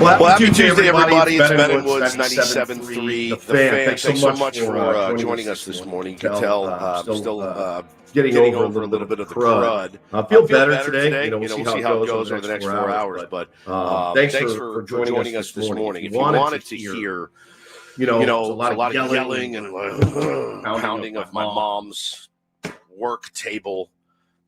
Well, happy Tuesday, everybody. It's Ben and Woods, 97.3. The Fan. Thanks so much for joining us this morning. You can tell still getting over a little bit of the crud. I feel better today. We'll see how it goes over the next 4 hours. But thanks for joining us this morning. If you wanted to hear, a lot of yelling and pounding of my mom's work table,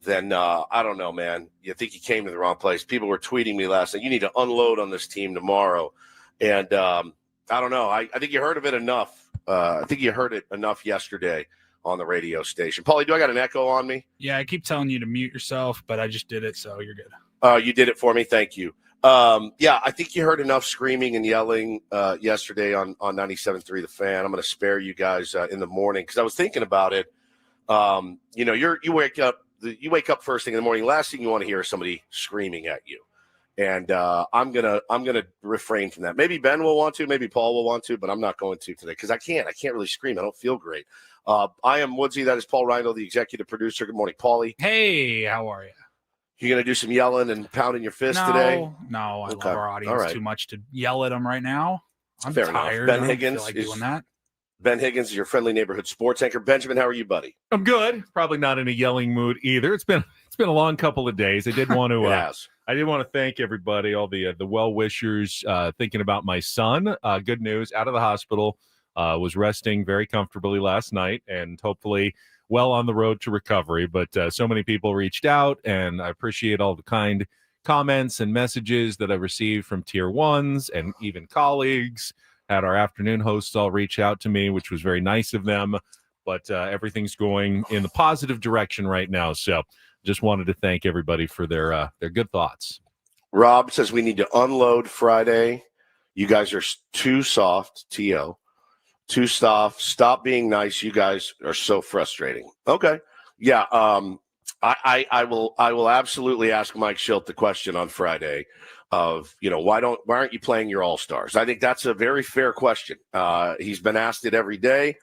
then I don't know, man. You think you came to the wrong place. People were tweeting me last night, you need to unload on this team tomorrow. And I don't know. I think you heard of it enough. I think you heard it enough yesterday on the radio station. Paulie, do I got an echo on me? Yeah, I keep telling you to mute yourself, but I just did it, so you're good. You did it for me. Thank you. Yeah, I think you heard enough screaming and yelling yesterday on 97.3 The Fan. I'm going to spare you guys in the morning because I was thinking about it. You wake up first thing in the morning. Last thing you want to hear is somebody screaming at you, and I'm gonna refrain from that. Maybe Ben will want to, maybe Paul will want to, but I'm not going to today because I can't really scream. I don't feel great. I am Woodsy. That is Paul Rindle, the executive producer. Good morning, Paulie. Hey, how are you? You gonna do some yelling and pounding your fist today? No, I love our audience too much to yell at them right now. I'm Fair tired. Enough. Ben Higgins I don't feel like doing that. Ben Higgins is your friendly neighborhood sports anchor. Benjamin, how are you, buddy? I'm good. Probably not in a yelling mood either. It's been a long couple of days. I did want to I did want to thank everybody, all the well wishers, thinking about my son. Good news, out of the hospital, was resting very comfortably last night, and hopefully well on the road to recovery. But so many people reached out, and I appreciate all the kind comments and messages that I received from tier ones and even colleagues. Had our afternoon hosts all reach out to me, which was very nice of them. But everything's going in the positive direction right now. So just wanted to thank everybody for their good thoughts. Rob says we need to unload Friday. You guys are too soft, T.O. Too soft. Stop being nice. You guys are so frustrating. Okay. Yeah. I will absolutely ask Mike Schilt the question on Friday of, why aren't you playing your all-stars? I think that's a very fair question. He's been asked it every day.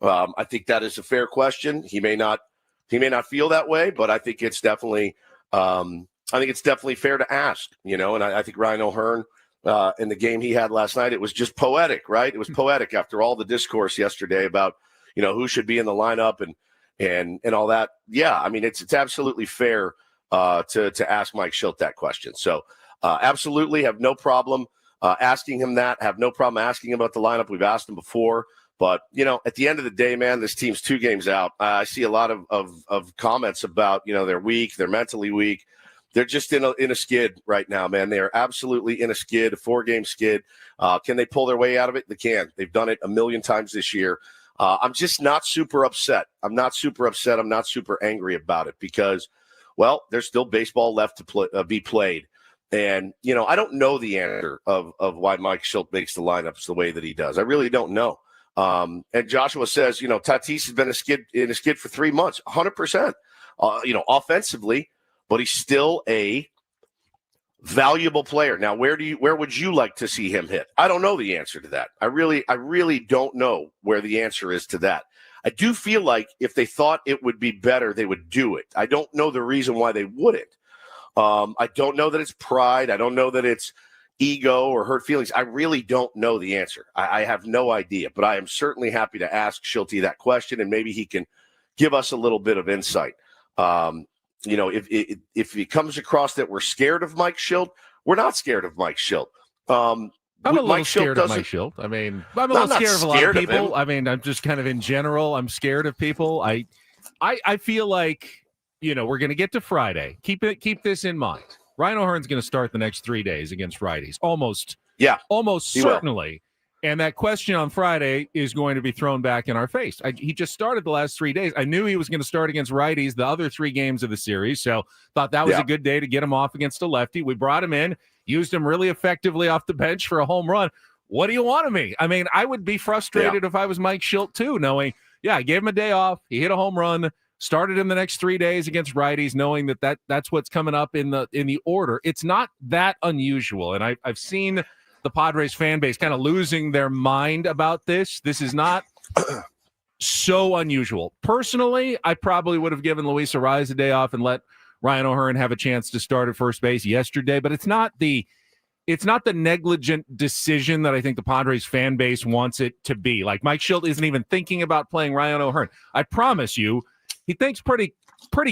I think that is a fair question. He may not feel that way, but I think it's definitely fair to ask, and I think Ryan O'Hearn in the game he had last night, it was just poetic, right? It was poetic after all the discourse yesterday about, who should be in the lineup and all that. Yeah. I mean, it's absolutely fair to ask Mike Schilt that question. So, absolutely have no problem asking him that. Have no problem asking him about the lineup. We've asked him before. But, at the end of the day, man, this team's 2 games out. I see a lot of comments about, they're weak, they're mentally weak. They're just in a skid right now, man. They are absolutely in a skid, a 4-game skid. Can they pull their way out of it? They can. They've done it a million times this year. I'm just not super upset. I'm not super angry about it because, well, there's still baseball left to be played. And, I don't know the answer of why Mike Schilt makes the lineups the way that he does. I really don't know. And Joshua says, Tatis has been in a skid for 3 months, 100%, offensively, but he's still a valuable player. Now, where would you like to see him hit? I don't know the answer to that. I really don't know where the answer is to that. I do feel like if they thought it would be better, they would do it. I don't know the reason why they wouldn't. I don't know that it's pride. I don't know that it's ego or hurt feelings. I really don't know the answer. I have no idea, but I am certainly happy to ask Schilte that question, and maybe he can give us a little bit of insight. If it comes across that we're scared of Mike Schilt, we're not scared of Mike Schilt. I'm a little scared of Mike Schilt. I mean, I'm a little scared of a lot of people. I mean, I'm just kind of in general, I'm scared of people. I feel like, we're going to get to Friday. Keep this in mind. Ryan O'Hearn's going to start the next 3 days against righties. Almost certainly. And that question on Friday is going to be thrown back in our face. He just started the last 3 days. I knew he was going to start against righties the other 3 games of the series, so thought that was a good day to get him off against a lefty. We brought him in, used him really effectively off the bench for a home run. What do you want of me? I mean, I would be frustrated if I was Mike Schilt too, knowing, I gave him a day off. He hit a home run, started him the next 3 days against righties, knowing that's what's coming up in the order. It's not that unusual, and I've seen the Padres fan base kind of losing their mind about this. This is not so unusual. Personally, I probably would have given Luis Arraez a day off and let Ryan O'Hearn have a chance to start at first base yesterday, but it's not the it's not the negligent decision that I think the Padres fan base wants it to be. Like Mike Shildt isn't even thinking about playing Ryan O'Hearn. I promise you, he thinks pretty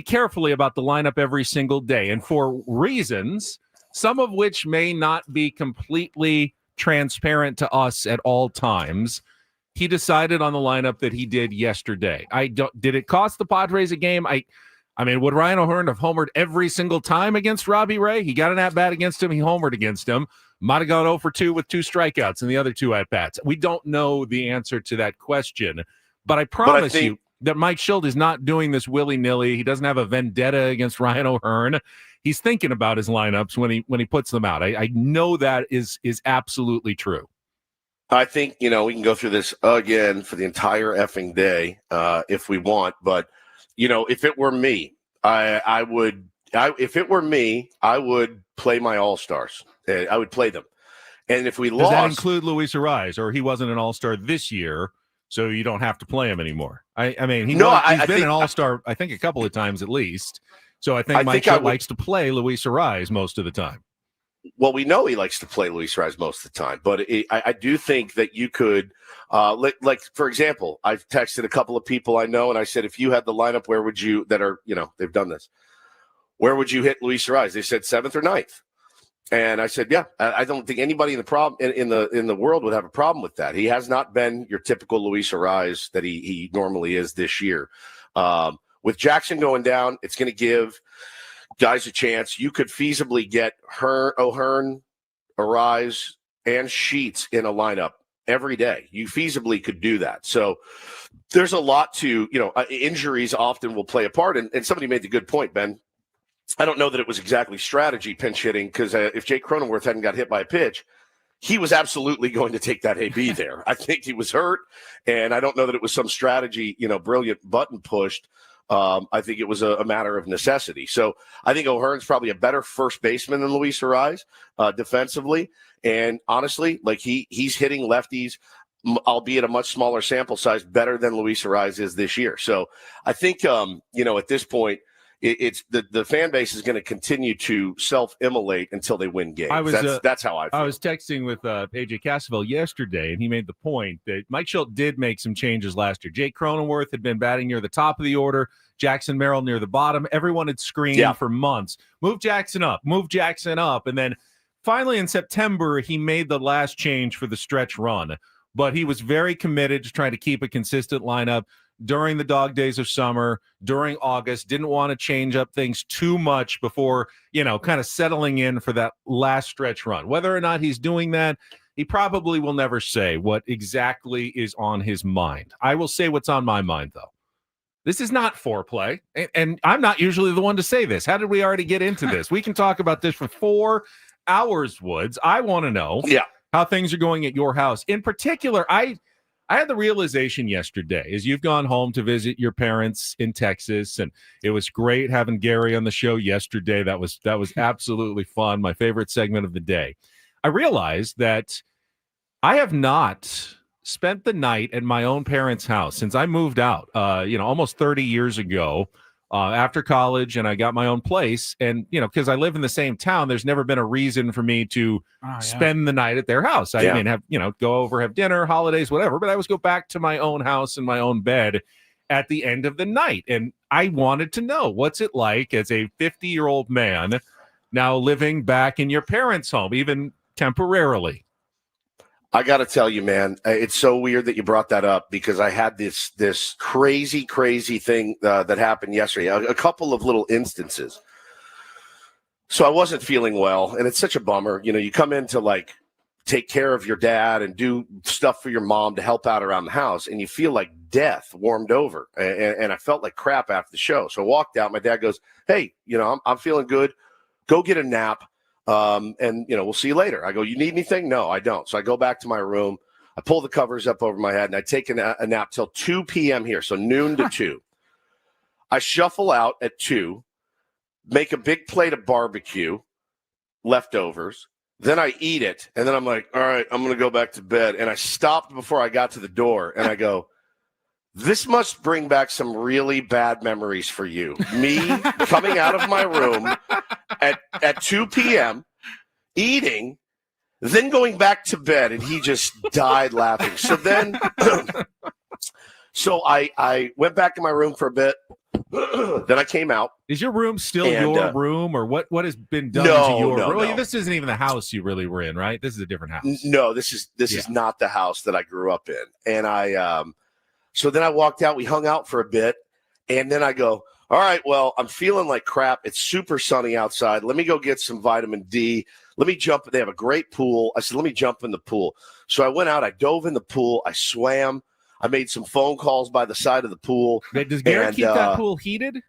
carefully about the lineup every single day, and for reasons, some of which may not be completely transparent to us at all times. He decided on the lineup that he did yesterday. Did it cost the Padres a game? I mean, would Ryan O'Hearn have homered every single time against Robbie Ray? He got an at-bat against him. He homered against him. Might have gone 0 for 2 with 2 strikeouts and the other 2 at-bats. We don't know the answer to that question. But I promise you that Mike Shildt is not doing this willy-nilly. He doesn't have a vendetta against Ryan O'Hearn. He's thinking about his lineups when he puts them out. I know that is absolutely true. I think, we can go through this again for the entire effing day if we want. But, if it were me, I would play my all-stars. I would play them. And if we lost. Does that include Luis Arraez, or he wasn't an all-star this year, so you don't have to play him anymore? He's been an all-star, I think, a couple of times at least. So I think Mike Shildt likes to play Luis Arraez most of the time. Well, we know he likes to play Luis Arraez most of the time, but I do think that you could, like, for example, I've texted a couple of people I know, and I said, if you had the lineup, where would you, that are, they've done this, where would you hit Luis Arraez? They said 7th or 9th. And I said, yeah, I don't think anybody in the world would have a problem with that. He has not been your typical Luis Arraez that he normally is this year. With Jackson going down, it's going to give guys a chance. You could feasibly get O'Hearn, Arraez, and Sheets in a lineup every day. You feasibly could do that. So there's a lot to, injuries often will play a part. And somebody made the good point, Ben. I don't know that it was exactly strategy pinch hitting, because if Jake Cronenworth hadn't got hit by a pitch, he was absolutely going to take that AB there. I think he was hurt, and I don't know that it was some strategy, brilliant button pushed. I think it was a matter of necessity. So I think O'Hearn's probably a better first baseman than Luis Arraez defensively. And honestly, like he's hitting lefties, albeit a much smaller sample size, better than Luis Arraez is this year. So I think, at this point, it's the fan base is going to continue to self-immolate until they win games. That's how I feel. I was texting with AJ Cassavell yesterday, and he made the point that Mike Shildt did make some changes last year. Jake Cronenworth had been batting near the top of the order, Jackson Merrill near the bottom. Everyone had screamed for months, move Jackson up. And then finally in September, he made the last change for the stretch run. But he was very committed to trying to keep a consistent lineup during the dog days of summer, during August, didn't want to change up things too much before, kind of settling in for that last stretch run. Whether or not he's doing that, he probably will never say what exactly is on his mind. I will say what's on my mind, though. This is not foreplay, and I'm not usually the one to say this. How did we already get into this? We can talk about this for 4 hours, Woods. I want to know how things are going at your house. In particular, I had the realization yesterday as you've gone home to visit your parents in Texas, and it was great having Gary on the show yesterday. That was absolutely fun. My favorite segment of the day. I realized that I have not spent the night at my own parents' house since I moved out, almost 30 years ago after college, and I got my own place. And, because I live in the same town, there's never been a reason for me to spend the night at their house. I mean, go over, have dinner, holidays, whatever, but I always go back to my own house and my own bed at the end of the night. And I wanted to know, what's it like as a 50-year-old man now living back in your parents' home, even temporarily? I got to tell you, man, it's so weird that you brought that up, because I had this crazy thing that happened yesterday, a couple of little instances. So I wasn't feeling well, and it's such a bummer. You come in to take care of your dad and do stuff for your mom to help out around the house, and you feel like death warmed over, and I felt like crap after the show. So I walked out. My dad goes, "Hey, I'm feeling good. Go get a nap. And we'll see you later." I go, "You need anything?" "No, I don't." So I go back to my room. I pull the covers up over my head, and I take a nap till 2 p.m. here. So noon to 2. I shuffle out at 2, make a big plate of barbecue, leftovers. Then I eat it. And then I'm like, all right, I'm going to go back to bed. And I stopped before I got to the door, and I go, this must bring back some really bad memories for you. Me coming out of my room at 2 p.m., eating, then going back to bed, and he just died laughing. So then, so I went back in my room for a bit. Then I came out. Is your room still your room, or what has been done to your room? No. This isn't even the house you really were in, right? This is a different house. No, this is not the house that I grew up in. And so then I walked out. We hung out for a bit, and then I go, all right, well, I'm feeling like crap. It's super sunny outside. Let me go get some vitamin D. Let me jump. They have a great pool. I said, let me jump in the pool. So I went out. I dove in the pool. I swam. I made some phone calls by the side of the pool. Does Garrett keep that pool heated?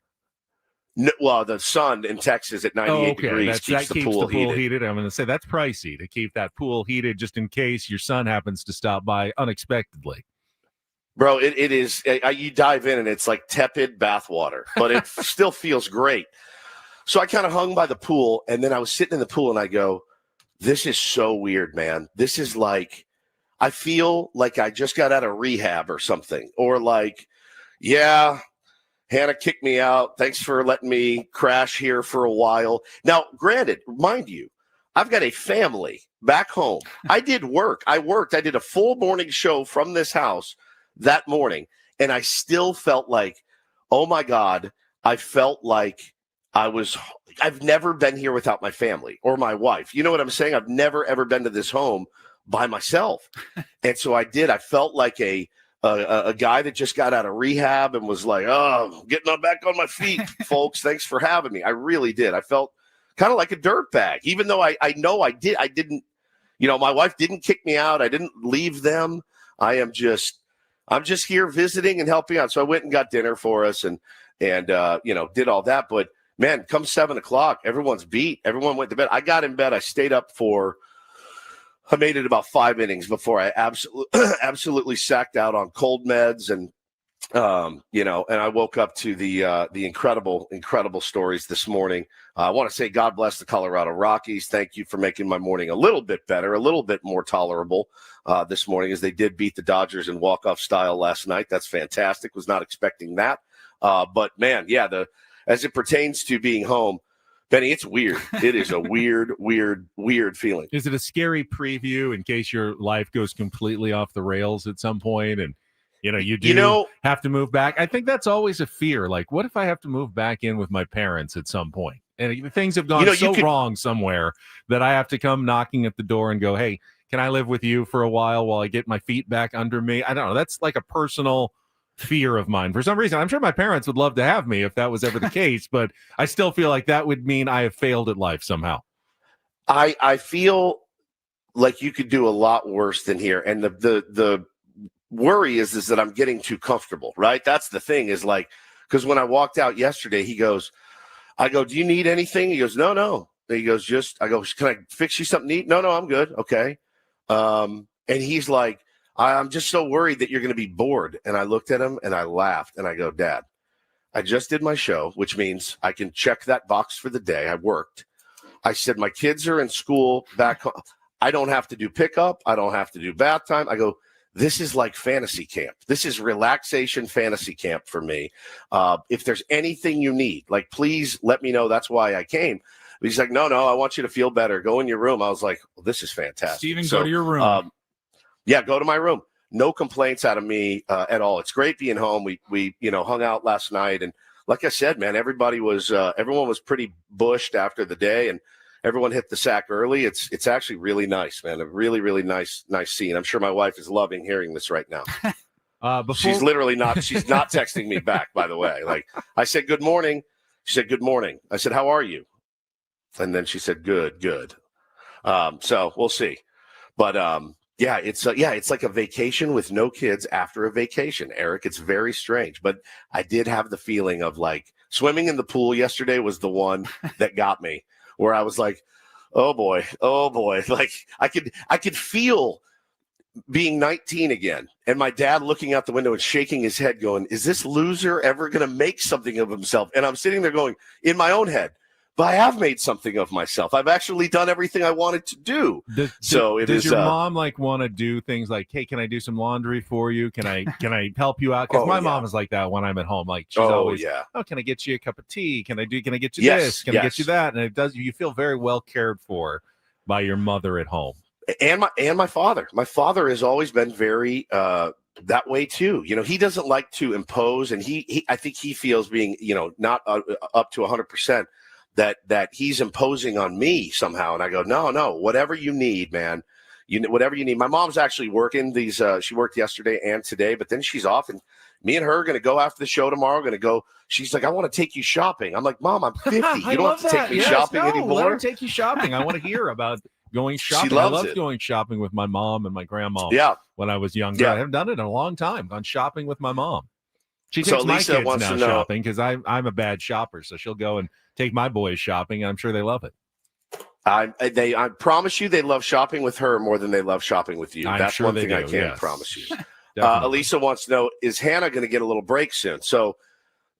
No, well, the sun in Texas at 98 degrees keeps the pool heated. I'm going to say that's pricey to keep that pool heated just in case your son happens to stop by unexpectedly. Bro, it is. You dive in and it's like tepid bath water, but it still feels great. So I kind of hung by the pool, and then I was sitting in the pool, and I go, this is so weird, man. This is like, I feel like I just got out of rehab or something, or like, yeah, Hannah kicked me out. Thanks for letting me crash here for a while. Now, granted, mind you, I've got a family back home. I did work. I did a full morning show from this house that morning, and I still felt like, oh my God, I felt like I've never been here without my family or my wife. You know what I'm saying? I've never, ever been to this home by myself. And so I did. I felt like a guy that just got out of rehab and was like, oh, getting back on my feet, folks. Thanks for having me. I really did. I felt kind of like a dirtbag, even though I know I didn't, my wife didn't kick me out. I didn't leave them. I'm just here visiting and helping out. So I went and got dinner for us and did all that. But man, come 7:00, everyone's beat. Everyone went to bed. I got in bed. I stayed up I made it about 5 innings before I absolutely sacked out on cold meds. And, and I woke up to the incredible stories this morning. I want to say God bless the Colorado Rockies. Thank you for making my morning a little bit better, a little bit more tolerable this morning, as they did beat the Dodgers in walk-off style last night. That's fantastic. Was not expecting that. But, man, yeah, as it pertains to being home, Benny, it's weird. It is a weird feeling. Is it a scary preview in case your life goes completely off the rails at some point and, you have to move back? I think that's always a fear. Like, what if I have to move back in with my parents at some point? And things have gone wrong somewhere that I have to come knocking at the door and go, hey, can I live with you for a while I get my feet back under me? I don't know. That's like a personal fear of mine for some reason. I'm sure my parents would love to have me if that was ever the case, but I still feel like that would mean I have failed at life somehow. I feel like you could do a lot worse than here. And the worry is that I'm getting too comfortable, right? That's the thing, is like, because when I walked out yesterday, I go, do you need anything? He goes, no. He goes, I go, can I fix you something to eat? No, I'm good. Okay. And he's like, I'm just so worried that you're going to be bored. And I looked at him and I laughed and I go, Dad, I just did my show, which means I can check that box for the day. I worked. I said, my kids are in school back home. I don't have to do pickup. I don't have to do bath time. I go, this is like fantasy camp. This is relaxation fantasy camp for me. If there's anything you need, like, please let me know. That's why I came. But he's like, no, I want you to feel better. Go in your room. I was like, well, this is fantastic. Steven, go to your room. Yeah, go to my room. No complaints out of me at all. It's great being home. We hung out last night, and like I said, man, everyone was pretty bushed after the day, and everyone hit the sack early. It's actually really nice, man. A really, really nice scene. I'm sure my wife is loving hearing this right now. She's literally not. She's not texting me back, by the way. Like, I said, good morning. She said, good morning. I said, how are you? And then she said, good. So we'll see. But yeah, it's like a vacation with no kids after a vacation, Eric. It's very strange. But I did have the feeling of, like, swimming in the pool yesterday was the one that got me, where I was like, oh boy. Like, I could feel being 19 again, and my dad looking out the window and shaking his head going, is this loser ever going to make something of himself? And I'm sitting there going, in my own head, but I have made something of myself. I've actually done everything I wanted to do. Does your mom want to do things like, hey, can I do some laundry for you? Can I help you out? Because my mom is like that when I'm at home. Like, she's always, can I get you a cup of tea? Can I get you this? Can I get you that? And you feel very well cared for by your mother at home. And my father. My father has always been very that way too. He doesn't like to impose, and he I think he feels being, not up to 100%, that he's imposing on me somehow. And I go, no, whatever you need, man. Whatever you need. My mom's actually working these. She worked yesterday and today, but then she's off, and me and her are going to go after the show tomorrow. Going to go. She's like, I want to take you shopping. I'm like, Mom, I'm 50. You don't have to take me shopping anymore. Let her take you shopping. I want to hear about going shopping. She loves I loved it. Going shopping with my mom and my grandma. Yeah. When I was younger, I haven't done it in a long time. Gone shopping with my mom. She takes my kids now shopping because I'm a bad shopper, so she'll go and take my boys shopping, and I'm sure they love it. I promise you, they love shopping with her more than they love shopping with you. That's sure one thing I can promise you. Elisa wants to know: is Hannah going to get a little break soon? So,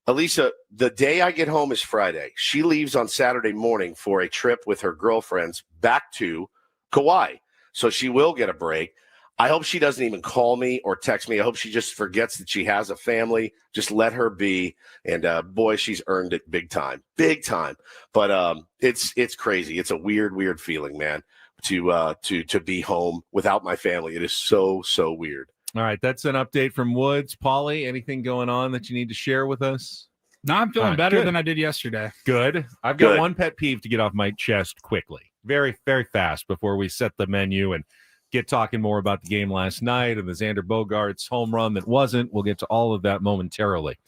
Elisa, the day I get home is Friday. She leaves on Saturday morning for a trip with her girlfriends back to Kauai. So she will get a break. I hope she doesn't even call me or text me. I hope she just forgets that she has a family. Just let her be. And boy, she's earned it big time. But it's crazy. It's a weird feeling, man, to be home without my family. It is so weird. All right, that's an update from Woods. Paulie, anything going on that you need to share with us? No, I'm feeling better than I did yesterday. Good. I've got one pet peeve to get off my chest quickly. Very, very fast before we set the menu and get talking more about the game last night and the Xander Bogaerts home run that wasn't. We'll get to all of that momentarily.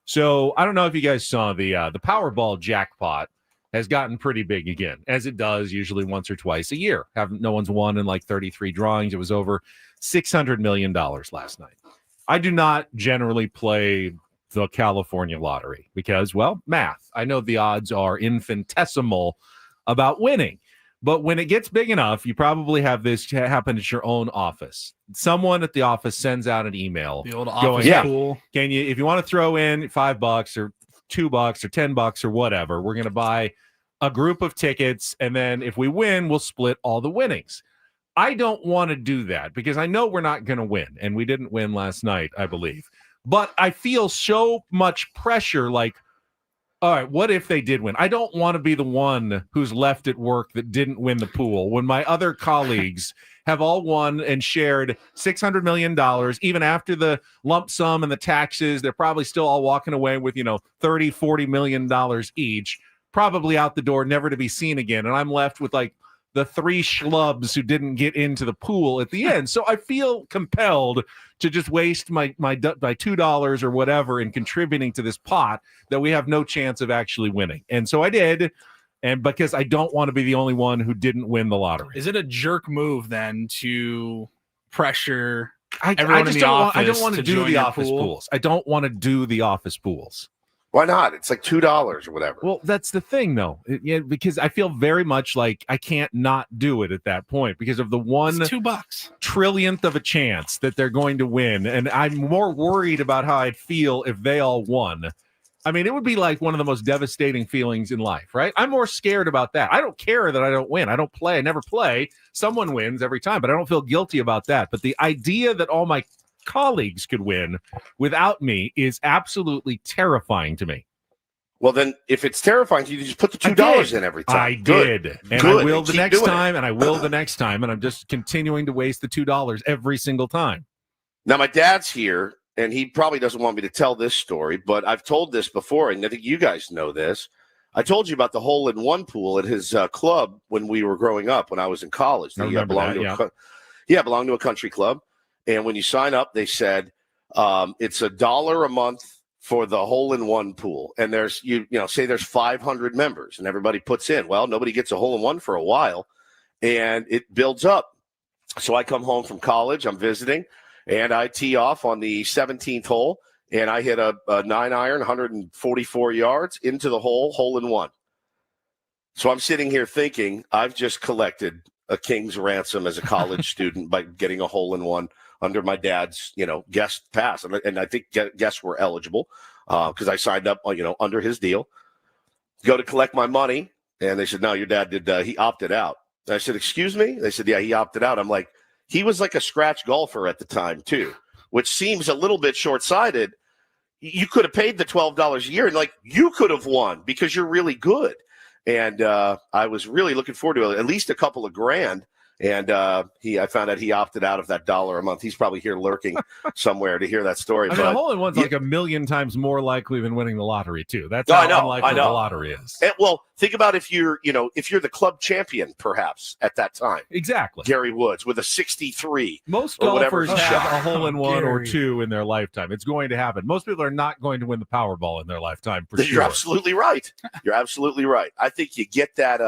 So I don't know if you guys saw the Powerball jackpot has gotten pretty big again, as it does usually once or twice a year. No one's won in like 33 drawings. It was over $600 million last night. I do not generally play the California lottery because, well, math. I know the odds are infinitesimal about winning. But when it gets big enough, you probably have this happen at your own office. Someone at the office sends out an email. The old office pool. Can you, if you want to throw in $5 or $2 or $10 or whatever, we're going to buy a group of tickets. And then if we win, we'll split all the winnings. I don't want to do that because I know we're not going to win. And we didn't win last night, I believe. But I feel so much pressure like, all right, what if they did win? I don't want to be the one who's left at work that didn't win the pool when my other colleagues have all won and shared $600 million. Even after the lump sum and the taxes, they're probably still all walking away with, $30, $40 million each, probably out the door, never to be seen again. And I'm left with like the three schlubs who didn't get into the pool at the end. So I feel compelled to just waste my $2 or whatever in contributing to this pot that we have no chance of actually winning. And so I did. And because I don't want to be the only one who didn't win the lottery. Is it a jerk move then to pressure everyone in the office? I don't want to do the office pools. I don't want to do the office pools. Why not? It's like $2 or whatever. Well, that's the thing, though, because I feel very much like I can't not do it at that point because of the one $2 trillionth of a chance that they're going to win. And I'm more worried about how I'd feel if they all won. I mean, it would be like one of the most devastating feelings in life, right? I'm more scared about that. I don't care that I don't win. I don't play. I never play. Someone wins every time, but I don't feel guilty about that. But the idea that all my colleagues could win without me is absolutely terrifying to me. Well, then, if it's terrifying, you just put the $2 in every time. I did, and I will the next time, and I will the next time, and I'm just continuing to waste the $2 every single time. Now, my dad's here, and he probably doesn't want me to tell this story, but I've told this before, and I think you guys know this. I told you about the hole-in-one pool at his club when we were growing up, when I was in college. I remember that, belonged to a country club. And when you sign up, they said it's $1 a month for the hole-in-one pool. And there's say there's 500 members, and everybody puts in. Well, nobody gets a hole-in-one for a while, and it builds up. So I come home from college, I'm visiting, and I tee off on the 17th hole, and I hit a 9-iron, 144 yards into the hole-in-one. So I'm sitting here thinking I've just collected a king's ransom as a college student by getting a hole-in-one under my dad's, guest pass. And I think guests were eligible because I signed up, under his deal. Go to collect my money. And they said, no, your dad did. He opted out. And I said, excuse me? They said, yeah, he opted out. I'm like, he was like a scratch golfer at the time, too, which seems a little bit short-sighted. You could have paid the $12 a year and you could have won because you're really good. And I was really looking forward to at least a couple of grand And I found out he opted out of that $1 a month. He's probably here lurking somewhere to hear that story. I mean, a hole-in-one's like 1,000,000 times more likely than winning the lottery, too. That's how unlikely the lottery is. And, well, think about if you're the club champion, perhaps, at that time. Exactly. Gary Woods with a 63. Most golfers have a hole-in-one or two in their lifetime. It's going to happen. Most people are not going to win the Powerball in their lifetime, for sure. You're absolutely right. You're absolutely right. I think you get that.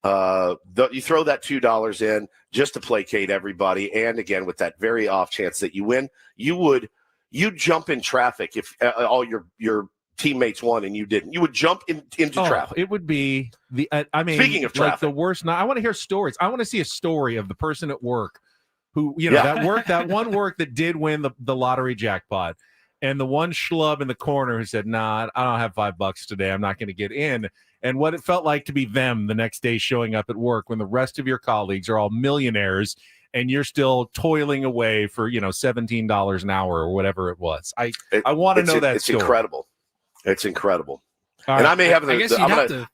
You throw that $2 in just to placate everybody, and again with that very off chance that you win, you'd jump in traffic if all your teammates won and you didn't. You would jump into traffic. It would be speaking of traffic, the worst. I want to hear stories. I want to see a story of the person at work who that one work that did win the lottery jackpot, and the one schlub in the corner who said, "Nah, I don't have $5 today. I'm not going to get in." And what it felt like to be them the next day showing up at work when the rest of your colleagues are all millionaires and you're still toiling away for, $17 an hour or whatever it was. I want to know that it's story. Incredible. It's incredible. All and right. I may have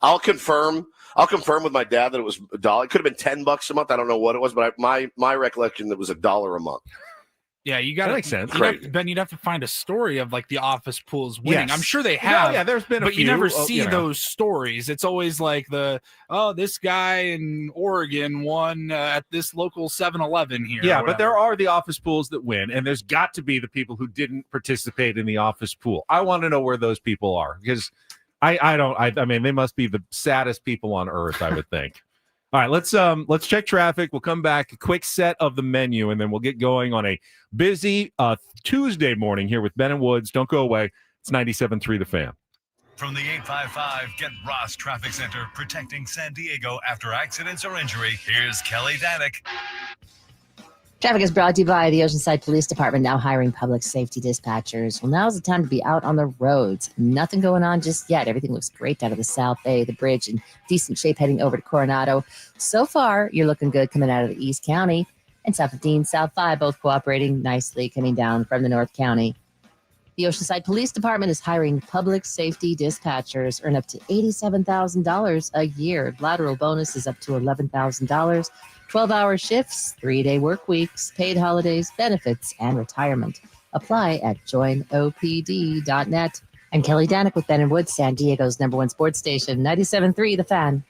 I'll confirm with my dad that it was $1. It could have been $10 a month. I don't know what it was, but my recollection, it was $1 a month. Yeah, you got to make sense. Ben, you'd have to find a story of like the office pools winning. Yes. I'm sure they have. Yeah, there's been a but few. You never see those stories. It's always like this guy in Oregon won at this local 7-Eleven here. Yeah, but there are the office pools that win, and there's got to be the people who didn't participate in the office pool. I want to know where those people are, because I mean, they must be the saddest people on earth, I would think. All right, let's check traffic. We'll come back, a quick set of the menu, and then we'll get going on a busy Tuesday morning here with Ben and Woods. Don't go away. It's 97.3 The Fan. From the 855 Get Ross Traffic Center, protecting San Diego after accidents or injury, here's Kelly Danick. Traffic is brought to you by the Oceanside Police Department, now hiring public safety dispatchers. Well, now's the time to be out on the roads. Nothing going on just yet. Everything looks great out of the South Bay, the bridge in decent shape heading over to Coronado. So far, you're looking good coming out of the East County, and South 15, South 5, both cooperating nicely coming down from the North County. The Oceanside Police Department is hiring public safety dispatchers, earn up to $87,000 a year. Lateral bonus is up to $11,000. 12-hour shifts, 3-day work weeks, paid holidays, benefits, and retirement. Apply at joinopd.net. I'm Kelly Danick with Ben and Woods, San Diego's #1 sports station, 97.3 The Fan.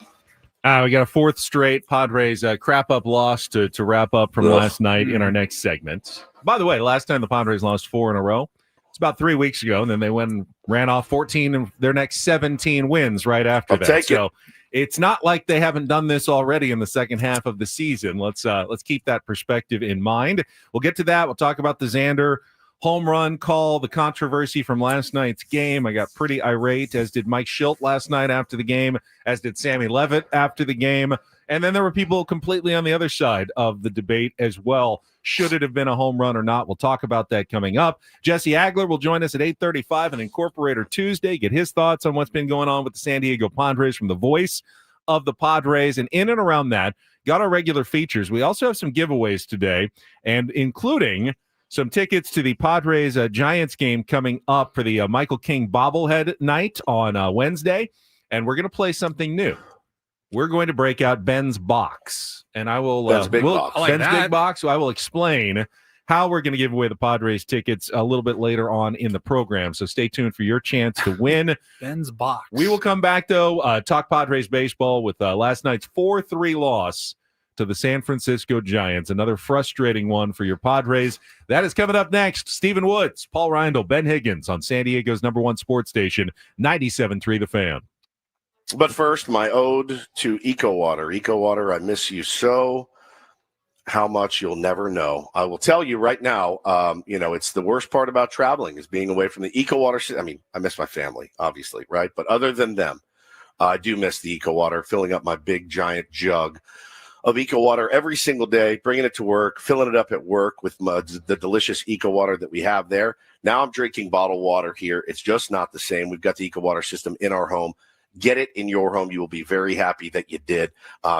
We got a fourth straight Padres crap-up loss to wrap up from last night in our next segment. By the way, last time the Padres lost 4 in a row, it's about 3 weeks ago, and then they went and ran off 14 of their next 17 wins right after that. So it's not like they haven't done this already in the second half of the season. Let's keep that perspective in mind. We'll get to that. We'll talk about the Xander home run call, the controversy from last night's game. I got pretty irate, as did Mike Schilt last night after the game, as did Sammy Levitt after the game. And then there were people completely on the other side of the debate as well. Should it have been a home run or not? We'll talk about that coming up. Jesse Agler will join us at 8:35 on Incorporator Tuesday, get his thoughts on what's been going on with the San Diego Padres from the voice of the Padres. And in and around that, got our regular features. We also have some giveaways today, and including some tickets to the Padres Giants game coming up for the Michael King bobblehead night on Wednesday. And we're going to play something new. We're going to break out Ben's box, and I will Ben's big box. Ben's big box. So I will explain how we're going to give away the Padres tickets a little bit later on in the program. So stay tuned for your chance to win Ben's box. We will come back though, talk Padres baseball with last night's 4-3 loss to the San Francisco Giants. Another frustrating one for your Padres. That is coming up next. Stephen Woods, Paul Reindl, Ben Higgins on San Diego's #1 sports station, 97.3 The Fan. But first, my ode to EcoWater. EcoWater, I miss you so. How much you'll never know. I will tell you right now, it's the worst part about traveling is being away from the EcoWater. I mean, I miss my family, obviously, right? But other than them, I do miss the EcoWater, filling up my big, giant jug of EcoWater every single day, bringing it to work, filling it up at work with the delicious EcoWater that we have there. Now I'm drinking bottled water here. It's just not the same. We've got the EcoWater system in our home. Get it in your home. You will be very happy that you did.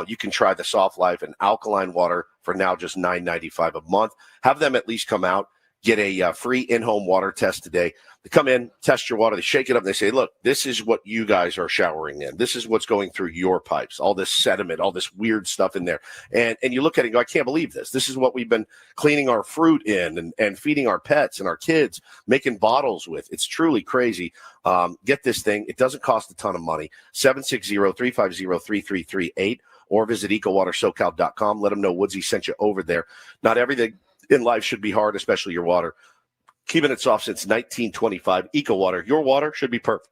You can try the Soft Life and alkaline water for now just $9.95 a month. Have them at least come out get a free in-home water test today. They come in, test your water, they shake it up, and they say, look, this is what you guys are showering in. This is what's going through your pipes, all this sediment, all this weird stuff in there. And you look at it and go, I can't believe this. This is what we've been cleaning our fruit in and feeding our pets and our kids, making bottles with. It's truly crazy. Get this thing. It doesn't cost a ton of money. 760-350-3338 or visit ecowatersocal.com. Let them know Woodsy sent you over there. Not everything in life should be hard, especially your water. Keeping it soft since 1925. Eco Water. Your water should be perfect.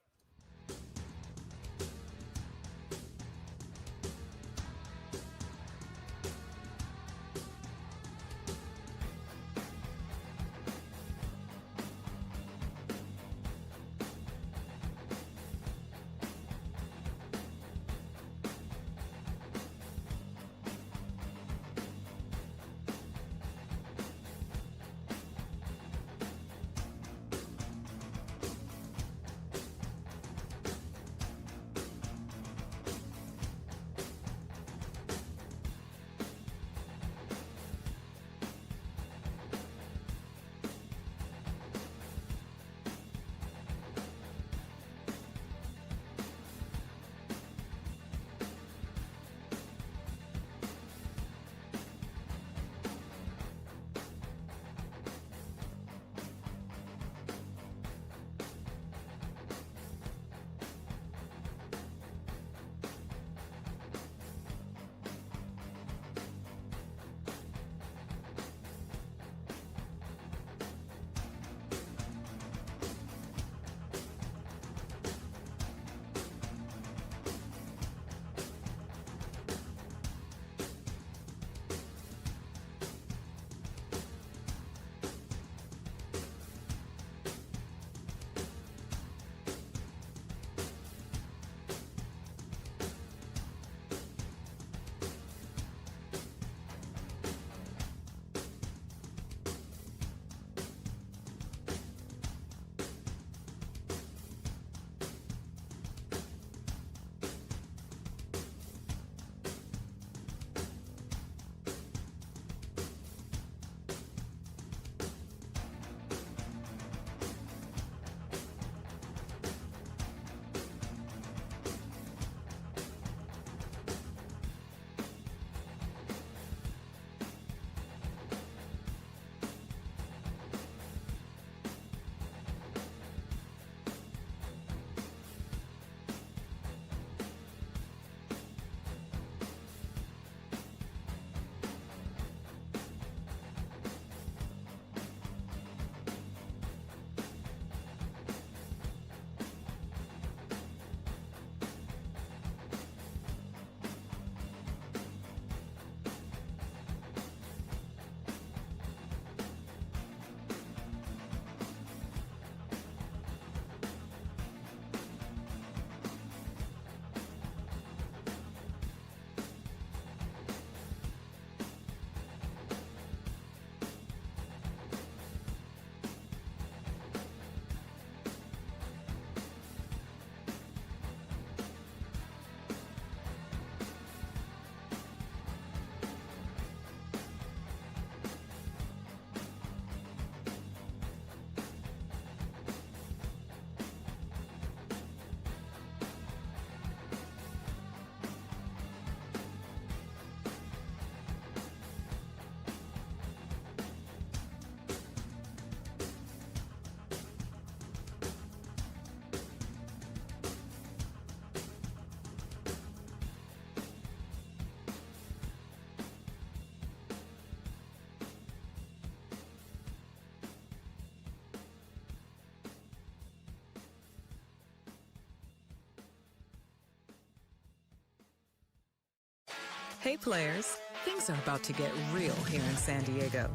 Hey players, things are about to get real here in San Diego.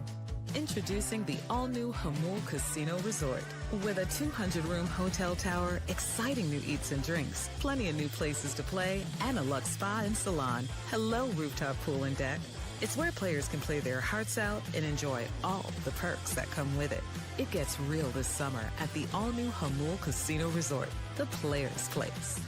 Introducing the all-new Jamul Casino Resort. With a 200-room hotel tower, exciting new eats and drinks, plenty of new places to play, and a luxe spa and salon. Hello, rooftop pool and deck. It's where players can play their hearts out and enjoy all the perks that come with it. It gets real this summer at the all-new Jamul Casino Resort, the players' place.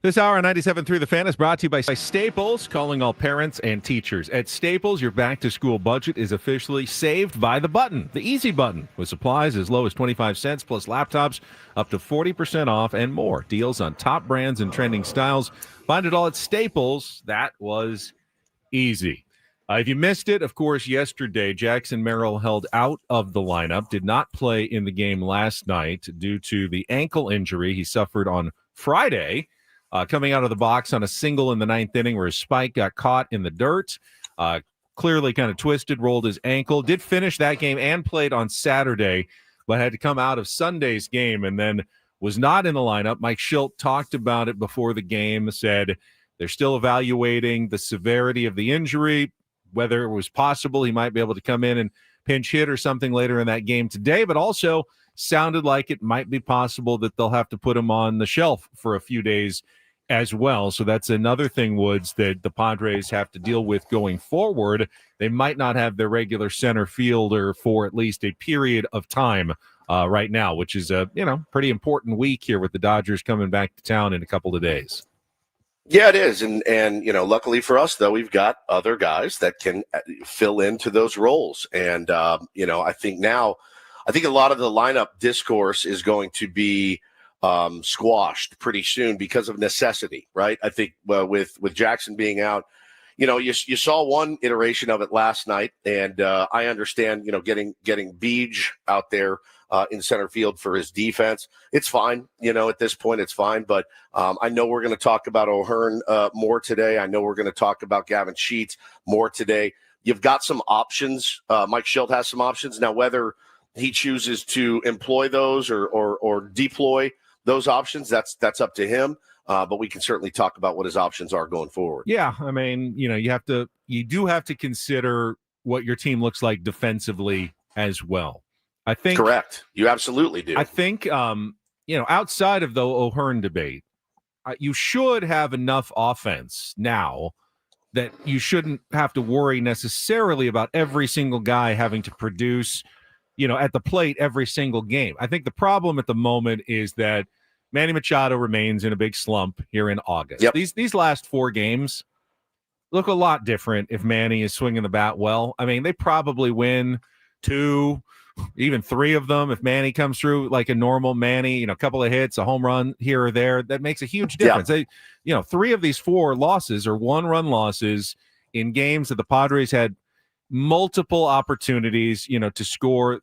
This hour on 97.3 The Fan is brought to you by Staples, calling all parents and teachers. At Staples, your back-to-school budget is officially saved by the button, the easy button, with supplies as low as 25 cents plus laptops up to 40% off and more. Deals on top brands and trending styles. Find it all at Staples. That was easy. If you missed it, of course, yesterday, Jackson Merrill held out of the lineup, did not play in the game last night due to the ankle injury he suffered on Friday. Coming out of the box on a single in the ninth inning where his spike got caught in the dirt. Clearly kind of twisted, rolled his ankle. Did finish that game and played on Saturday, but had to come out of Sunday's game and then was not in the lineup. Mike Schilt talked about it before the game, said they're still evaluating the severity of the injury, whether it was possible he might be able to come in and pinch hit or something later in that game today, but also sounded like it might be possible that they'll have to put him on the shelf for a few days as well. So that's another thing, Woods, that the Padres have to deal with going forward. They might not have their regular center fielder for at least a period of time right now, which is a pretty important week here with the Dodgers coming back to town in a couple of days. Yeah, it is. And luckily for us, though, we've got other guys that can fill into those roles. And, I think a lot of the lineup discourse is going to be squashed pretty soon because of necessity, right? I think with Jackson being out, you saw one iteration of it last night, and I understand, getting Beej out there in center field for his defense. It's fine, at this point it's fine. But I know we're going to talk about O'Hearn more today. I know we're going to talk about Gavin Sheets more today. You've got some options. Mike Schilt has some options now. Whether he chooses to employ those or deploy those options, that's up to him. But we can certainly talk about what his options are going forward. Yeah, I mean, you do have to consider what your team looks like defensively as well. I think correct. You absolutely do. I think outside of the O'Hearn debate, you should have enough offense now that you shouldn't have to worry necessarily about every single guy having to produce at the plate every single game. I think the problem at the moment is that Manny Machado remains in a big slump here in August. Yep. These last four games look a lot different if Manny is swinging the bat well. I mean, they probably win 2, even 3 of them if Manny comes through like a normal Manny, a couple of hits, a home run here or there. That makes a huge difference. Yeah. 3 of these 4 losses are 1-run losses in games that the Padres had multiple opportunities, to score,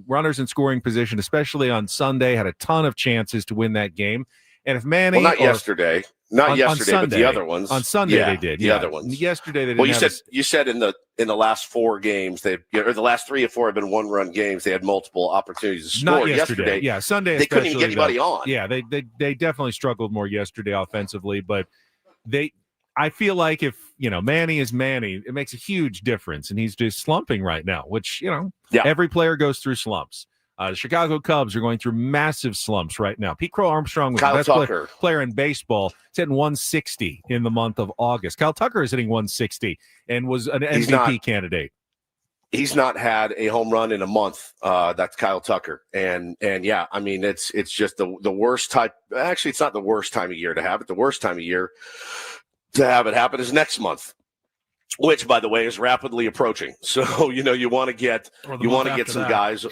runners in scoring position, especially on Sunday, had a ton of chances to win that game. And if Manny, not yesterday, but the other ones on Sunday they did. The other ones yesterday they didn't. Well, you said in the last 4 games the last 3 or 4 have been 1-run games. They had multiple opportunities to score. Not yesterday. Yeah, Sunday they couldn't even get anybody on. Yeah, they definitely struggled more yesterday offensively, but I feel like if, Manny is Manny, it makes a huge difference, and he's just slumping right now, which, every player goes through slumps. The Chicago Cubs are going through massive slumps right now. Pete Crow Armstrong was the best player in baseball. He's hitting 160 in the month of August. Kyle Tucker is hitting 160 and was an MVP candidate. He's not had a home run in a month. That's Kyle Tucker. And yeah, I mean, it's just the worst type. Actually, it's not the worst time of year to have it. The worst time of year to have it happen is next month, which, by the way, is rapidly approaching. So, you want to get some guys.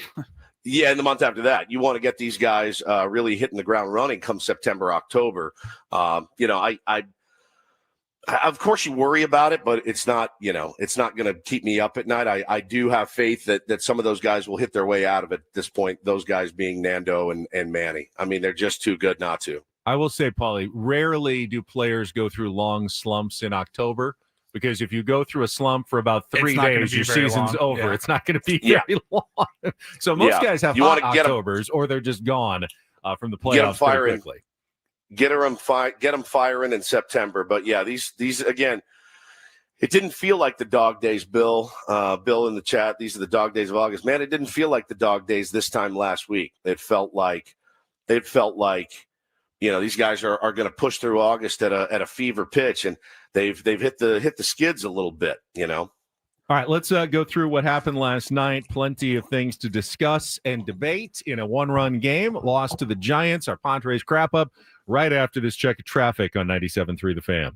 Yeah, in the month after that, you want to get these guys really hitting the ground running come September, October. I of course you worry about it, but it's not going to keep me up at night. I do have faith that some of those guys will hit their way out of it at this point, those guys being Nando and Manny. I mean, they're just too good not to. I will say, Paulie, rarely do players go through long slumps in October, because if you go through a slump for about 3 days, your season's over. Yeah. It's not going to be very long. So most guys have hot Octobers, or they're just gone from the playoffs pretty quickly. Get them firing in September. But yeah, these again, it didn't feel like the dog days, Bill. Bill in the chat, these are the dog days of August. Man, it didn't feel like the dog days this time last week. It felt like these guys are going to push through August at a fever pitch, and they've hit the skids a little bit. All right, let's go through what happened last night. Plenty of things to discuss and debate in a one-run game. Lost to the Giants. Our Padres crap up right after this check of traffic on 97.3 The Fan.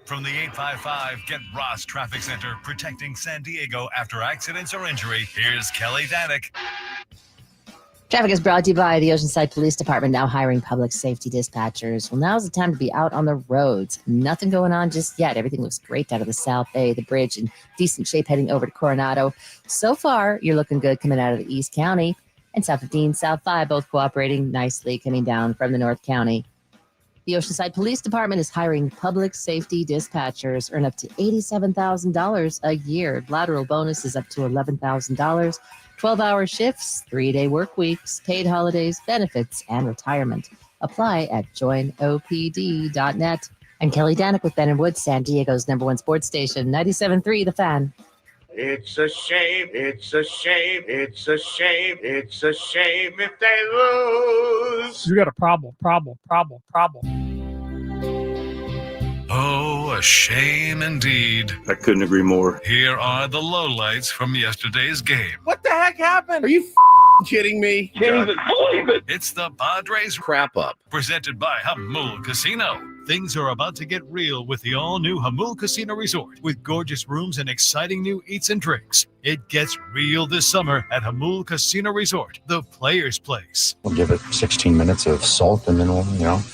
From the 855 Get Ross Traffic Center, protecting San Diego after accidents or injury, here's Kelly Danek. Traffic is brought to you by the Oceanside Police Department, now hiring public safety dispatchers. Well, now's the time to be out on the roads. Nothing going on just yet. Everything looks great out of the South Bay, the bridge in decent shape heading over to Coronado. So far, you're looking good coming out of the East County, and South 15, South 5, both cooperating nicely coming down from the North County. The Oceanside Police Department is hiring public safety dispatchers, earn up to $87,000 a year. Lateral bonus is up to $11,000. 12-hour shifts, 3-day work weeks, paid holidays, benefits, and retirement. Apply at joinopd.net. I'm Kelly Danek with Ben & Woods, San Diego's #1 sports station, 97.3 The Fan. It's a shame, it's a shame, it's a shame, it's a shame if they lose. You got a problem. Oh, a shame indeed. I couldn't agree more. Here are the lowlights from yesterday's game. What the heck happened? Are you kidding me? Can't even believe it. It's the Padres Crap up. presented by Hamul Casino. Things are about to get real with the all-new Hamul Casino Resort with gorgeous rooms and exciting new eats and drinks. It gets real this summer at Hamul Casino Resort, the player's place. We'll give it 16 minutes of salt, and then we'll,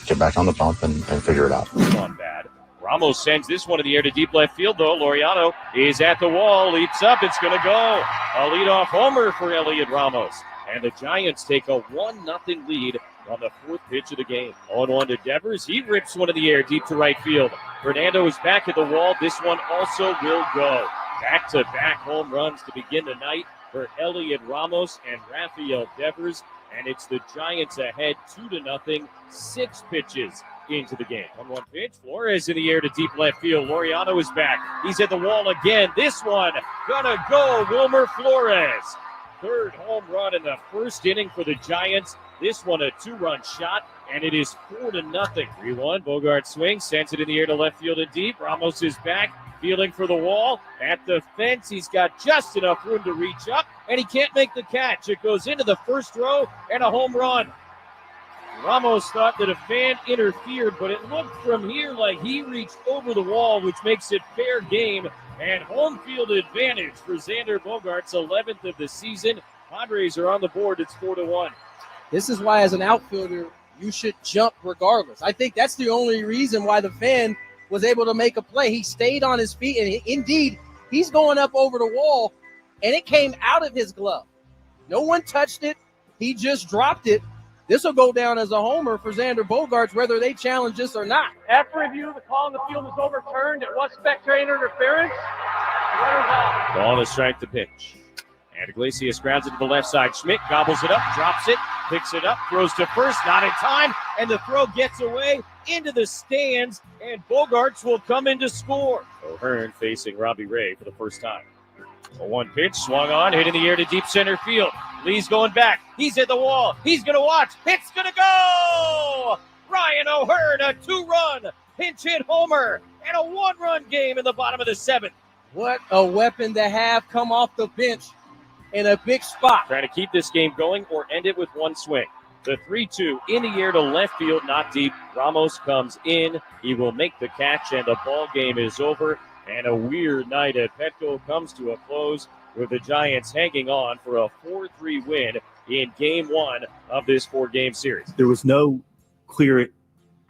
get back on the pump and figure it out. On bad. Ramos sends this one in the air to deep left field, though. Laureano is at the wall, leaps up, it's going to go. A leadoff homer for Elliot Ramos. And the Giants take a 1-0 lead on the fourth pitch of the game. 0-1 to Devers. He rips one in the air deep to right field. Fernando is back at the wall. This one also will go. Back-to-back home runs to begin the night for Elliot Ramos and Rafael Devers. And it's the Giants ahead 2-0, 6 pitches into the game. 1-1 pitch. Flores in the air to deep left field. Laureano is back. He's at the wall again. This one gonna go. Wilmer Flores. Third home run in the first inning for the Giants. This one a 2-run shot, and it is 4-0. 3-1. Bogart swings, sends it in the air to left field and deep. Ramos is back, feeling for the wall. At the fence, he's got just enough room to reach up, and he can't make the catch. It goes into the first row and a home run. Ramos thought that a fan interfered, but it looked from here like he reached over the wall, which makes it fair game and home field advantage for Xander Bogaerts, 11th of the season. Padres are on the board. It's 4-1. This is why, as an outfielder, you should jump regardless. I think that's the only reason why the fan was able to make a play. He stayed on his feet, and indeed, he's going up over the wall, and it came out of his glove. No one touched it. He just dropped it. This will go down as a homer for Xander Bogaerts, whether they challenge this or not. After review, the call on the field was overturned. It was spectator interference. Runners out. Ball to strike the pitch. And Iglesias grounds it to the left side. Schmidt gobbles it up, drops it, picks it up, throws to first, not in time, and the throw gets away into the stands, and Bogaerts will come in to score. O'Hearn facing Robbie Ray for the first time. A 1 pitch, swung on, hit in the air to deep center field. Lee's going back. He's at the wall. He's going to watch. It's going to go! Ryan O'Hearn, a 2-run pinch hit homer, and a 1-run game in the bottom of the 7th. What a weapon to have come off the bench in a big spot. Trying to keep this game going or end it with one swing. The 3-2 in the air to left field, not deep. Ramos comes in. He will make the catch, and the ball game is over. And a weird night at Petco comes to a close with the Giants hanging on for a 4-3 win in Game 1 of this 4-game series. There was no clear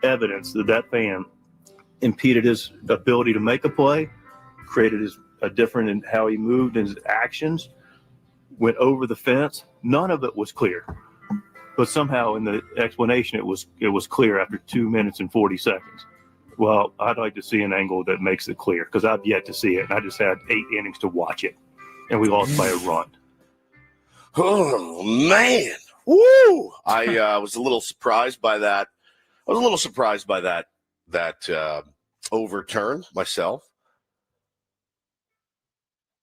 evidence that that fan impeded his ability to make a play, created a difference in how he moved and his actions, went over the fence. None of it was clear. But somehow in the explanation, it was clear after 2 minutes and 40 seconds. Well, I'd like to see an angle that makes it clear because I've yet to see it, and I just had 8 innings to watch it, and we lost by a run. Oh, man. Woo! I was a little surprised by that. I was a little surprised by that overturn myself.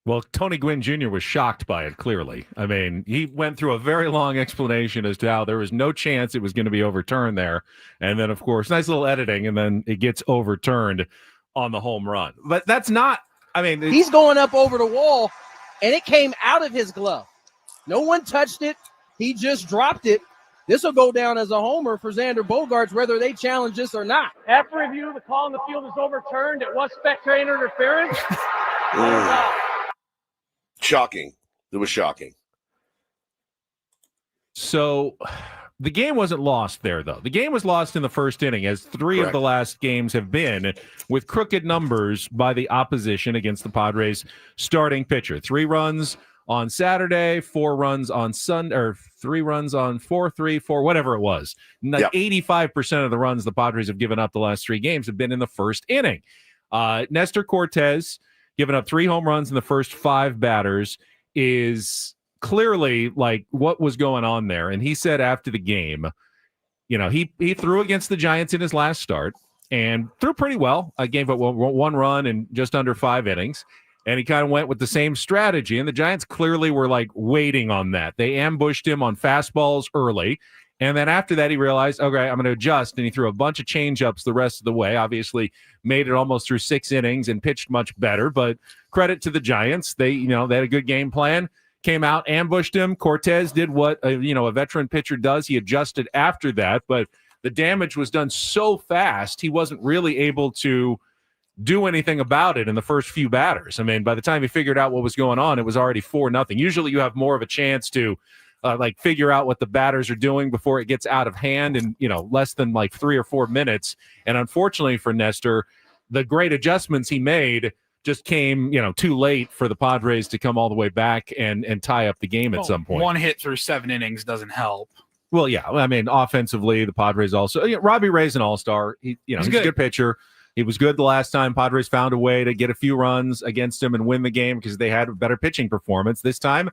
Well, Tony Gwynn Jr. was shocked by it, clearly. I mean, he went through a very long explanation as to how there was no chance it was going to be overturned there. And then, of course, nice little editing, and then it gets overturned on the home run. But that's not I mean, he's going up over the wall, and it came out of his glove. No one touched it. He just dropped it. This will go down as a homer for Xander Bogaerts, whether they challenge this or not. After review, the call on the field is overturned. It was spectator interference. Shocking. It was shocking. So the game wasn't lost there, though. The game was lost in the first inning, as three of the last games have been, with crooked numbers by the opposition against the Padres starting pitcher. 3 runs on Saturday, 4 runs on Sunday, or 3 runs on 4, whatever it was. 85% of the runs the Padres have given up the last 3 games have been in the first inning. Nestor Cortes, given up 3 home runs in the first 5 batters, is clearly like what was going on there. And he said after the game, he threw against the Giants in his last start and threw pretty well. I gave up 1 run in just under 5 innings. And he kind of went with the same strategy. And the Giants clearly were like waiting on that. They ambushed him on fastballs early. And then after that, he realized, okay, I'm going to adjust. And he threw a bunch of changeups the rest of the way. Obviously made it almost through 6 innings and pitched much better. But credit to the Giants. They had a good game plan. Came out, ambushed him. Cortes did what a veteran pitcher does. He adjusted after that. But the damage was done so fast, he wasn't really able to do anything about it in the first few batters. I mean, by the time he figured out what was going on, it was already 4-0. Usually you have more of a chance to figure out what the batters are doing before it gets out of hand in, less than 3 or 4 minutes. And unfortunately for Nestor, the great adjustments he made just came, too late for the Padres to come all the way back and tie up the game at some point. 1 hit through 7 innings doesn't help. Well, yeah. I mean, offensively, the Padres also, Robbie Ray's an all-star. He's a good pitcher. He was good the last time. Padres found a way to get a few runs against him and win the game because they had a better pitching performance. This time,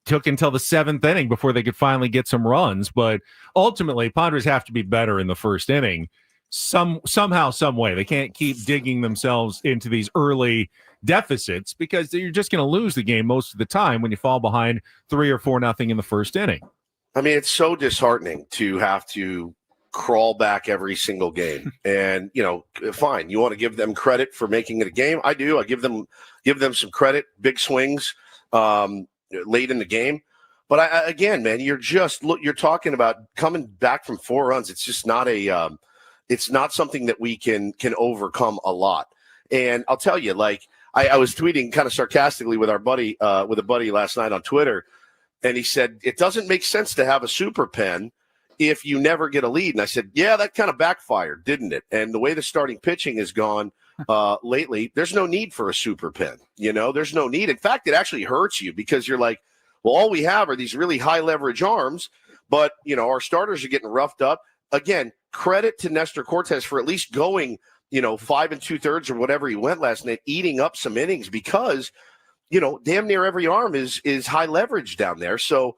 took until the 7th inning before they could finally get some runs. But ultimately, Padres have to be better in the first inning somehow, some way. They can't keep digging themselves into these early deficits because you're just going to lose the game most of the time when you fall behind 3 or 4-0 in the first inning. I mean, it's so disheartening to have to crawl back every single game. And, fine. You want to give them credit for making it a game? I do. I give them some credit, big swings late in the game. But again, man, you're talking about coming back from 4 runs. It's just not it's not something that we can overcome a lot. And I'll tell you, I was tweeting kind of sarcastically with a buddy last night on Twitter. And he said, it doesn't make sense to have a super pen if you never get a lead. And I said, yeah, that kind of backfired, didn't it? And the way the starting pitching has gone lately, there's no need for a super pen. There's no need. In fact, it actually hurts you because you're like, well, all we have are these really high leverage arms, but, our starters are getting roughed up. Again, credit to Nestor Cortes for at least going, 5 2/3 or whatever he went last night, eating up some innings because, damn near every arm is high leverage down there. So,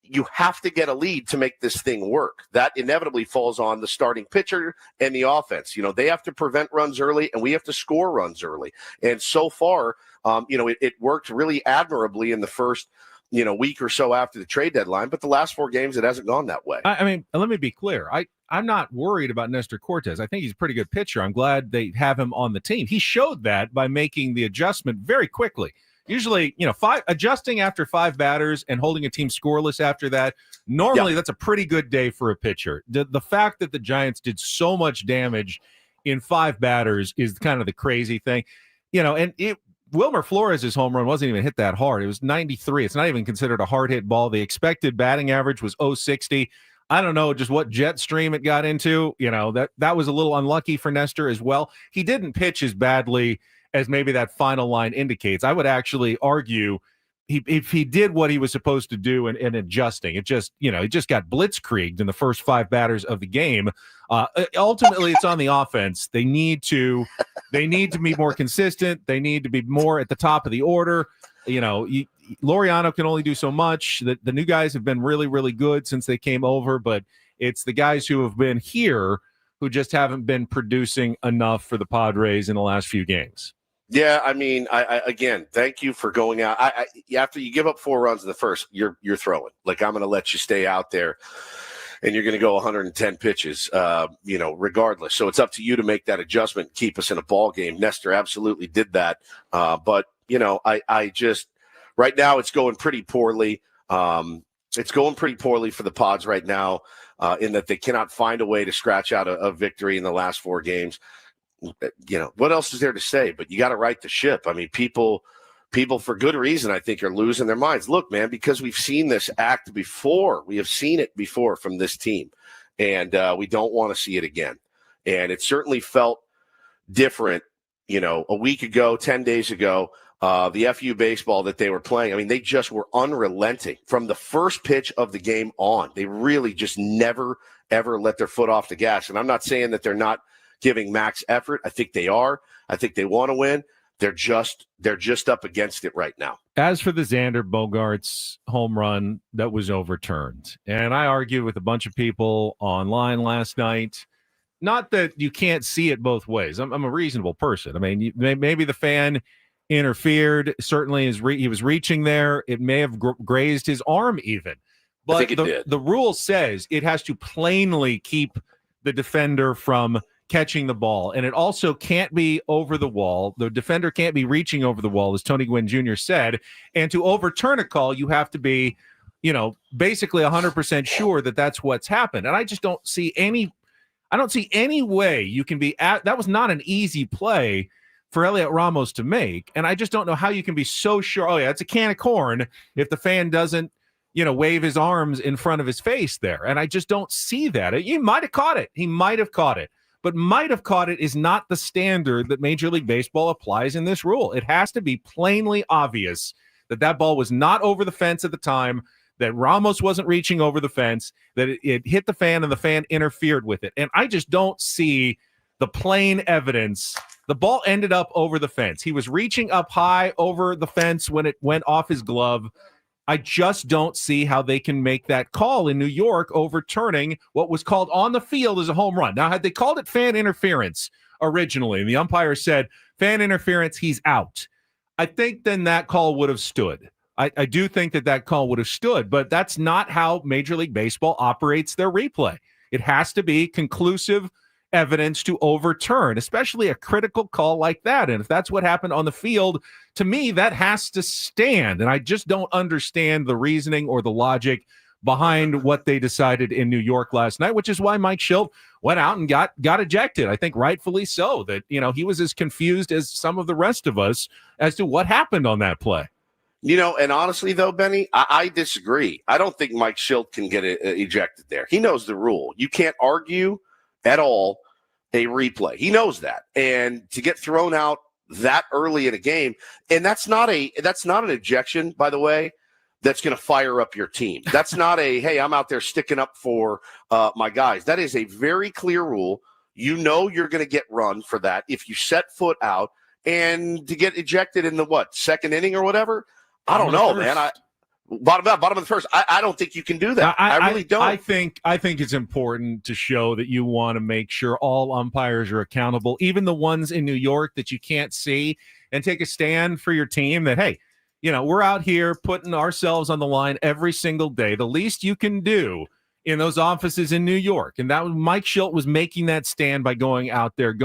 you have to get a lead to make this thing work. That inevitably falls on the starting pitcher and the offense. They have to prevent runs early and we have to score runs early. And so far, it worked really admirably in the first, week or so after the trade deadline. But the last 4 games, it hasn't gone that way. I mean, let me be clear. I'm not worried about Nestor Cortes. I think he's a pretty good pitcher. I'm glad they have him on the team. He showed that by making the adjustment very quickly. Usually, adjusting after 5 batters and holding a team scoreless after that, normally that's a pretty good day for a pitcher. The fact that the Giants did so much damage in 5 batters is kind of the crazy thing. Wilmer Flores' home run wasn't even hit that hard. It was 93. It's not even considered a hard hit ball. The expected batting average was 060. I don't know just what jet stream it got into. That was a little unlucky for Nestor as well. He didn't pitch as badly as maybe that final line indicates. I would actually argue if he did what he was supposed to do in adjusting, it just, he just got blitzkrieged in the first 5 batters of the game. Ultimately, it's on the offense. They need to be more consistent. They need to be more at the top of the order. Laureano can only do so much. The new guys have been really, really good since they came over, but it's the guys who have been here who just haven't been producing enough for the Padres in the last few games. Yeah, I mean, I again, thank you for going out. After you give up 4 runs in the first, you're throwing. I'm going to let you stay out there. and you're going to go 110 pitches, regardless. So it's up to you to make that adjustment, keep us in a ball game. Nestor absolutely did that. But I just right now it's going pretty poorly. It's going pretty poorly for the Pods right now in that they cannot find a way to scratch out a victory in the last 4 games. What else is there to say? But you got to right the ship. I mean, people for good reason, I think, are losing their minds. Look, man, because we've seen this act before. We have seen it before from this team, and we don't want to see it again. And it certainly felt different, a week ago, 10 days ago, the FU baseball that they were playing. I mean, they just were unrelenting from the first pitch of the game on. They really just never, ever let their foot off the gas. And I'm not saying that they're not giving max effort. I think they are. I think they want to win. They're just up against it right now. As for the Xander Bogaerts home run that was overturned, and I argued with a bunch of people online last night, not that you can't see it both ways. I'm a reasonable person. I mean, maybe the fan interfered. Certainly, he was reaching there. It may have grazed his arm even. But the rule says it has to plainly keep the defender from catching the ball, and it also can't be over the wall. The defender can't be reaching over the wall, as Tony Gwynn Jr. said. And to overturn a call, you have to be, basically 100% sure that that's what's happened. And I just don't see any. I don't see any way you can be at. That was not an easy play for Elliot Ramos to make, and I just don't know how you can be so sure. Oh yeah, it's a can of corn if the fan doesn't, wave his arms in front of his face there. And I just don't see that. He might have caught it. He might have caught it. But might have caught it is not the standard that Major League Baseball applies in this rule. It has to be plainly obvious that ball was not over the fence at the time, that Ramos wasn't reaching over the fence, that it hit the fan and the fan interfered with it. And I just don't see the plain evidence. The ball ended up over the fence. He was reaching up high over the fence when it went off his glove. I just don't see how they can make that call in New York, overturning what was called on the field as a home run. Now, had they called it fan interference originally, and the umpire said, fan interference, he's out, I think then that call would have stood. I do think that call would have stood, but that's not how Major League Baseball operates their replay. It has to be conclusive evidence to overturn, especially a critical call like that. And if that's what happened on the field, to me, that has to stand. And I just don't understand the reasoning or the logic behind what they decided in New York last night, which is why Mike Shildt went out and got ejected. I think rightfully so, that, he was as confused as some of the rest of us as to what happened on that play. And honestly, though, Benny, I disagree. I don't think Mike Shildt can get ejected there. He knows the rule. You can't argue at all a replay. He knows that. And to get thrown out that early in a game, and that's not an ejection, by the way, that's going to fire up your team. That's not hey, I'm out there sticking up for my guys. That is a very clear rule. You're going to get run for that if you set foot out, and to get ejected in the second inning or whatever. I don't know, man. Bottom of the first. I don't think you can do that. I really don't. I think it's important to show that you want to make sure all umpires are accountable, even the ones in New York that you can't see, and take a stand for your team that, hey, we're out here putting ourselves on the line every single day. The least you can do in those offices in New York, and that was Mike Shildt was making that stand by going out there,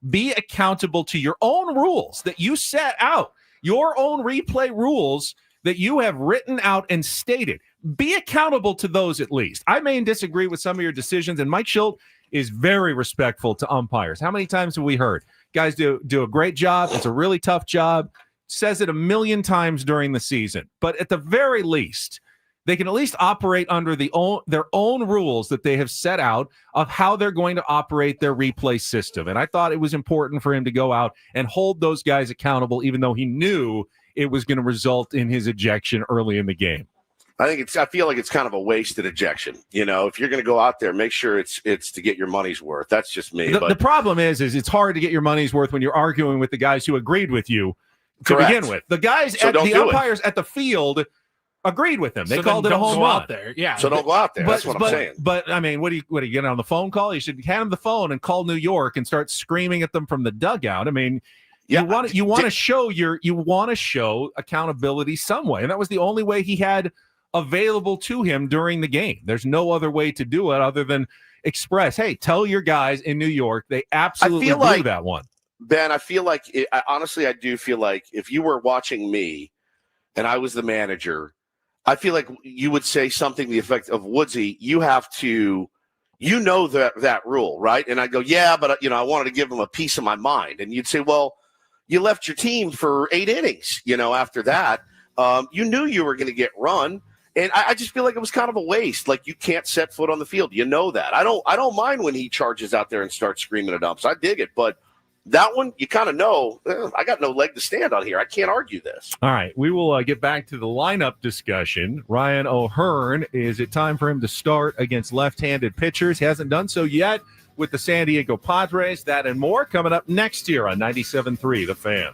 be accountable to your own rules that you set out, your own replay rules that you have written out and stated. Be accountable to those at least. I may disagree with some of your decisions, and Mike Shildt is very respectful to umpires. How many times have we heard? Guys do a great job. It's a really tough job. Says it a million times during the season. But at the very least, they can at least operate under their own rules that they have set out of how they're going to operate their replay system. And I thought it was important for him to go out and hold those guys accountable, even though he knew it was going to result in his ejection early in the game. I feel like it's kind of a wasted ejection. If you're going to go out there, make sure it's to get your money's worth. That's just me. The problem is it's hard to get your money's worth when you're arguing with the guys who agreed with you to begin with. The guys the umpires at the field agreed with him. They called it a home run. There. Yeah. So don't go out there. That's what I'm saying. But I mean, what do you get on the phone call? You should hand him the phone and call New York and start screaming at them from the dugout. I mean, you want to show accountability some way, and that was the only way he had available to him during the game. There's no other way to do it other than express, hey, tell your guys in New York they absolutely blew that one. Ben, I feel like, honestly, I do feel like if you were watching me and I was the manager, I feel like you would say something to the effect of, Woodsy, you have to, that rule, right? And I go, yeah, but, I wanted to give him a piece of my mind. And you'd say, well, you left your team for 8 innings, after that. You knew you were going to get run. And I just feel like it was kind of a waste. Like, you can't set foot on the field. You know that. I don't mind when he charges out there and starts screaming at umps. I dig it. But that one, you kind of know, I got no leg to stand on here. I can't argue this. All right, we will get back to the lineup discussion. Ryan O'Hearn, is it time for him to start against left-handed pitchers? He hasn't done so yet with the San Diego Padres. That and more coming up next year on 97.3 The Fan.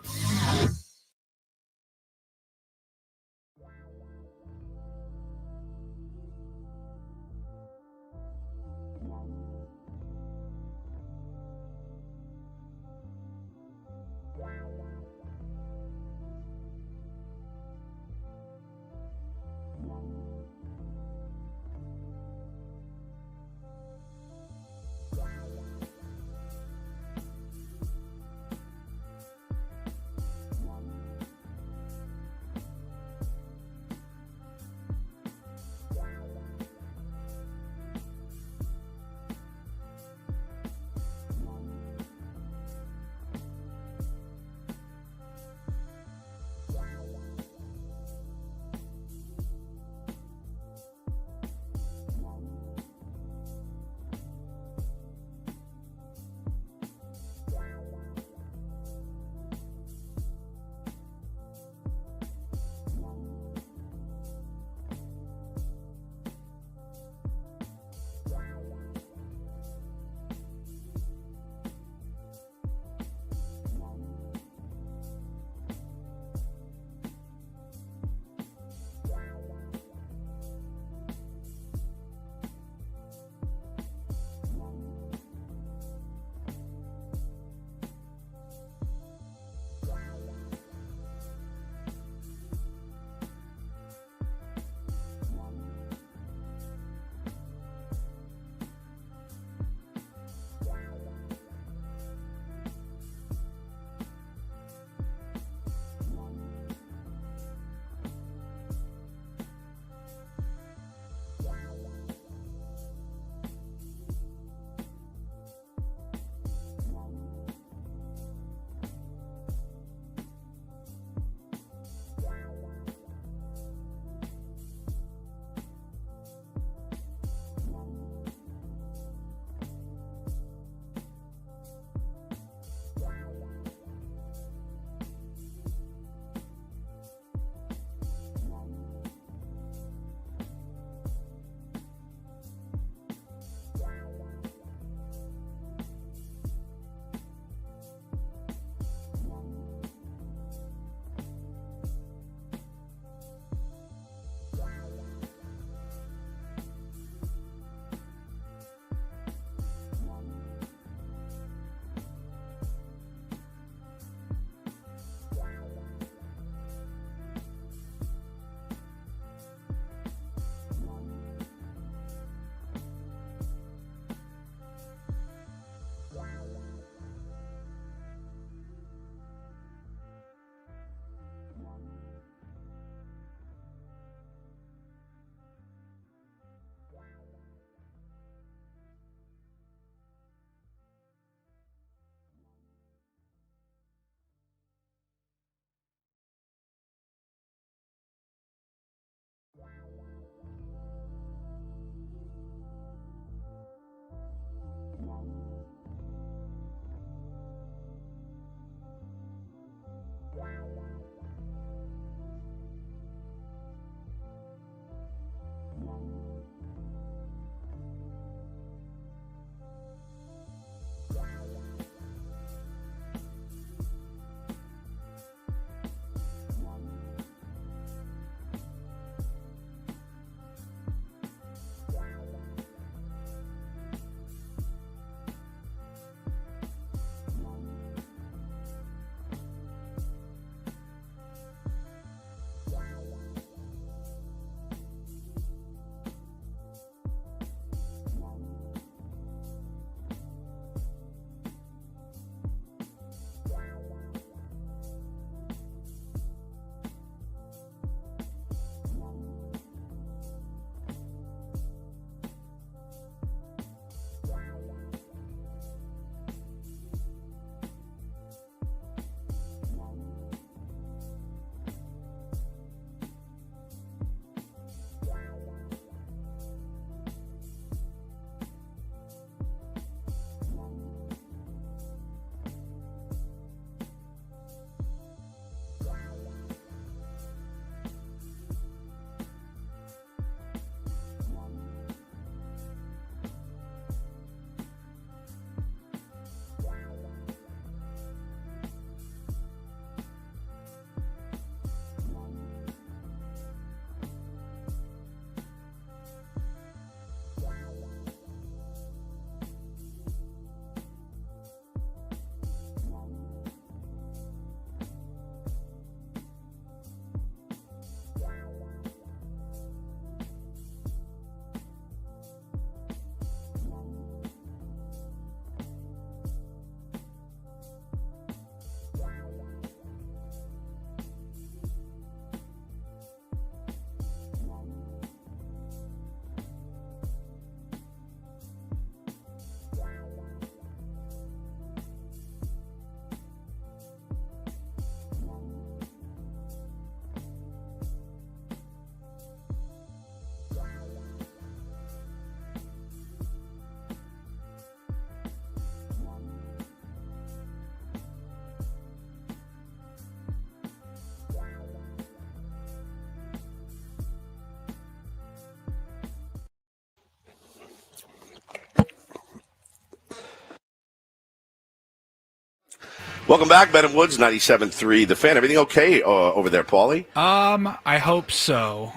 Welcome back, Ben and Woods, 97.3 The Fan. Everything okay over there, Paulie? I hope so.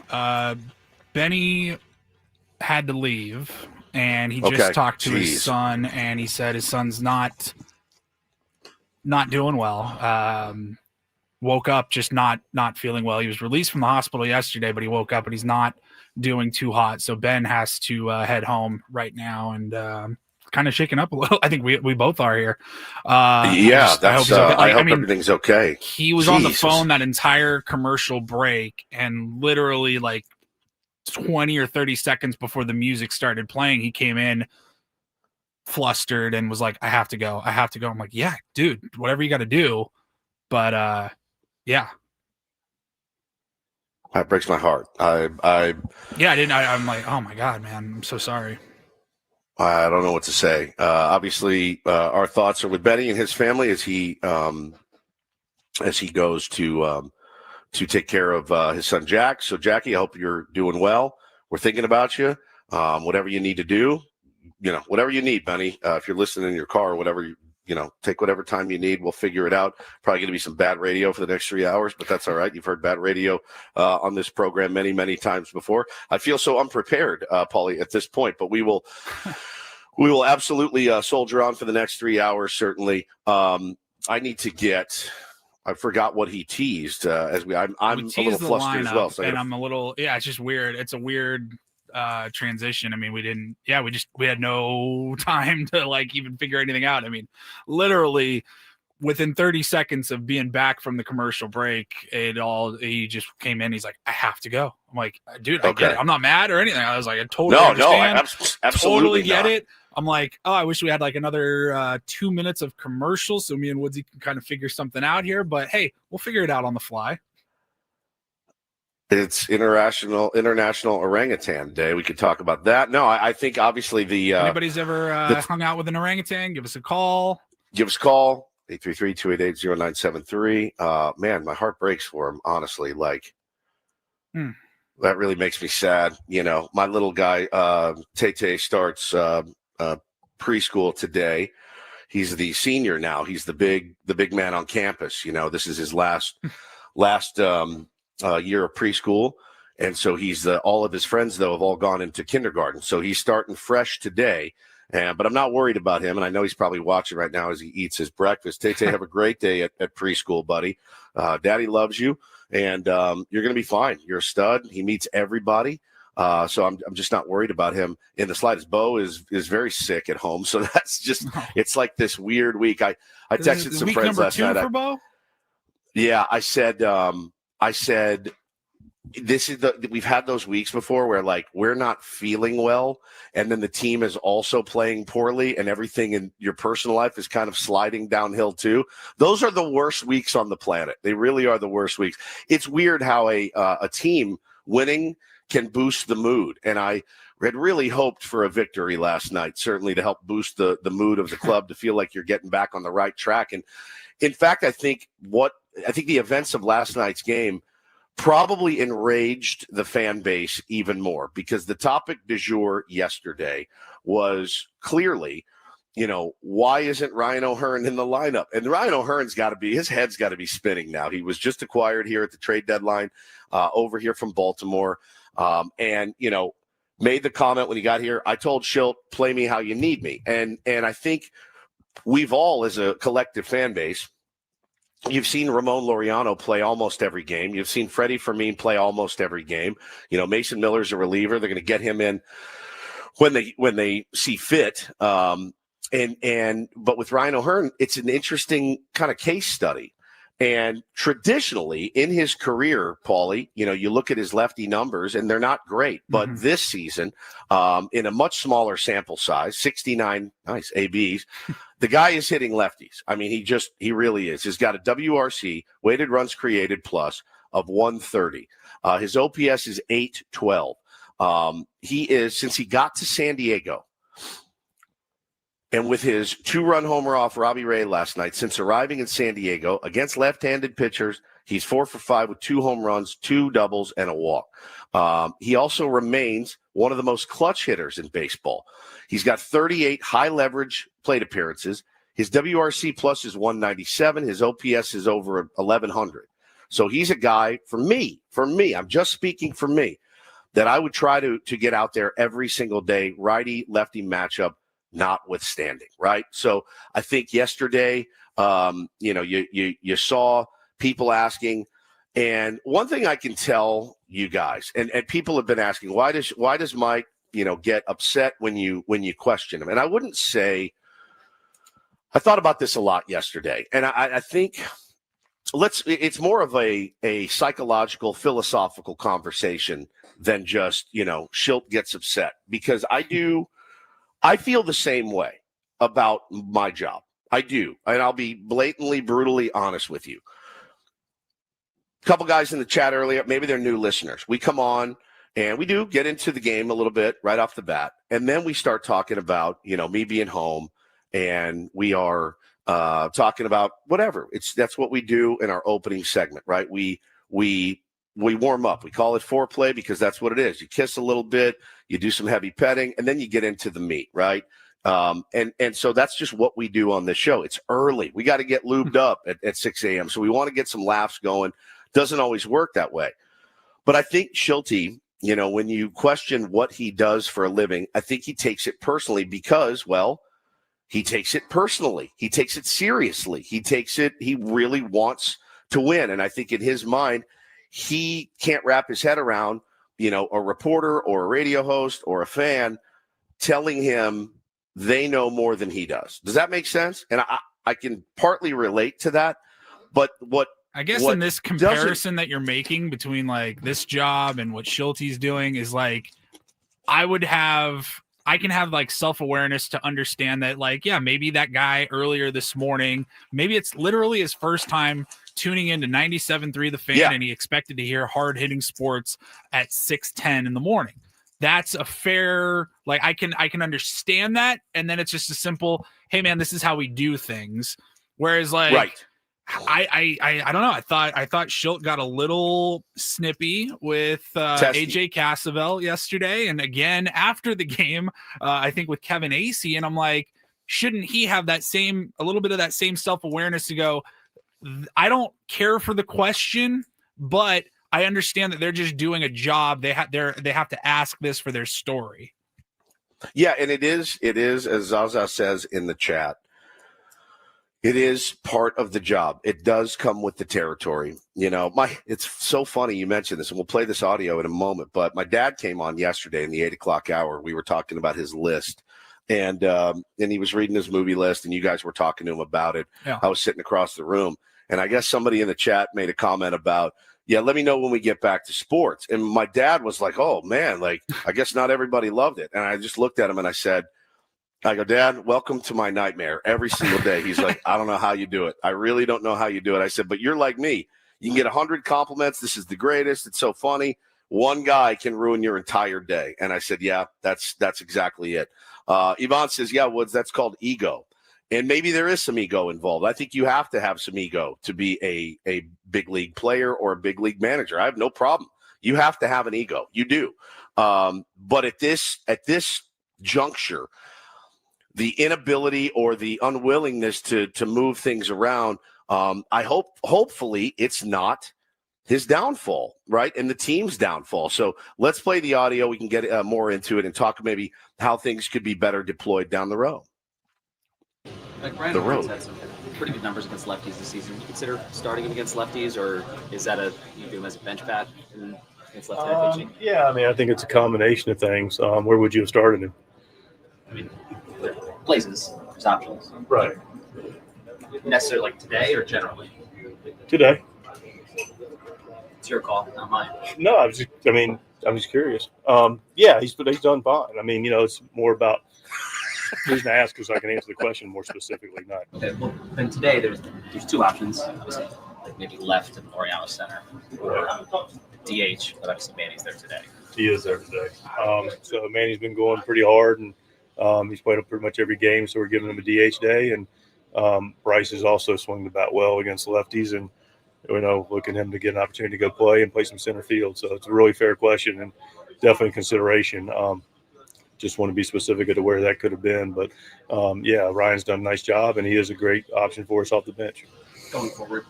Benny had to leave, and he just talked to his son, and he said his son's not doing well. Woke up just not feeling well. He was released from the hospital yesterday, but he woke up and he's not doing too hot. So Ben has to head home right now, and kind of shaken up a little. I think we both are here. I hope he's okay. I hope everything's okay. He was on the phone that entire commercial break, and literally like 20 or 30 seconds before the music started playing, he came in flustered and was like, I have to go. I'm like, yeah, dude, whatever you got to do. But yeah. That breaks my heart. I'm like, oh my God, man, I'm so sorry. I don't know what to say. Obviously, our thoughts are with Benny and his family as he goes to take care of his son Jack. So, Jackie, I hope you're doing well. We're thinking about you. Whatever you need to do, whatever you need, Benny. If you're listening in your car or whatever, take whatever time you need. We'll figure it out. Probably going to be some bad radio for the next 3 hours, but that's all right. You've heard bad radio on this program many, many times before. I feel so unprepared, Paulie, at this point, but we will absolutely soldier on for the next 3 hours. Certainly. I need to get. I forgot what he teased. I'm a little flustered as well. So I'm a little. Yeah, it's just weird. It's a weird transition. I mean, we had no time to like even figure anything out. I mean, literally within 30 seconds of being back from the commercial break, he just came in. He's like, I have to go. I'm like, dude, I get it. I'm not mad or anything. I was like, I totally understand. Absolutely totally get it. I'm like, oh, I wish we had like another 2 minutes of commercial so me and Woodsy can kind of figure something out here. But hey, we'll figure it out on the fly. It's International Orangutan Day. We could talk about that. No, I think obviously anybody's ever hung out with an orangutan, give us a call. 833-288-0973. Man, my heart breaks for him, honestly. Like, that really makes me sad. My little guy, Tay starts preschool today. He's the senior now. He's the big man on campus. This is his last year of preschool. And so all of his friends, though, have all gone into kindergarten. So he's starting fresh today. But I'm not worried about him. And I know he's probably watching right now as he eats his breakfast. Tay, have a great day at preschool, buddy. Daddy loves you. And you're going to be fine. You're a stud. He meets everybody. So I'm just not worried about him in the slightest. Bo is very sick at home. So that's just, it's like this weird week. I texted some friends last night. For Bo? Yeah, I said, we've had those weeks before where like we're not feeling well, and then the team is also playing poorly, and everything in your personal life is kind of sliding downhill too. Those are the worst weeks on the planet. They really are the worst weeks. It's weird how a team winning can boost the mood, and I had really hoped for a victory last night, certainly to help boost the mood of the club, to feel like you're getting back on the right track. And in fact, I think the events of last night's game probably enraged the fan base even more, because the topic du jour yesterday was clearly, why isn't Ryan O'Hearn in the lineup? And Ryan O'Hearn's his head's got to be spinning now. He was just acquired here at the trade deadline over here from Baltimore. And made the comment when he got here, I told Schilt, play me how you need me. And I think we've all, as a collective fan base, you've seen Ramon Laureano play almost every game. You've seen Freddie Fermin play almost every game. Mason Miller's a reliever. They're going to get him in when they see fit. But with Ryan O'Hearn, it's an interesting kind of case study. And traditionally in his career, Paulie, you look at his lefty numbers and they're not great. But this season, in a much smaller sample size, 69 nice ABs, the guy is hitting lefties. I mean, he really is. He's got a WRC, weighted runs created plus, of 130. His OPS is 812. He is, since he got to San Diego, and with his 2-run homer off Robbie Ray last night, since arriving in San Diego against left-handed pitchers, he's 4 for 5 with 2 home runs, 2 doubles, and a walk. He also remains one of the most clutch hitters in baseball. He's got 38 high-leverage plate appearances. His WRC plus is 197. His OPS is over 1,100. So he's a guy, for me, I'm just speaking for me, that I would try to get out there every single day, righty-lefty matchup notwithstanding, right? So I think yesterday, you saw people asking, and one thing I can tell you guys, and people have been asking, why does Mike, get upset when you question him? And I wouldn't say, I thought about this a lot yesterday, and I think it's more of a psychological, philosophical conversation than just, Schilt gets upset, because I feel the same way about my job. I do. And I'll be blatantly, brutally honest with you. A couple guys in the chat earlier, maybe they're new listeners. We come on and we do get into the game a little bit right off the bat. And then we start talking about, me being home, and we are talking about whatever. That's what we do in our opening segment, right? We warm up. We call it foreplay because that's what it is. You kiss a little bit, you do some heavy petting, and then you get into the meat, right? And so that's just what we do on this show. It's early. We got to get lubed up at 6 a.m. So we want to get some laughs going. Doesn't always work that way. But I think Schilty, when you question what he does for a living, I think he takes it personally because, well, he takes it personally. He takes it seriously. He really wants to win. And I think in his mind, he can't wrap his head around, a reporter or a radio host or a fan telling him they know more than he does. Does that make sense? And I can partly relate to that. But I guess in this comparison that you're making between like this job and what Schilte's doing is like, I can have like self-awareness to understand that, like, yeah, maybe that guy earlier this morning, maybe it's literally his first time tuning into 97.3 The Fan, and he expected to hear hard-hitting sports at 6:10 in the morning. That's a fair, like, I can understand that, and then it's just a simple, hey man, this is how we do things. Whereas like, right. I don't know. I thought Schilt got a little snippy with AJ Cassavell yesterday, and again after the game, I think with Kevin Acee, and I'm like, shouldn't he have a little bit of that same self-awareness to go, I don't care for the question, but I understand that they're just doing a job. They have to ask this for their story. Yeah, and it is as Zaza says in the chat. It is part of the job. It does come with the territory. It's so funny you mentioned this, and we'll play this audio in a moment, but my dad came on yesterday in the 8 o'clock hour. We were talking about his list, and he was reading his movie list, and you guys were talking to him about it. Yeah. I was sitting across the room, and I guess somebody in the chat made a comment about, let me know when we get back to sports. And my dad was like, oh, man, like, I guess not everybody loved it. And I just looked at him and I go, Dad, welcome to my nightmare every single day. He's like, I don't know how you do it. I really don't know how you do it. I said, but you're like me. You can get 100 compliments. This is the greatest. It's so funny. One guy can ruin your entire day. And I said, yeah, that's exactly it. Yvonne says, yeah, Woods, that's called ego. And maybe there is some ego involved. I think you have to have some ego to be a big league player or a big league manager. I have no problem. You have to have an ego. You do. But at this juncture, the inability or the unwillingness to move things around, hopefully it's not his downfall, right? And the team's downfall. So let's play the audio. We can get more into it and talk maybe how things could be better deployed down the road. Like Brandon Horns had some pretty good numbers against lefties this season. Would you consider starting him against lefties, or is that you do him as a bench bat against left-handed pitching? Yeah, I think it's a combination of things. Where would you have started him? Places, there's options. Right. Necessarily like today or generally? Today. It's your call, not mine. No, I'm just curious. He's done fine. It's more about the reason I ask is I can answer the question more specifically. Not. Okay, well, then today there's two options. Obviously, like maybe left and Oriano center, or DH, but obviously Manny's there today. He is there today. So Manny's been going pretty hard, and he's played up pretty much every game, so we're giving him a DH day. And Bryce is also swinging the bat well against lefties, and looking him to get an opportunity to go play and play some center field. So it's a really fair question and definitely consideration. just want to be specific as to where that could have been. But, yeah, Ryan's done a nice job, and he is a great option for us off the bench. Going forward,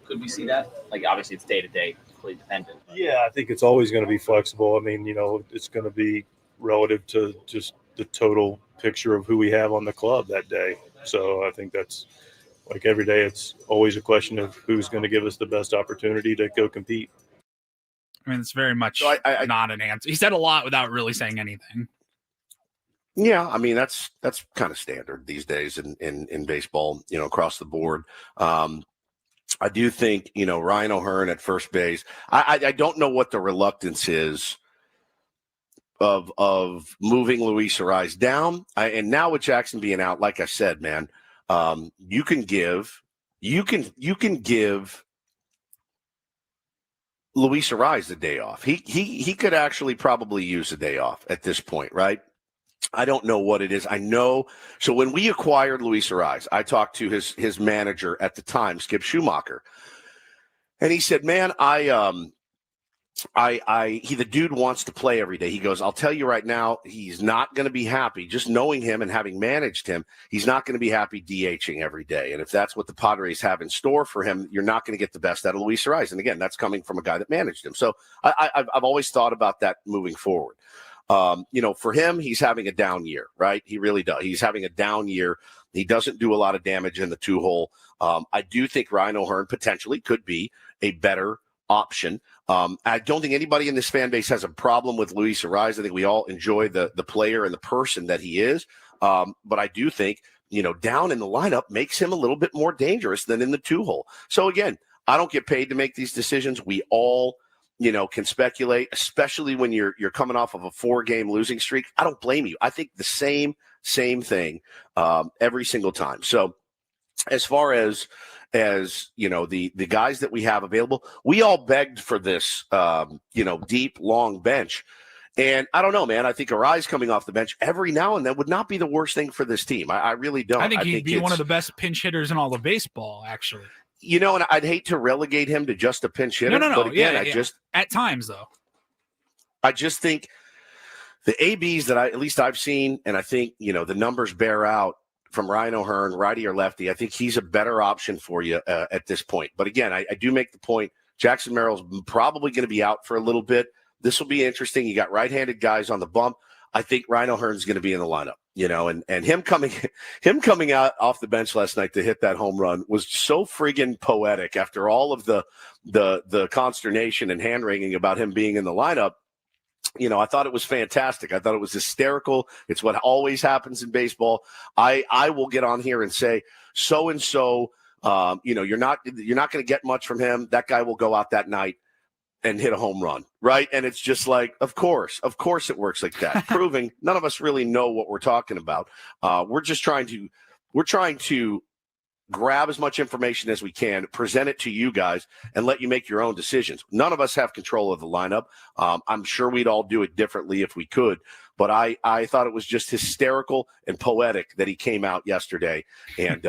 could we see that? Like, obviously, it's day-to-day, completely dependent. Yeah, I think it's always going to be flexible. I mean, it's going to be relative to just the total picture of who we have on the club that day. So I think that's like every day, it's always a question of who's going to give us the best opportunity to go compete. I mean, it's very much I not an answer. He said a lot without really saying anything. Yeah, I mean, that's kind of standard these days in baseball, across the board. I do think, Ryan O'Hearn at first base, I don't know what the reluctance is of moving Luis Ariz down. And now with Jackson being out, like I said, man, you can give Luis Ariz the day off. He could actually probably use a day off at this point, right? I don't know what it is. I know. So when we acquired Luis Ariz, I talked to his manager at the time, Skip Schumacher, and he said, "Man, the dude wants to play every day." He goes, "I'll tell you right now, he's not going to be happy. Just knowing him and having managed him, he's not going to be happy DHing every day. And if that's what the Padres have in store for him, you're not going to get the best out of Luis Ariz." And again, that's coming from a guy that managed him. So I've always thought about that moving forward. For him, he's having a down year, right? He really does. He's having a down year. He doesn't do a lot of damage in the 2-hole. I do think Ryan O'Hearn potentially could be a better option. I don't think anybody in this fan base has a problem with Luis Ariz. I think we all enjoy the player and the person that he is. But I do think, down in the lineup makes him a little bit more dangerous than in the 2-hole. So again, I don't get paid to make these decisions. We all can speculate, especially when you're coming off of a 4-game losing streak. I don't blame you. I think the same thing every single time. So as far as the guys that we have available, we all begged for this, deep, long bench. And I don't know, man. I think Ariz coming off the bench every now and then would not be the worst thing for this team. I really don't. I think he'd be one of the best pinch hitters in all of baseball, actually. And I'd hate to relegate him to just a pinch hitter. No. But again, just at times though. I just think the ABs that at least I've seen, and I think the numbers bear out from Ryan O'Hearn, righty or lefty. I think he's a better option for you at this point. But again, I do make the point. Jackson Merrill's probably going to be out for a little bit. This will be interesting. You got right-handed guys on the bump. I think Ryan O'Hearn's going to be in the lineup, and him coming out off the bench last night to hit that home run was so friggin' poetic after all of the consternation and hand-wringing about him being in the lineup. I thought it was fantastic. I thought it was hysterical. It's what always happens in baseball. I will get on here and say, so-and-so, you're not going to get much from him. That guy will go out that night and hit a home run, right? And it's just like, of course it works like that. Proving none of us really know what we're talking about. We're trying to grab as much information as we can, present it to you guys, and let you make your own decisions. None of us have control of the lineup. I'm sure we'd all do it differently if we could, but I thought it was just hysterical and poetic that he came out yesterday and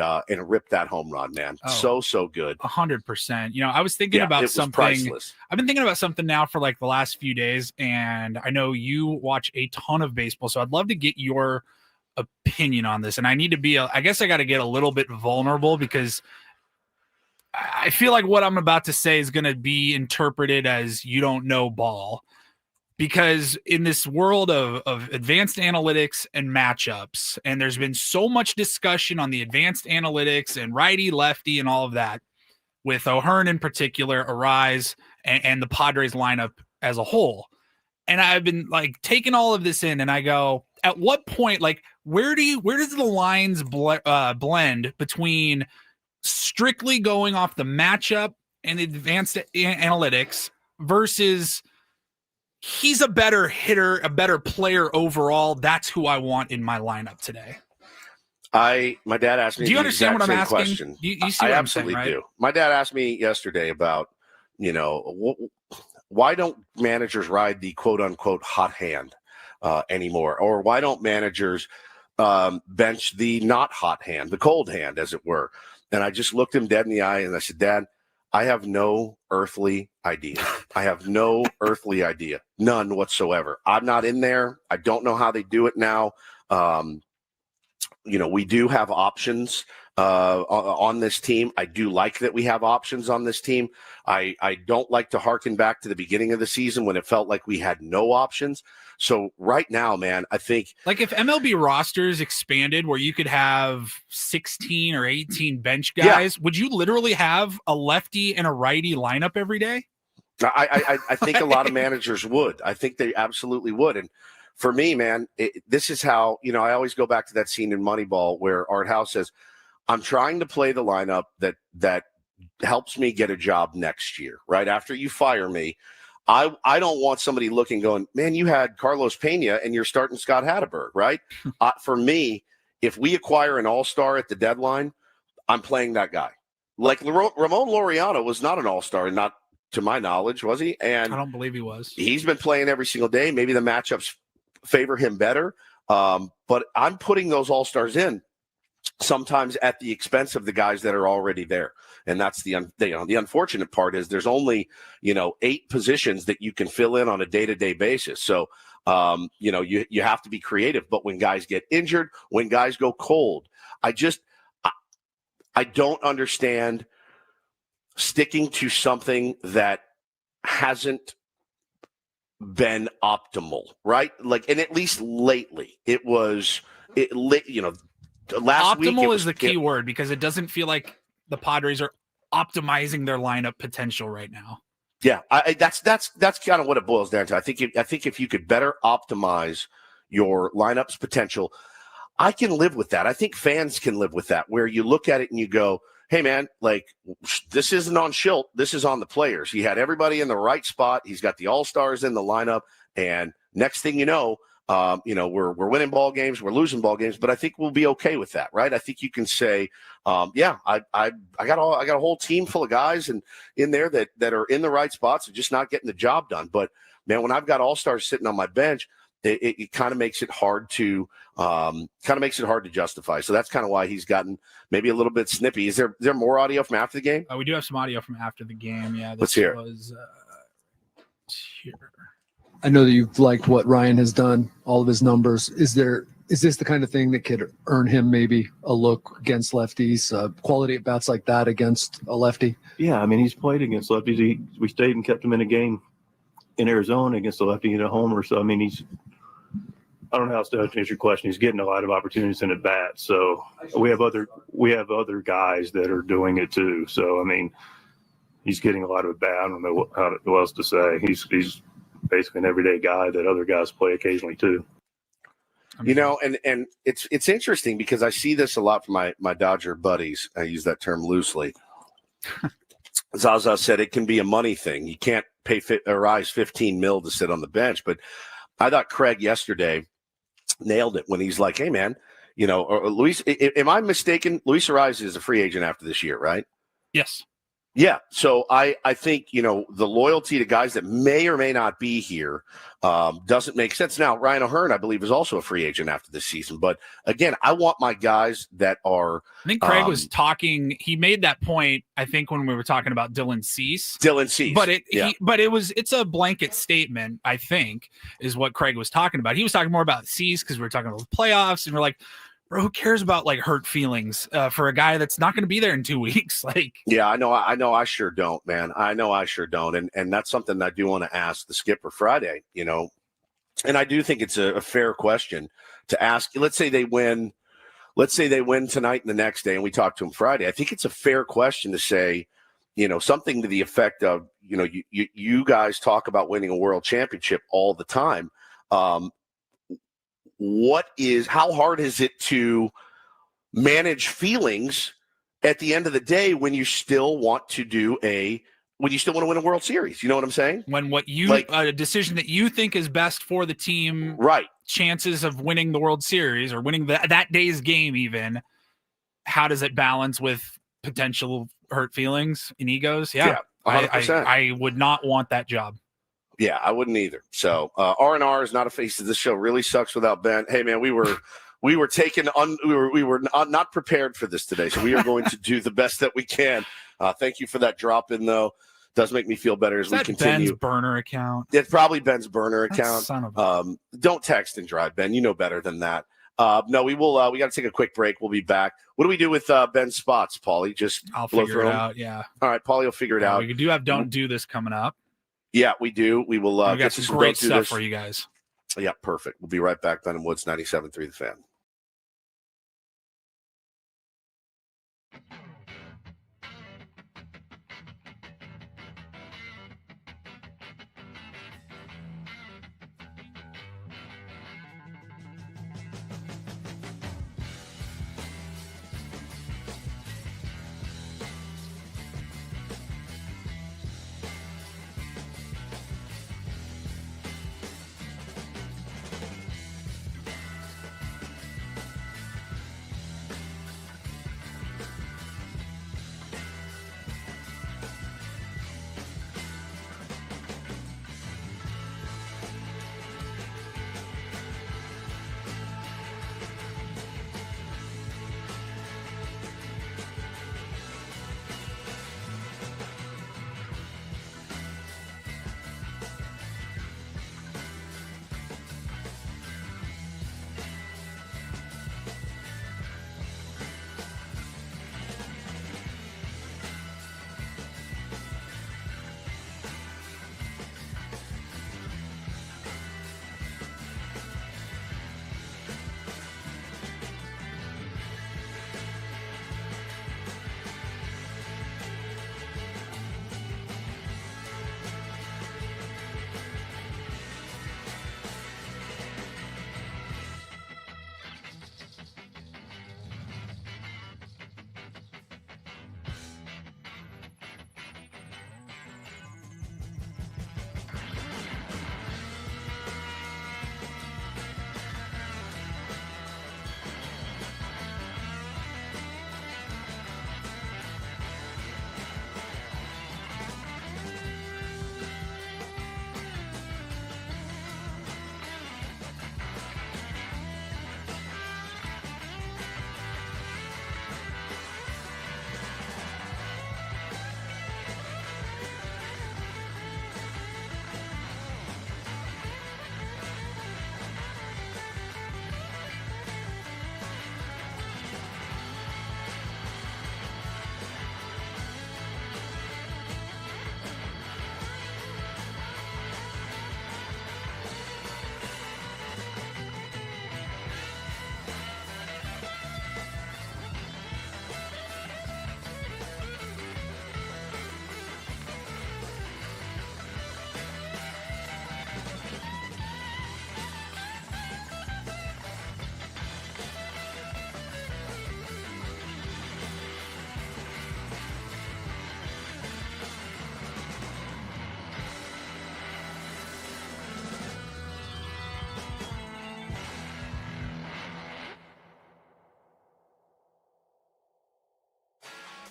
ripped that home run, man. So good. 100%. I was thinking about something. Priceless. I've been thinking about something now for like the last few days, and I know you watch a ton of baseball, so I'd love to get your opinion on this. And I need to be I guess I got to get a little bit vulnerable, because I feel like what I'm about to say is going to be interpreted as you don't know ball, because in this world of advanced analytics and matchups, and there's been so much discussion on the advanced analytics and righty lefty and all of that, with O'Hearn in particular, Ariz, and the Padres lineup as a whole. And I've been like taking all of this in, and I go, at what point, like, where does the lines blend between strictly going off the matchup and advanced analytics versus he's a better hitter, a better player overall? That's who I want in my lineup today. My dad asked me. Do you understand what I'm asking? Question. You see I what absolutely I'm saying, right? do. My dad asked me yesterday about, why don't managers ride the quote unquote hot hand anymore, or why don't managers bench the not hot hand, the cold hand, as it were? And I just looked him dead in the eye and I said, Dad, I have no earthly idea. I have no earthly idea. None whatsoever. I'm not in there. I don't know how they do it now. We do have options on this team. I do like that we have options on this team. I don't like to harken back to the beginning of the season when it felt like we had no options. So right now, man, I think like if MLB rosters expanded where you could have 16 or 18 bench guys, would you literally have a lefty and a righty lineup every day? I think a lot of managers would. I think they absolutely would. And for me, man, this is how, I always go back to that scene in Moneyball where Art House says, I'm trying to play the lineup that helps me get a job next year, right? After you fire me, I don't want somebody looking going, man, you had Carlos Pena and you're starting Scott Hatteberg, right? For me, if we acquire an all-star at the deadline, I'm playing that guy. Like Ramon Laureano was not an all-star, not to my knowledge, was he? And I don't believe he was. He's been playing every single day. Maybe the matchups favor him better. But I'm putting those all-stars in sometimes at the expense of the guys that are already there. And that's the unfortunate part is there's only, 8 positions that you can fill in on a day-to-day basis. So, you have to be creative. But when guys get injured, when guys go cold, I don't understand sticking to something that hasn't been optimal, right? Like, and at least lately last optimal week is the key word because it doesn't feel like the Padres are optimizing their lineup potential right now. Yeah, that's kind of what it boils down to. I think if you could better optimize your lineup's potential, I can live with that. I think fans can live with that, where you look at it and you go, hey, man, like, this isn't on Schilt. This is on the players. He had everybody in the right spot. He's got the all-stars in the lineup. And next thing you know, we're winning ball games, we're losing ball games, but I think we'll be okay with that, right? I think you can say, I got a whole team full of guys in there that are in the right spots and just not getting the job done. But man, when I've got all-stars sitting on my bench, it kind of makes it hard to justify. So that's kind of why he's gotten maybe a little bit snippy. Is there more audio from after the game? We do have some audio from after the game. Yeah, let's hear it. Here. I know that you've liked what Ryan has done, all of his numbers. Is this the kind of thing that could earn him maybe a look against lefties, quality at bats like that against a lefty? Yeah, I mean, he's played against lefties. We stayed and kept him in a game in Arizona against a lefty and a homer. So, I mean, I don't know how to answer your question. He's getting a lot of opportunities in at bat. So we have other guys that are doing it too. So, I mean, he's getting a lot of at bat. I don't know what else to say. He's basically an everyday guy that other guys play occasionally too. And it's interesting because I see this a lot from my Dodger buddies. I use that term loosely. Zaza said it can be a money thing. You can't pay Rise $15 million to sit on the bench. But I thought Craig yesterday nailed it when he's like, hey, man, or Luis, am I mistaken? Luis Rise is a free agent after this year, right? Yes. Yeah. So I think, the loyalty to guys that may or may not be here doesn't make sense. Now, Ryan O'Hearn, I believe, is also a free agent after this season. But again, I want my guys that are. I think Craig was talking. He made that point, I think, when we were talking about Dylan Cease. But it's a blanket statement, I think, is what Craig was talking about. He was talking more about Cease because we were talking about the playoffs, and we're like, bro, who cares about like hurt feelings for a guy that's not going to be there in 2 weeks? Like, yeah, I know. I sure don't, man. I know I sure don't. And that's something I do want to ask the skipper Friday, and I do think it's a fair question to ask. Let's say they win tonight and the next day, and we talk to him Friday. I think it's a fair question to say, something to the effect of, you guys talk about winning a world championship all the time. How hard is it to manage feelings at the end of the day when you still want to win a World Series? You know what I'm saying? When a decision that you think is best for the team, right? Chances of winning the World Series or winning that day's game, even, how does it balance with potential hurt feelings and egos? Yeah, 100%. I would not want that job. Yeah, I wouldn't either. So R&R is not a face of this show. Really sucks without Ben. Hey, man, we were not prepared for this today, so we are going to do the best that we can. Thank you for that drop in, though. Does make me feel better as we continue. Ben's burner account? It's probably Ben's burner account. Son of Don't text and drive, Ben. You know better than that. No, we will. We got to take a quick break. We'll be back. What do we do with Ben's spots, Paulie? Just I'll blow figure through it them? out. Yeah. All right, Paulie will figure it out. We do have Don't Do This coming up. Yeah, we do. We will we got get some great stuff for you guys. Yeah, perfect. We'll be right back. Ben and Woods, 97.3 The Fan.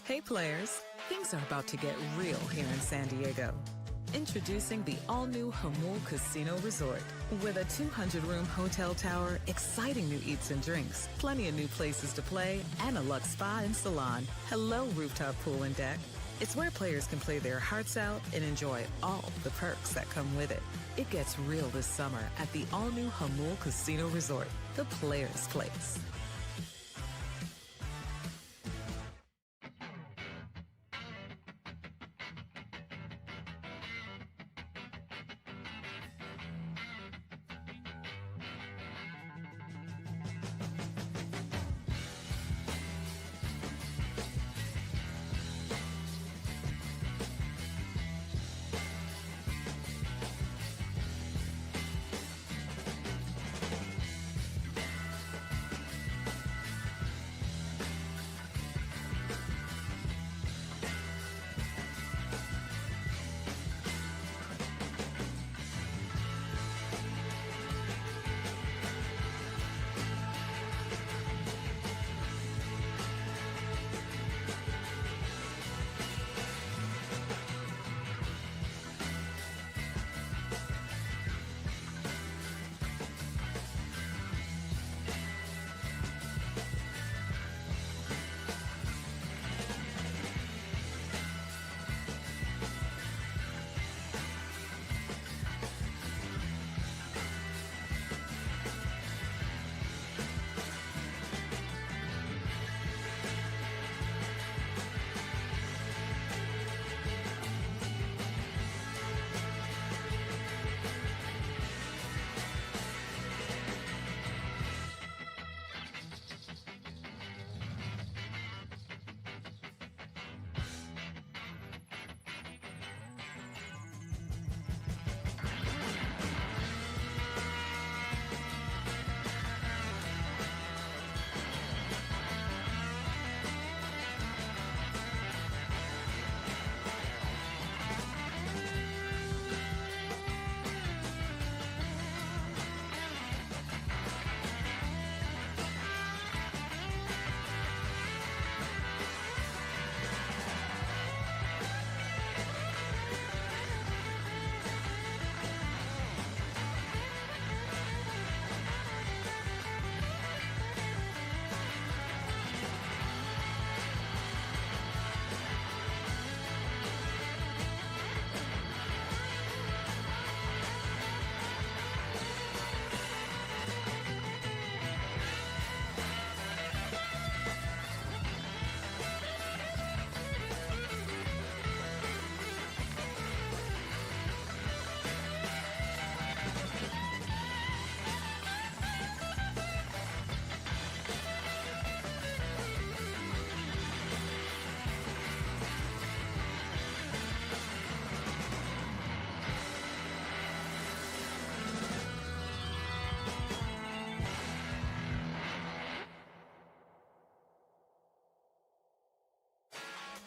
Hey players, things are about to get real here in San Diego. Introducing the all-new Hamul Casino Resort. With a 200-room hotel tower, exciting new eats and drinks, plenty of new places to play, and a luxe spa and salon. Hello, rooftop pool and deck. It's where players can play their hearts out and enjoy all the perks that come with it. It gets real this summer at the all-new Hamul Casino Resort, the players' place.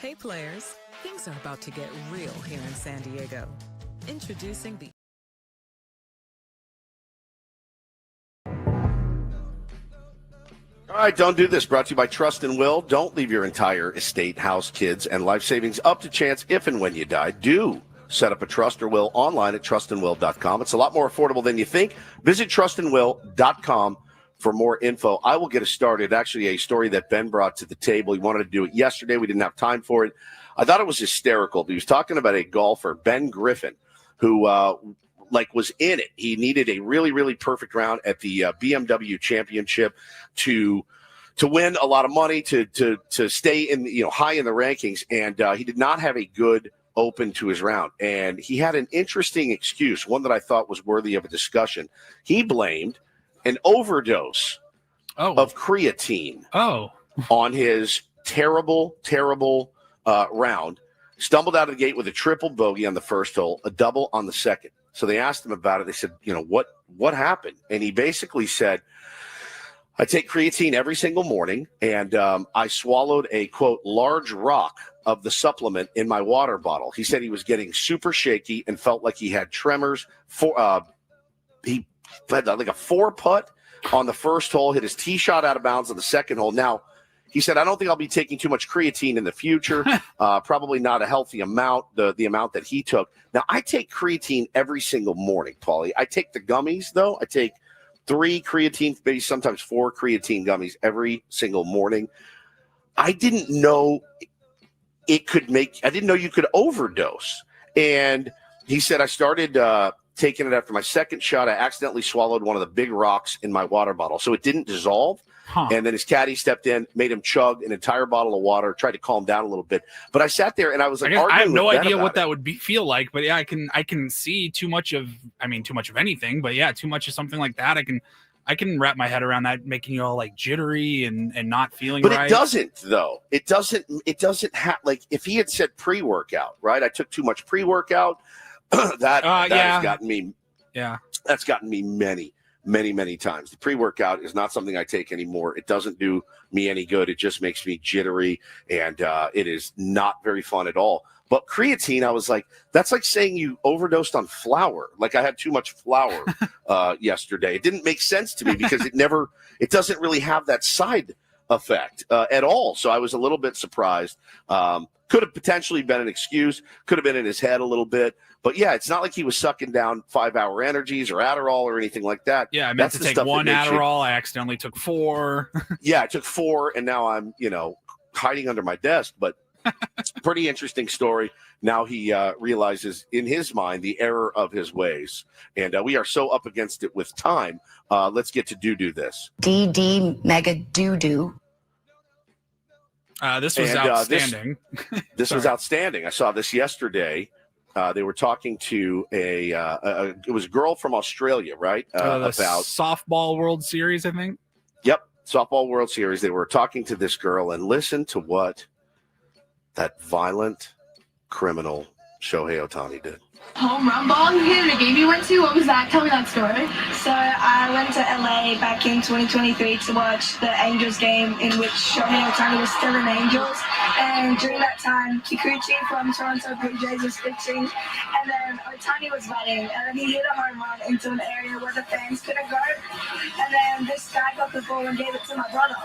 Hey players, things are about to get real here in San Diego. Introducing the All right, Don't Do This, brought to you by Trust and Will. Don't leave your entire estate, house, kids, and life savings up to chance if and when you die. Do set up a trust or will online at trustandwill.com. It's a lot more affordable than you think. Visit trustandwill.com for more info. I will get us started. Actually, a story that Ben brought to the table. He wanted to do it yesterday. We didn't have time for it. I thought it was hysterical. He was talking about a golfer, Ben Griffin, who was in it. He needed a really, really perfect round at the BMW Championship to win a lot of money, to stay in high in the rankings, and he did not have a good open to his round. And he had an interesting excuse, one that I thought was worthy of a discussion. He blamed an overdose of creatine on his terrible round. Stumbled out of the gate with a triple bogey on the first hole, a double on the second. So they asked him about it. They said, what happened? And he basically said, I take creatine every single morning, and I swallowed a, quote, large rock of the supplement in my water bottle. He said he was getting super shaky and felt like he had tremors. He had like a 4-putt on the first hole, hit his tee shot out of bounds on the second hole. Now, he said, I don't think I'll be taking too much creatine in the future, probably not a healthy amount, the amount that he took. Now, I take creatine every single morning, Paulie. I take the gummies, though. I take 3 creatine, maybe sometimes 4 creatine gummies every single morning. I didn't know I didn't know you could overdose. And he said, I started taking it after my second shot. I accidentally swallowed one of the big rocks in my water bottle. So it didn't dissolve. And then his caddy stepped in, made him chug an entire bottle of water, tried to calm down a little bit. But I sat there and I was like, I have no idea what that would feel like. But yeah, I can see too much of anything. But yeah, too much of something like that. I can wrap my head around that, making you all like jittery and not feeling right. But it doesn't, though. It doesn't have, like, if he had said pre-workout, right? I took too much pre-workout. that has gotten me. Yeah, that's gotten me many times. The pre-workout is not something I take anymore. It doesn't do me any good. It just makes me jittery, and it is not very fun at all. But creatine, I was like, that's like saying you overdosed on flour. Like I had too much flour yesterday. It didn't make sense to me because it doesn't really have that side effect at all. So I was a little bit surprised. Could have potentially been an excuse. Could have been in his head a little bit. But yeah, it's not like he was sucking down 5-hour energies or Adderall or anything like that. Yeah, I meant to take 1 Adderall. I accidentally took 4. Yeah, I took 4, and now I'm, hiding under my desk. But pretty interesting story. Now he realizes in his mind the error of his ways. And we are so up against it with time. Let's get to Do This. DD Mega Doo-Doo. This was outstanding. This was outstanding. I saw this yesterday. They were talking to it was a girl from Australia, right? About softball World Series, I think. Yep, softball World Series. They were talking to this girl, and listen to what that violent criminal Shohei Ohtani did. Home run ball you hit in a game you went to? What was that? Tell me that story. So I went to LA back in 2023 to watch the Angels game in which Shohei Ohtani was still in Angels. And during that time, Kikuchi from Toronto Blue Jays was pitching. And then Ohtani was batting. And then he hit a home run into an area where the fans couldn't go. And then this guy got the ball and gave it to my brother.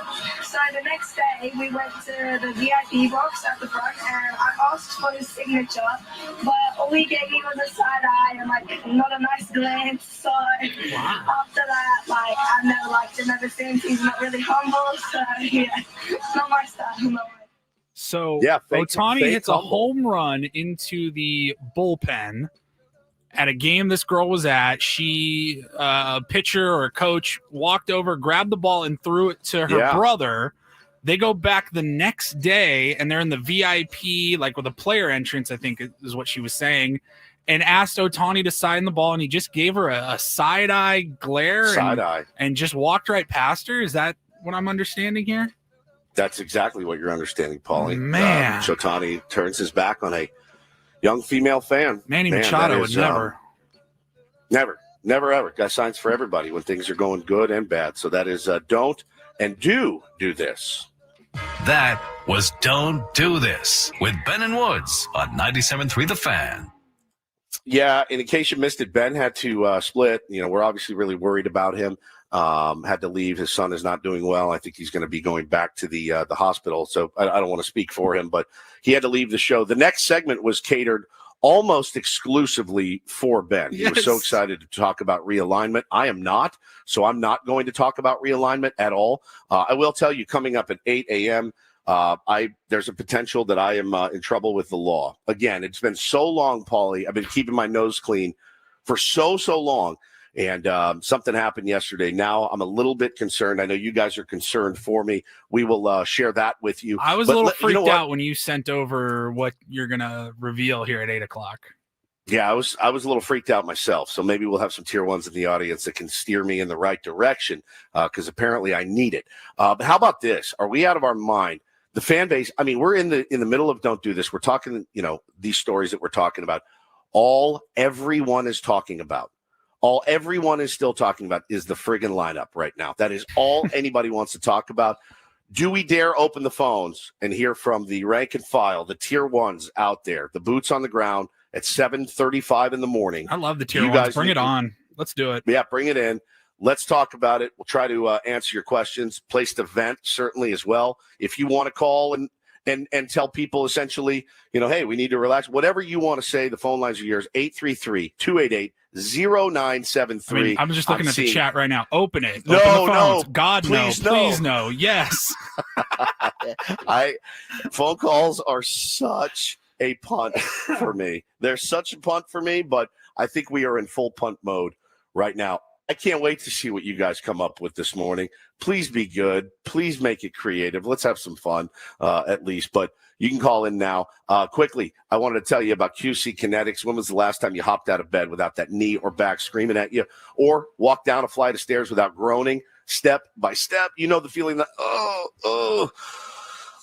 So the next day, we went to the VIP box at the front. And I asked for his signature. But all he gave me was a side eye and not a nice glance. So after that, I've never liked him ever since. He's not really humble. So yeah, it's not my style. No way. So Ohtani hits a home run into the bullpen at a game this girl was at. She, a pitcher or a coach, walked over, grabbed the ball, and threw it to her brother. They go back the next day, and they're in the VIP, with a player entrance, I think is what she was saying, and asked Ohtani to sign the ball, and he just gave her a side-eye glare and just walked right past her. Is that what I'm understanding here? That's exactly what you're understanding, Paulie. Man. Ohtani turns his back on a young female fan. Manny Machado would never. Never, ever. Got signs for everybody when things are going good and bad. So that is don't and do this. That was Don't Do This with Ben and Woods on 97.3 The Fan. Yeah, and in case you missed it, Ben had to split. We're obviously really worried about him. Had to leave. His son is not doing well. I think he's going to be going back to the hospital. So I don't want to speak for him, but he had to leave the show. The next segment was catered almost exclusively for Ben. He was so excited to talk about realignment. I am not, so I'm not going to talk about realignment at all. I will tell you, coming up at 8 a.m., there's a potential that I am in trouble with the law. Again, it's been so long, Paulie. I've been keeping my nose clean for so long. And something happened yesterday. Now I'm a little bit concerned. I know you guys are concerned for me. We will share that with you. I was a little freaked out when you sent over what you're going to reveal here at 8 o'clock. Yeah, I was a little freaked out myself. So maybe we'll have some tier ones in the audience that can steer me in the right direction because apparently I need it. But how about this? Are we out of our mind? The fan base, I mean, we're in the middle of Don't Do This. We're talking, these stories that we're talking about. Everyone is talking about. All everyone is still talking about is the friggin' lineup right now. That is all anybody wants to talk about. Do we dare open the phones and hear from the rank and file, the tier ones out there, the boots on the ground at 7:35 in the morning? I love the tier ones. Bring it on. Let's do it. Yeah, bring it in. Let's talk about it. We'll try to answer your questions. Place to vent certainly as well. If you want to call and tell people essentially, hey, we need to relax. Whatever you want to say, the phone lines are yours. 833-288-0973. I'm just looking at the chat right now. Open it. No, Open the no. phones. God, please, no. Please, no. Yes. Phone calls are such a punt for me. They're such a punt for me, but I think we are in full punt mode right now. I can't wait to see what you guys come up with this morning. Please be good. Please make it creative. Let's have some fun at least. But you can call in now. Quickly, I wanted to tell you about QC Kinetics. When was the last time you hopped out of bed without that knee or back screaming at you, or walked down a flight of stairs without groaning step by step? You know the feeling that,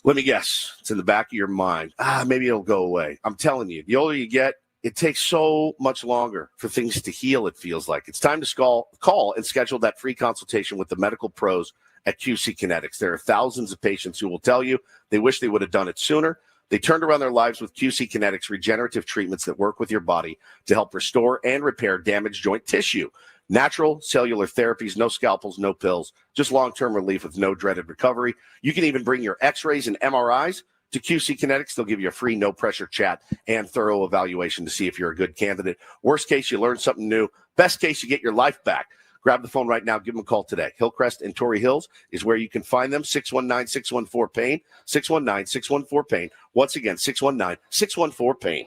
let me guess. It's in the back of your mind. Maybe it'll go away. I'm telling you, the older you get, it takes so much longer for things to heal, it feels like. It's time to call and schedule that free consultation with the medical pros at QC Kinetics. There are thousands of patients who will tell you they wish they would have done it sooner. They turned around their lives with QC Kinetics regenerative treatments that work with your body to help restore and repair damaged joint tissue. Natural cellular therapies, no scalpels, no pills, just long-term relief with no dreaded recovery. You can even bring your x-rays and MRIs to QC Kinetics. They'll give you a free no-pressure chat and thorough evaluation to see if you're a good candidate. Worst case, you learn something new. Best case, you get your life back. Grab the phone right now. Give them a call today. Hillcrest and Torrey Hills is where you can find them. 619-614-PAIN. 619-614-PAIN. Once again, 619-614-PAIN.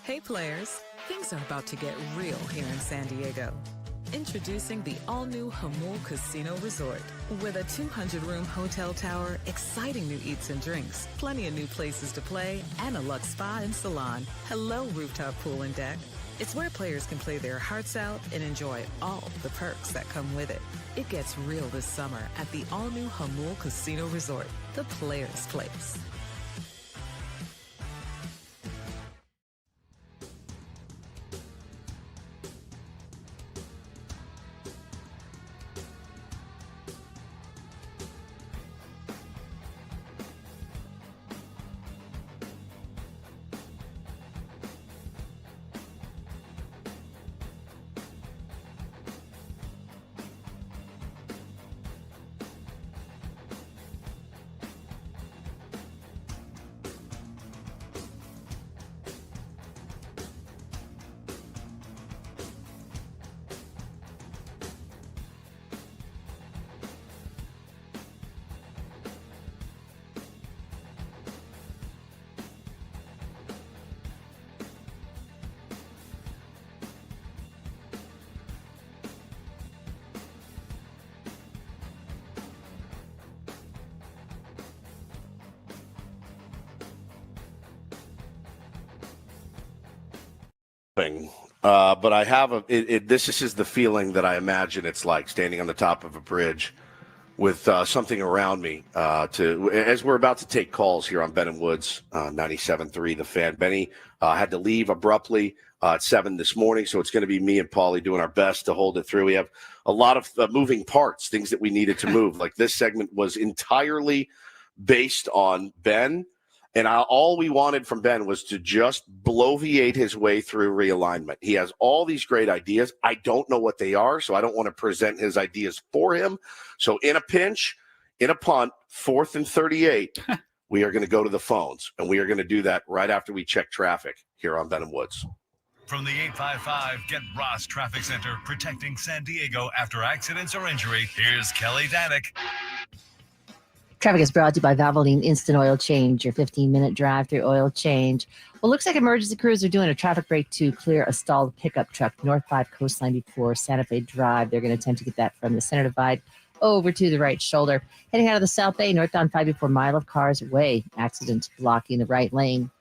Hey players, things are about to get real here in San Diego. Introducing the all-new Jamul Casino Resort. With a 200-room hotel tower, exciting new eats and drinks, plenty of new places to play, and a luxe spa and salon. Hello, rooftop pool and deck. It's where players can play their hearts out and enjoy all the perks that come with it. It gets real this summer at the all-new Jamul Casino Resort, the players' place. But I have this is the feeling that I imagine it's like standing on the top of a bridge with something around me as we're about to take calls here on Ben and Woods 97.3 The Fan. Benny had to leave abruptly at 7 this morning, so it's going to be me and Paulie doing our best to hold it through. We have a lot of moving parts, things that we needed to move. Like this segment was entirely based on Ben. And all we wanted from Ben was to just bloviate his way through realignment. He has all these great ideas. I don't know what they are, so I don't want to present his ideas for him. So in a pinch, in a punt, 4th and 38, we are going to go to the phones. And we are going to do that right after we check traffic here on Ben and Woods. From the 855 Get Ross Traffic Center, protecting San Diego after accidents or injury, here's Kelly Danick. Traffic is brought to you by Valvoline Instant Oil Change, your 15-minute drive-through oil change. Well, looks like emergency crews are doing a traffic break to clear a stalled pickup truck north 5 Coastline before Santa Fe Drive. They're going to attempt to get that from the center divide over to the right shoulder. Heading out of the South Bay, northbound 5 before Mile of Cars Way. Accident blocking the right lane.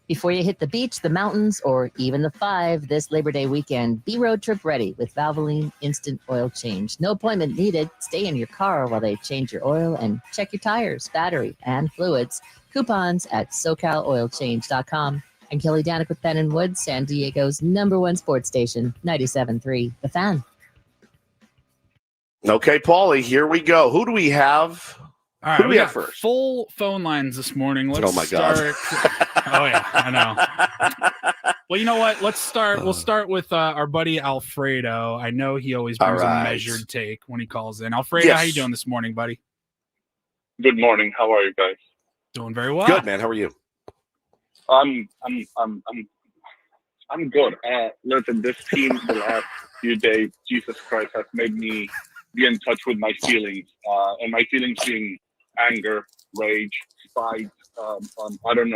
Before you hit the beach, the mountains, or even the 5 this Labor Day weekend, be road trip ready with Valvoline Instant Oil Change. No appointment needed. Stay in your car while they change your oil and check your tires, battery, and fluids. Coupons at SoCalOilChange.com. I'm Kelly Danick with Ben and Woods, San Diego's #1 sports station, 97.3 The Fan. Okay, Paulie, here we go. Who do we have? All right, Who do we got have first? Full phone lines this morning. Let's Oh my God. Oh yeah, I know. Well, you know what? Let's start. We'll start with our buddy Alfredo. I know he always brings a measured take when he calls in. Alfredo, Yes. how you doing this morning, buddy? Good morning. How are you guys? Doing very well. Good, man. How are you? I'm good. Listen, this team the last few days, Jesus Christ, has made me be in touch with my feelings. And my feelings being anger, rage, spite. I don't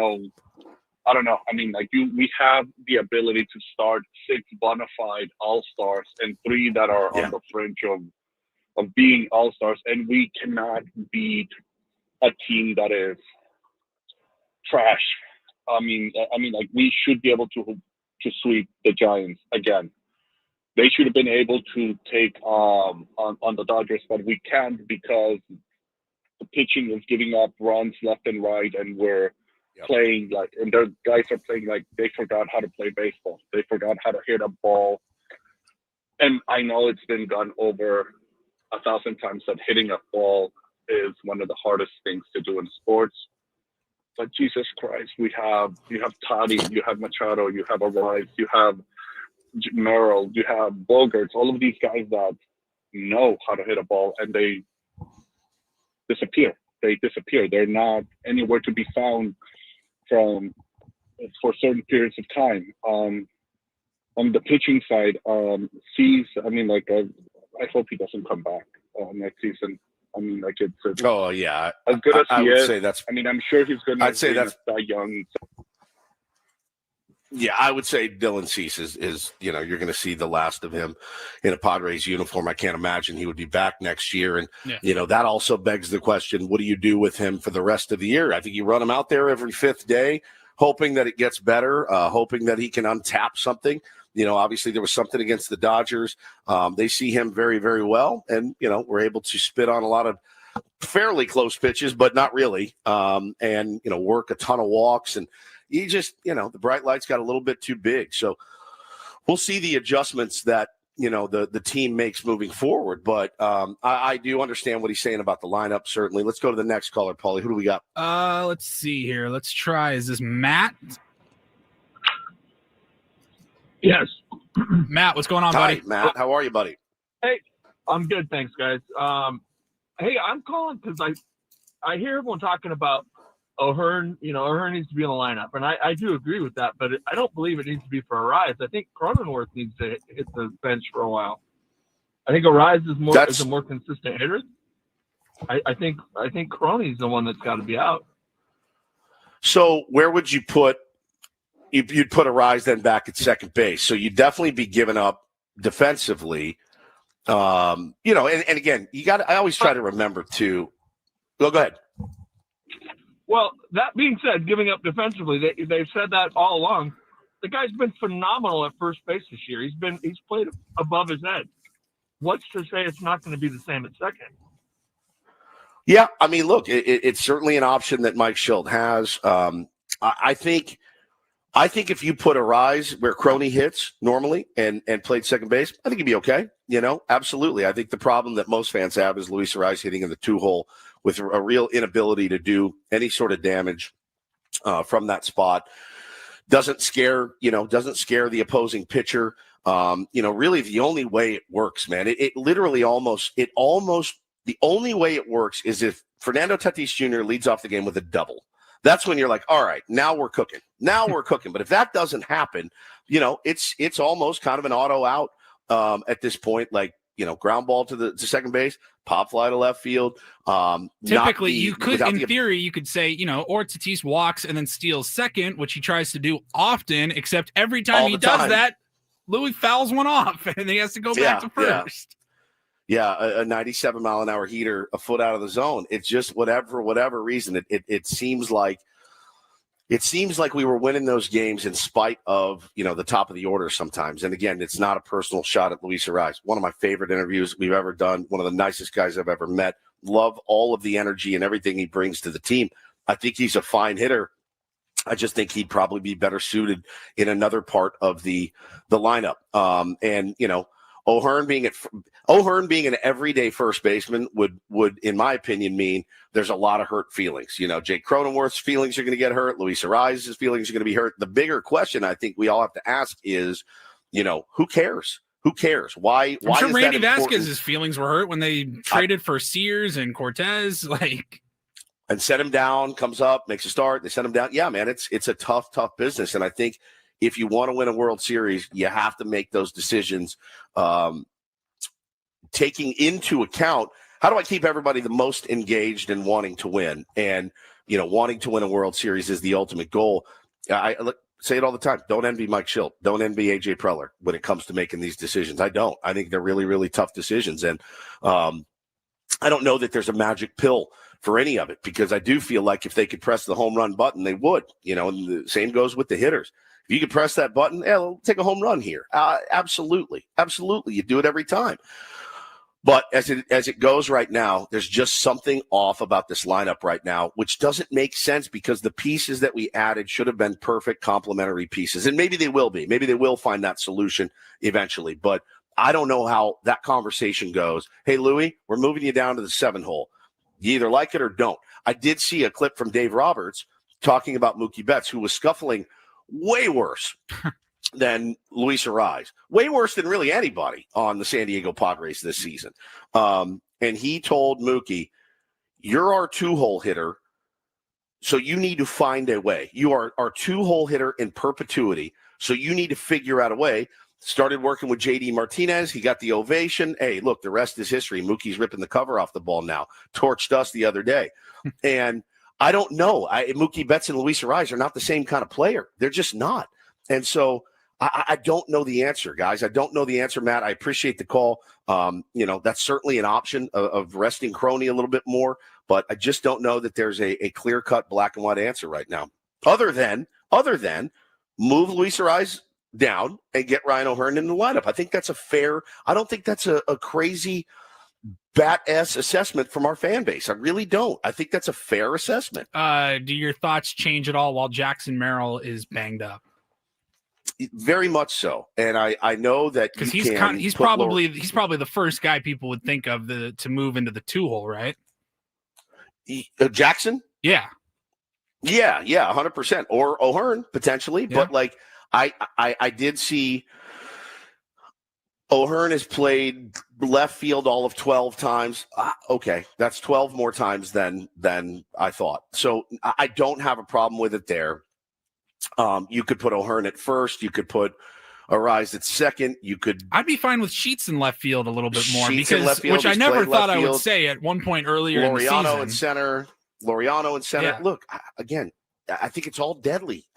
know. I mean, like we have the ability to start 6 bona fide all-stars and 3 that are on the fringe of being all-stars, and we cannot beat a team that is trash. I mean, like we should be able to sweep the Giants again. They should have been able to take on the Dodgers, but we can't because the pitching is giving up runs left and right, and we're playing like, and their guys are playing like they forgot how to play baseball. They forgot how to hit a ball. And I know it's been gone over 1,000 times that hitting a ball is one of the hardest things to do in sports. But Jesus Christ, you have Toddy, you have Machado, you have Ariz, you have Merrill, you have Bogarts, all of these guys that know how to hit a ball, and they disappear. They're not anywhere to be found for certain periods of time. On the pitching side, Cease, I mean, like, I hope he doesn't come back next season. I mean, like, it's oh yeah, as good as I he would is. say that's. I mean, I'm sure he's going to. I'd say that's young. Yeah, I would say Dylan Cease is you're going to see the last of him in a Padres uniform. I can't imagine he would be back next year. And, that also begs the question, what do you do with him for the rest of the year? I think you run him out there every fifth day, hoping that it gets better, hoping that he can untap something. Obviously there was something against the Dodgers. They see him very, very well. And, we're able to spit on a lot of fairly close pitches, but not really. And, work a ton of walks. And he just, the bright lights got a little bit too big. So we'll see the adjustments that, the team makes moving forward. But I do understand what he's saying about the lineup, certainly. Let's go to the next caller, Paulie. Who do we got? Let's see here. Let's try. Is this Matt? Yes. Matt, what's going on, Hi, buddy? Matt. How are you, buddy? Hey, I'm good. Thanks, guys. Hey, I'm calling because I hear everyone talking about O'Hearn, O'Hearn needs to be in the lineup. And I do agree with that, but I don't believe it needs to be for Arise. I think Cronenworth needs to hit the bench for a while. I think Arise is a more consistent hitter. I think Croney's the one that's got to be out. So where would you put you'd put Arise then back at second base? So you'd definitely be giving up defensively. And again, I always try to remember to go ahead. Well, that being said, giving up defensively, they've said that all along. The guy's been phenomenal at first base this year. He's played above his head. What's to say it's not going to be the same at second? Yeah, I mean, look, it's certainly an option that Mike Schilt has. I think if you put Arise where Croney hits normally and played second base, I think he'd be okay. Absolutely. I think the problem that most fans have is Luis Arise hitting in the 2-hole with a real inability to do any sort of damage from that spot. Doesn't scare the opposing pitcher. Really the only way it works, man, it literally almost the only way it works is if Fernando Tatis Jr. leads off the game with a double. That's when you're like, all right, now we're cooking. But if that doesn't happen, it's almost kind of an auto out at this point, like, ground ball to second base, pop fly to left field. Typically, you could, in theory, you could say, or Tatis walks and then steals second, which he tries to do often, except every time he does that, Louis fouls one off and he has to go back to first. Yeah, a 97-mile-an-hour heater a foot out of the zone. It's just for whatever reason, it seems like we were winning those games in spite of, the top of the order sometimes. And again, it's not a personal shot at Luis Arise. One of my favorite interviews we've ever done. One of the nicest guys I've ever met. Love all of the energy and everything he brings to the team. I think he's a fine hitter. I just think he'd probably be better suited in another part of the lineup. O'Hearn being an everyday first baseman would, in my opinion, mean there's a lot of hurt feelings. Jake Cronenworth's feelings are going to get hurt. Luis Arise's feelings are going to be hurt. The bigger question I think we all have to ask is, who cares? Who cares? Why? I'm sure Randy Vasquez's feelings were hurt when they traded for Sears and Cortez, and set him down. Comes up, makes a start. They set him down. Yeah, man, it's a tough business, and I think if you want to win a World Series, you have to make those decisions, taking into account how do I keep everybody the most engaged and wanting to win. And, wanting to win a World Series is the ultimate goal. I say it all the time. Don't envy Mike Schilt. Don't envy AJ Preller when it comes to making these decisions. I don't. I think they're really, really tough decisions. And I don't know that there's a magic pill for any of it, because I do feel like if they could press the home run button, they would. And the same goes with the hitters. If you could press that button, we'll take a home run here. Absolutely. You do it every time. But as it goes right now, there's just something off about this lineup right now, which doesn't make sense because the pieces that we added should have been perfect complementary pieces. And maybe they will be. Maybe they will find that solution eventually. But I don't know how that conversation goes. Hey, Louie, we're moving you down to the 7-hole. You either like it or don't. I did see a clip from Dave Roberts talking about Mookie Betts, who was scuffling way worse than Luis Arise, way worse than really anybody on the San Diego Padres this season. And he told Mookie, you're our 2-hole hitter, so you need to find a way. You are our 2-hole hitter in perpetuity, so you need to figure out a way. Started working with J.D. Martinez. He got the ovation. Hey, look, the rest is history. Mookie's ripping the cover off the ball now. Torched us the other day. And I don't know. Mookie Betts and Luis Arise are not the same kind of player. They're just not. And so I don't know the answer, guys. I don't know the answer, Matt. I appreciate the call. That's certainly an option of resting Crony a little bit more, but I just don't know that there's a clear-cut black and white answer right now. Other than move Luis Ariz down and get Ryan O'Hearn in the lineup. I think that's I don't think that's a crazy bat-ass assessment from our fan base. I really don't. I think that's a fair assessment. Do your thoughts change at all while Jackson Merrill is banged up? Very much so, and I know that because he's probably the first guy people would think of to move into the 2-hole, right? Jackson, yeah, 100%, or O'Hearn potentially, yeah. But I did see O'Hearn has played left field all of 12 times. Okay, that's 12 more times than I thought. So I don't have a problem with it there. You could put O'Hearn at first. You could put Ariz at second. I'd be fine with Sheets in left field a little bit more which I never thought I would say at one point earlier in the season. Laureano in center. Yeah. Look, again, I think it's all deadly.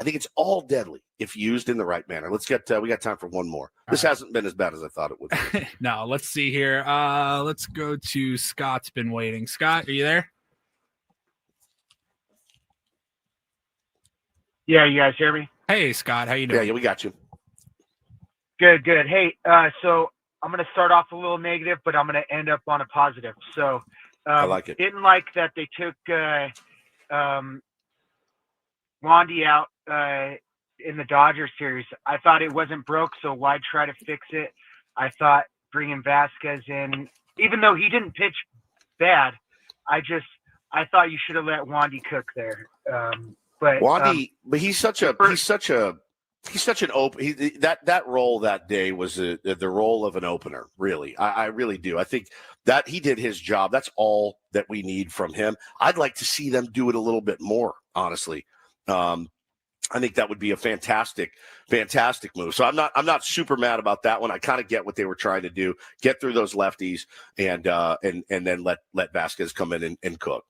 If used in the right manner. Let's get. We got time for one more. This hasn't been as bad as I thought it would be. No, let's see here. Let's go to Scott's been waiting. Scott, are you there? Yeah, you guys hear me? Hey, Scott, how you doing? Yeah, we got you. Good. Hey, so I'm going to start off a little negative, but I'm going to end up on a positive. So I like it. Didn't like that they took Wandy out in the Dodgers series. I thought it wasn't broke, so why try to fix it? I thought bringing Vasquez in, even though he didn't pitch bad, I thought you should have let Wandy cook there. But Wandy, but he's such an open. That role that day was the role of an opener. Really, I really do. I think that he did his job. That's all that we need from him. I'd like to see them do it a little bit more. Honestly, I think that would be a fantastic move. So I'm not super mad about that one. I kind of get what they were trying to do: get through those lefties and then let Vasquez come in and cook.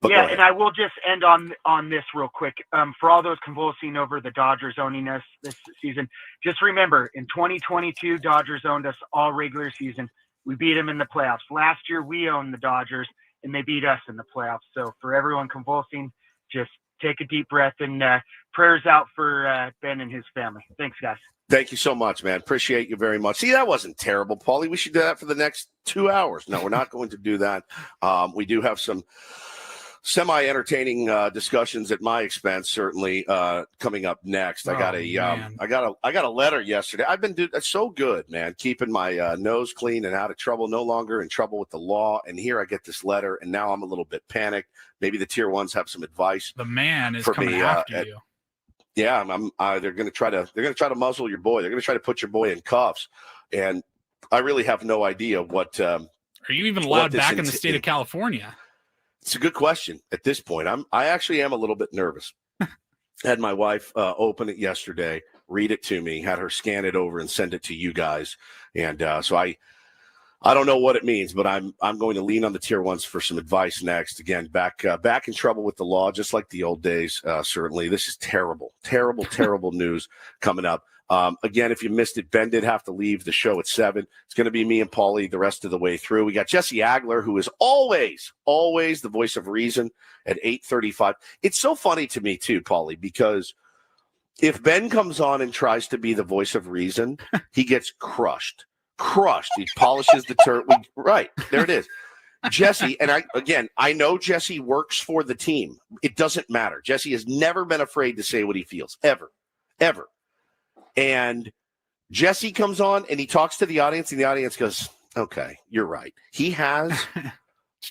But yeah, and I will just end on this real quick. For all those convulsing over the Dodgers owning us this season, just remember, in 2022, Dodgers owned us all regular season. We beat them in the playoffs. Last year, we owned the Dodgers, and they beat us in the playoffs. So for everyone convulsing, just take a deep breath and prayers out for Ben and his family. Thanks, guys. Thank you so much, man. Appreciate you very much. See, that wasn't terrible, Paulie. We should do that for the next 2 hours. No, we're not going to do that. We do have some semi-entertaining discussions at my expense, certainly coming up next. I got a letter yesterday. I've been doing so good, man, keeping my nose clean and out of trouble, no longer in trouble with the law. And here I get this letter, and now I'm a little bit panicked. Maybe the tier ones have some advice. The man is for coming me, after you. Yeah, they're going to try to muzzle your boy. They're going to try to put your boy in cuffs, and I really have no idea what. Are you even allowed back in the state of California? It's a good question at this point. I actually am a little bit nervous. Had my wife open it yesterday, read it to me, had her scan it over and send it to you guys. And so I don't know what it means, but I'm going to lean on the tier ones for some advice next. Again, back in trouble with the law, just like the old days. Certainly, this is terrible news coming up. Again, if you missed it, Ben did have to leave the show at 7. It's going to be me and Paulie the rest of the way through. We got Jesse Agler, who is always the voice of reason at 8:35. It's so funny to me too, Paulie, because if Ben comes on and tries to be the voice of reason, he gets crushed. He polishes the turd. Right, there it is. Jesse, and I know Jesse works for the team. It doesn't matter. Jesse has never been afraid to say what he feels, ever. And Jesse comes on and he talks to the audience, and the audience goes, okay, you're right. He has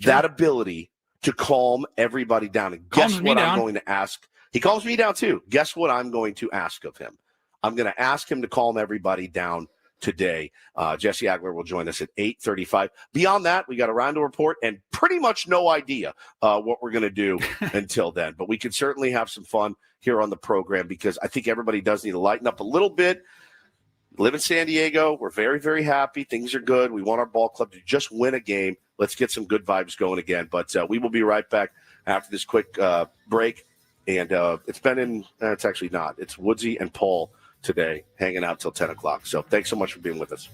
that ability to calm everybody down. And guess what I'm going to ask? He calms me down too. Guess what I'm going to ask of him? I'm going to ask him to calm everybody down today. Jesse Agler will join us at 8:35. Beyond that, we got a round to report and pretty much no idea what we're going to do until then. But we can certainly have some fun here on the program, because I think everybody does need to lighten up a little bit. Live in San Diego. We're very, very happy. Things are good. We want our ball club to just win a game. Let's get some good vibes going again. But we will be right back after this quick break. And it's actually not. It's Woodsy and Paul today hanging out till 10 o'clock. So thanks so much for being with us.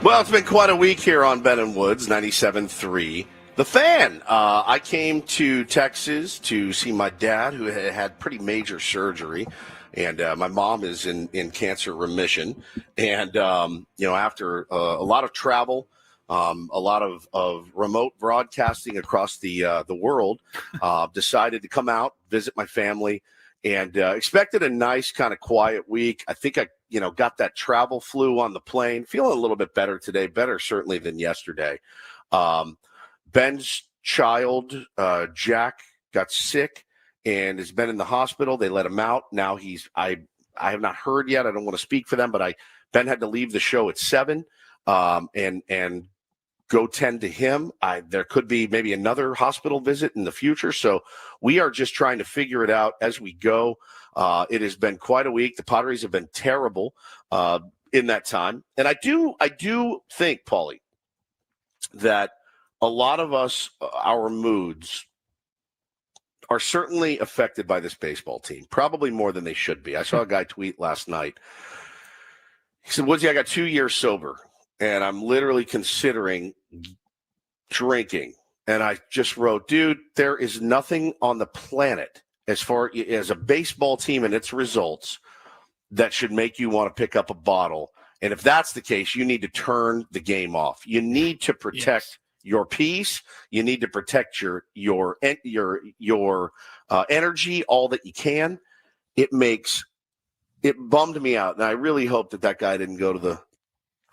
Well, it's been quite a week here on Ben and Woods, 97.3. The Fan. I came to Texas to see my dad, who had pretty major surgery, and my mom is in cancer remission. And, after a lot of travel, a lot of remote broadcasting across the world, decided to come out, visit my family, and expected a nice kind of quiet week. I think I got that travel flu on the plane. Feeling a little bit better today, better certainly than yesterday. Ben's child, Jack, got sick and has been in the hospital. They let him out. Now I have not heard yet. I don't want to speak for them, but Ben had to leave the show at 7 and go tend to him. There could be maybe another hospital visit in the future. So we are just trying to figure it out as we go. It has been quite a week. The Padres have been terrible in that time. And I do think, Paulie, that a lot of us, our moods are certainly affected by this baseball team, probably more than they should be. I saw a guy tweet last night. He said, Woodsy, I got 2 years sober, and I'm literally considering drinking. And I just wrote, dude, there is nothing on the planet as far as a baseball team and its results that should make you want to pick up a bottle. And if that's the case, you need to turn the game off. You need to protect your peace. You need to protect your energy, all that you can. It bummed me out. And I really hope that guy didn't go to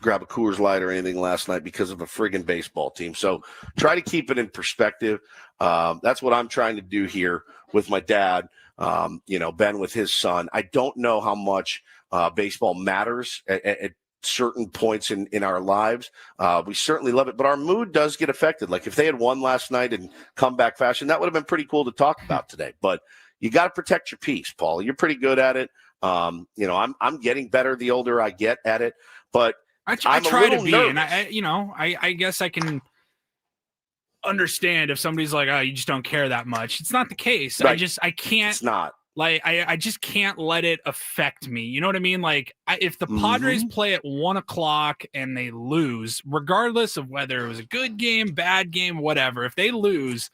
grab a Coors Light or anything last night because of a friggin' baseball team. So try to keep it in perspective. That's what I'm trying to do here with my dad, Ben with his son. I don't know how much baseball matters at certain points in our lives. We certainly love it, but our mood does get affected. Like if they had won last night in comeback fashion, that would have been pretty cool to talk about today. But you got to protect your peace, Paul. You're pretty good at it. I'm getting better the older I get at it, but I try to be, nervous. And I guess I can understand if somebody's like, oh, you just don't care that much. It's not the case. Right. I can't. It's not. Like, I just can't let it affect me. You know what I mean? Like, if the Padres play at 1:00 and they lose, regardless of whether it was a good game, bad game, whatever, if they lose,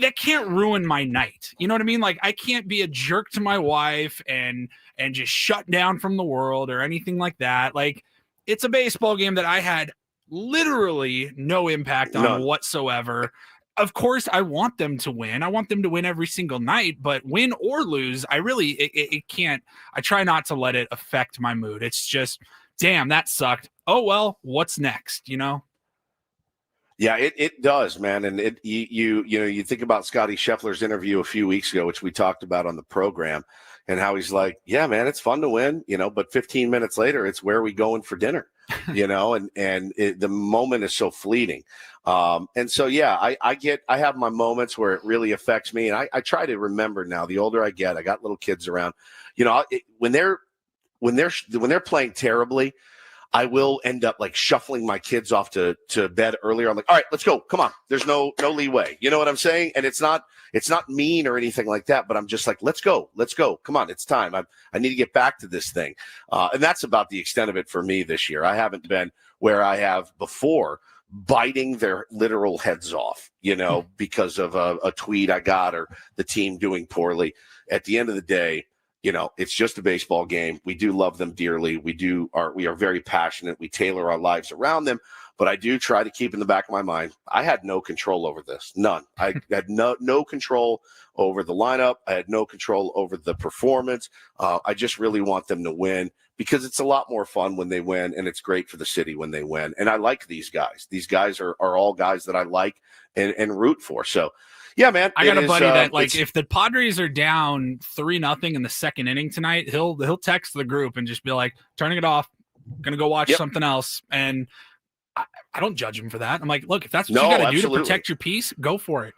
that can't ruin my night. You know what I mean? Like, I can't be a jerk to my wife and just shut down from the world or anything like that. Like, it's a baseball game that I had literally no impact on whatsoever. Of course, I want them to win. I want them to win every single night, but win or lose, it can't. I try not to let it affect my mood. It's just, damn, that sucked. Oh, well, what's next, Yeah, it does, man. And you think about Scotty Scheffler's interview a few weeks ago, which we talked about on the program, and how he's like, yeah, man, it's fun to win, but 15 minutes later, it's where are we going for dinner, and the moment is so fleeting. And so, yeah, I have my moments where it really affects me. And I try to remember now, the older I get, I got little kids around, when they're playing terribly, I will end up like shuffling my kids off to bed earlier. I'm like, all right, let's go. Come on. There's no leeway. You know what I'm saying? And it's not mean or anything like that, but I'm just like, let's go. Come on. It's time. I need to get back to this thing. And that's about the extent of it for me this year. I haven't been where I have before, biting their literal heads off, because of a tweet I got or the team doing poorly. At the end of the day, it's just a baseball game. We do love them dearly. We are very passionate. We tailor our lives around them, but I do try to keep in the back of my mind, I had no control over this. None. I had no control over the lineup. I had no control over the performance. I just really want them to win because it's a lot more fun when they win, and it's great for the city when they win. And I like these guys. These guys are all guys that I like and root for. So, yeah, man. I got a buddy that, like, if the Padres are down 3-0 in the second inning tonight, he'll text the group and just be like, turning it off, gonna go watch something else. And I don't judge him for that. I'm like, look, if that's what you got to do to protect your peace, go for it.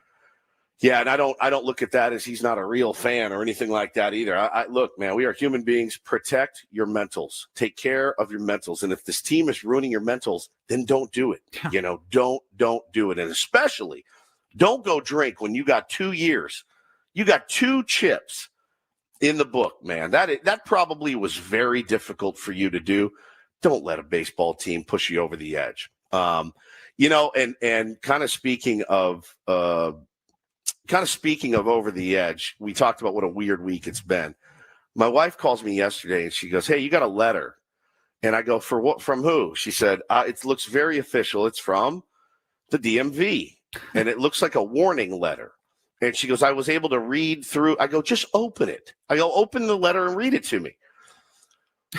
Yeah, and I don't look at that as he's not a real fan or anything like that either. I look, man, we are human beings. Protect your mentals. Take care of your mentals. And if this team is ruining your mentals, then don't do it. Don't do it. And especially, don't go drink when you got 2 years. You got 2 chips in the book, man. That probably was very difficult for you to do. don't let a baseball team push you over the edge. And kind of speaking of over the edge, we talked about what a weird week it's been. My wife calls me yesterday and she goes, "Hey, you got a letter?" And I go, "For what? From who?" She said, "It looks very official. It's from the DMV, and it looks like a warning letter." And she goes, "I was able to read through." I go, "Just open it." I go, "Open the letter and read it to me."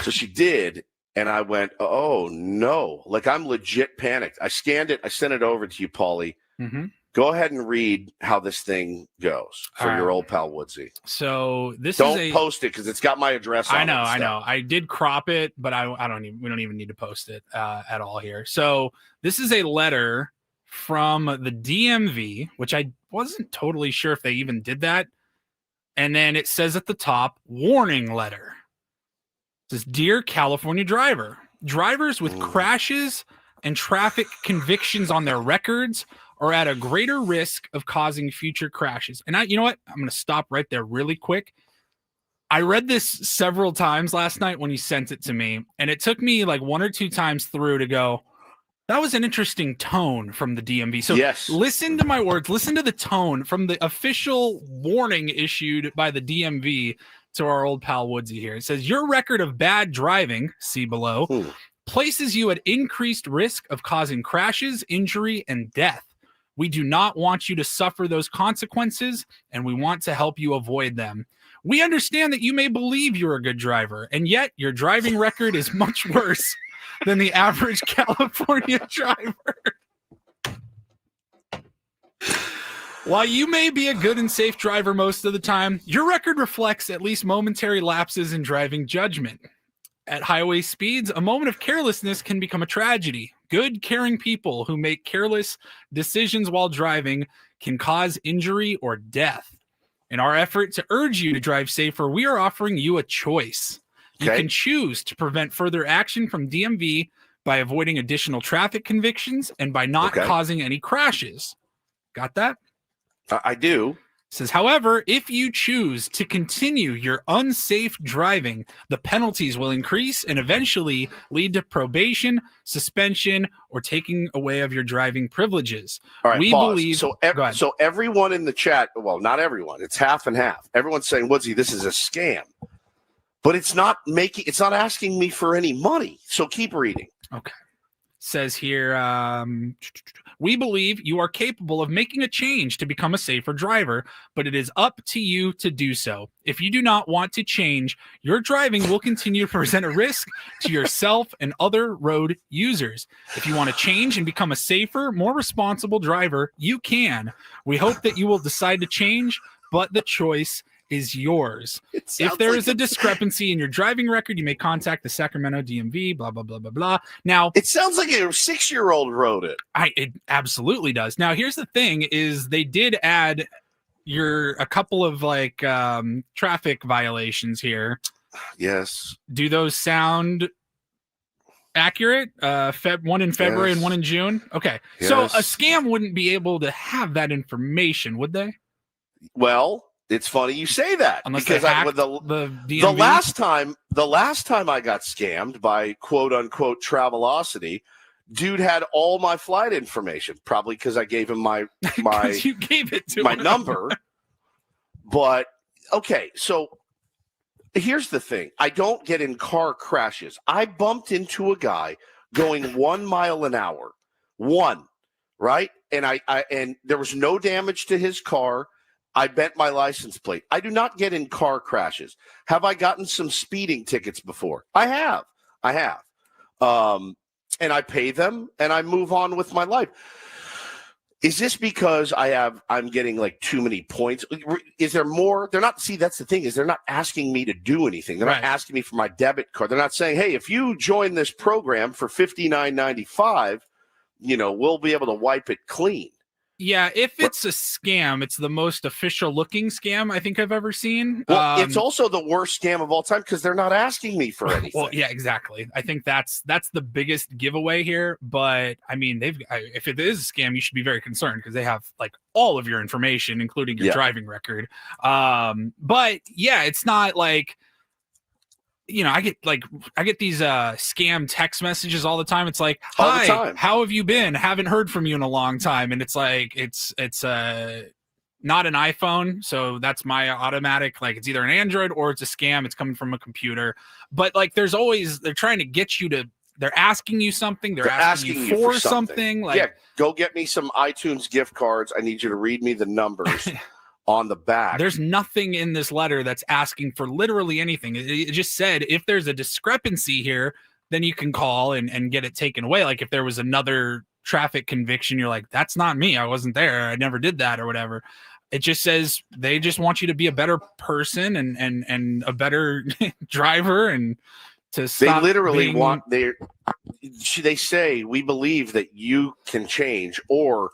So she did. And I went, "Oh, no." Like, I'm legit panicked. I scanned it. I sent it over to you, Paulie. Mm-hmm. Go ahead and read how this thing goes for your old pal Woodsy. So don't post it because it's got my address on it. I know. I did crop it, but we don't even need to post it at all here. So this is a letter from the DMV, which I wasn't totally sure if they even did that. And then it says at the top, warning letter. It says, "Dear California driver, drivers with crashes and traffic convictions on their records are at a greater risk of causing future crashes." And you know what? I'm going to stop right there really quick. I read this several times last night when you sent it to me, and it took me like one or two times through to go, that was an interesting tone from the DMV. So yes, listen to my words. Listen to the tone from the official warning issued by the DMV to our old pal Woodsy here. It says, "Your record of bad driving, see below, places you at increased risk of causing crashes, injury, and death. We do not want you to suffer those consequences, and we want to help you avoid them. We understand that you may believe you're a good driver, and yet your driving record is much worse than the average California driver. While you may be a good and safe driver most of the time, your record reflects at least momentary lapses in driving judgment. At highway speeds, a moment of carelessness can become a tragedy. Good, caring people who make careless decisions while driving can cause injury or death. In our effort to urge you to drive safer, we are offering you a choice. You can choose to prevent further action from DMV by avoiding additional traffic convictions and by not causing any crashes." Got that? I do. It says, "However, if you choose to continue your unsafe driving, the penalties will increase and eventually lead to probation, suspension, or taking away of your driving privileges." All right, we pause. believe. So everyone in the chat, well, not everyone, it's half and half. Everyone's saying, "Woodsy, this is a scam," but it's not asking me for any money. So keep reading. Okay. Says here, "We believe you are capable of making a change to become a safer driver, but it is up to you to do so. If you do not want to change, your driving will continue to present a risk to yourself and other road users. If you want to change and become a safer, more responsible driver, you can. We hope that you will decide to change, but the choice is yours. If there is a discrepancy in your driving record, you may contact the Sacramento DMV, blah, blah, blah, blah, blah." Now, it sounds like a 6-year-old wrote it. It absolutely does. Now, here's the thing is they did add a couple of like traffic violations here. Yes. Do those sound accurate? One in February and one in June? Okay. Yes. So a scam wouldn't be able to have that information, would they? Well, it's funny you say that. Unless because they hacked the DMV? the last time I got scammed by quote unquote Travelocity, dude had all my flight information, probably because I gave him my you gave it to my him. number. But okay, so here's the thing. I don't get in car crashes. I bumped into a guy going 1 mile an hour. Right? And and there was no damage to his car. I bent my license plate. I do not get in car crashes. Have I gotten some speeding tickets before? I have. And I pay them and I move on with my life. Is this because I'm getting like too many points? Is there more? That's the thing is they're not asking me to do anything. They're not asking me for my debit card. They're not saying, "Hey, if you join this program for $59.95, we'll be able to wipe it clean." Yeah, if it's a scam, it's the most official looking scam I think I've ever seen. Well, it's also the worst scam of all time because they're not asking me for anything. Well, yeah, exactly. I think that's the biggest giveaway here. But I mean, if it is a scam, you should be very concerned because they have like all of your information, including your driving record. But yeah, it's not like I get these scam text messages all the time. It's like, hi, how have you been? Haven't heard from you in a long time. And it's like, it's not an iPhone. So that's my automatic, like it's either an Android or it's a scam. It's coming from a computer. But like, they're trying to get you to, they're asking you something. They're asking you for something. Like, yeah, go get me some iTunes gift cards. I need you to read me the numbers on the back. There's nothing in this letter that's asking for literally anything. It just said, if there's a discrepancy here, then you can call and get it taken away. Like if there was another traffic conviction, you're like, that's not me. I wasn't there. I never did that or whatever. It just says they just want you to be a better person and a better driver and to stop. They literally they say, we believe that you can change, or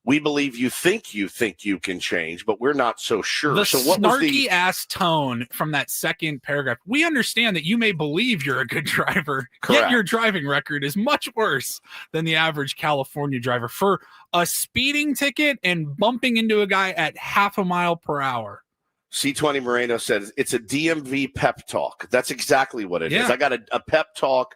we believe you think you can change, but we're not so sure. The so what snarky ass tone from that second paragraph. We understand that you may believe you're a good driver, Correct. yet your driving record is much worse than the average California driver for a speeding ticket and bumping into a guy at 0.5 miles per hour. C20 Moreno says it's a DMV pep talk. That's exactly what it is. I got a pep talk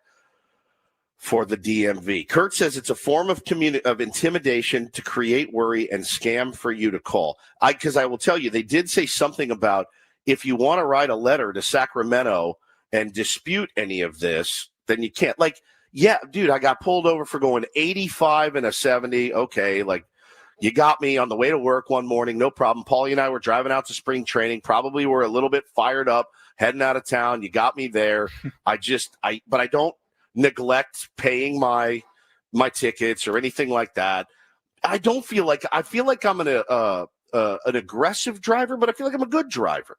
for the DMV. Kurt says it's a form of intimidation to create worry and scam for you to call. Because I will tell you, they did say something about if you want to write a letter to Sacramento and dispute any of this, then you can't. Like, yeah, dude, I got pulled over for going 85 and a 70. Okay, like, you got me on the way to work one morning, no problem. Paulie and I were driving out to spring training. Probably were a little bit fired up, heading out of town. You got me there. But I don't neglect paying my tickets or anything like that. I feel like I'm an aggressive driver, but I feel like I'm a good driver.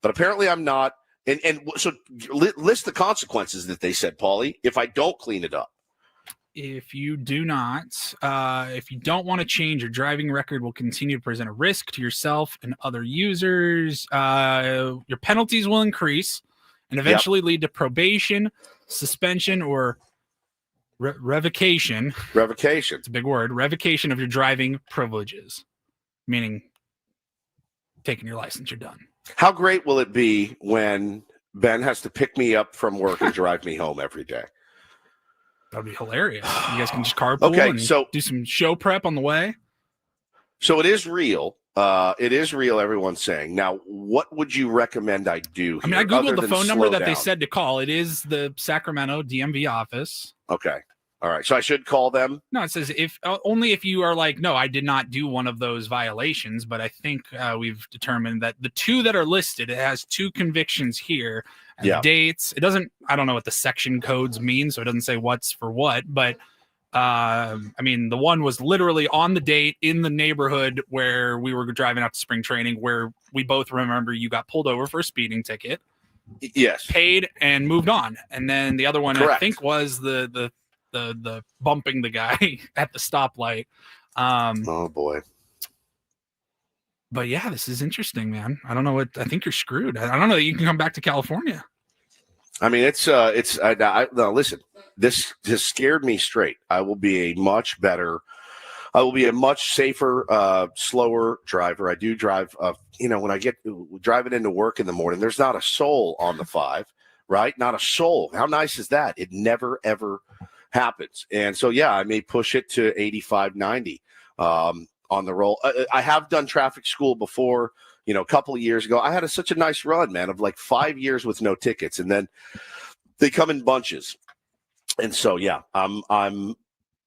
But apparently I'm not. And so list the consequences that they said, Paulie, if I don't clean it up. If you do not, if you don't want to change, your driving record will continue to present a risk to yourself and other users. Your penalties will increase and eventually lead to probation, suspension, or revocation. Revocation. It's a big word. Revocation of your driving privileges, meaning taking your license, you're done. How great will it be when Ben has to pick me up from work and drive me home every day? That'd be hilarious. You guys can just carpool and do some show prep on the way. So it is real. It is real, everyone's saying. Now, what would you recommend I do here? I mean, I Googled the phone number that they said to call. It is the Sacramento DMV office. Okay. All right. So I should call them? No, it says only if you are like, no, I did not do one of those violations. But I think we've determined that the two that are listed, it has 2 convictions here. And dates. It doesn't, I don't know what the section codes mean, so it doesn't say what's for what, but I mean, the one was literally on the date in the neighborhood where we were driving out to spring training, where we both remember you got pulled over for a speeding ticket. Yes. Paid and moved on. And then the other one, I think, was the bumping the guy at the stoplight. Oh boy. But yeah, this is interesting, man. I don't know I think you're screwed. I don't know that you can come back to California. I mean, no, listen, this has scared me straight. I will be a much safer, slower driver. I do drive, when I get driving into work in the morning, there's not a soul on the 5, right? Not a soul. How nice is that? It never, ever happens. And so, yeah, I may push it to 85, 90. On the roll. I have done traffic school before, a couple of years ago. I had such a nice run, man, of like 5 years with no tickets, and then they come in bunches. And so, yeah, I'm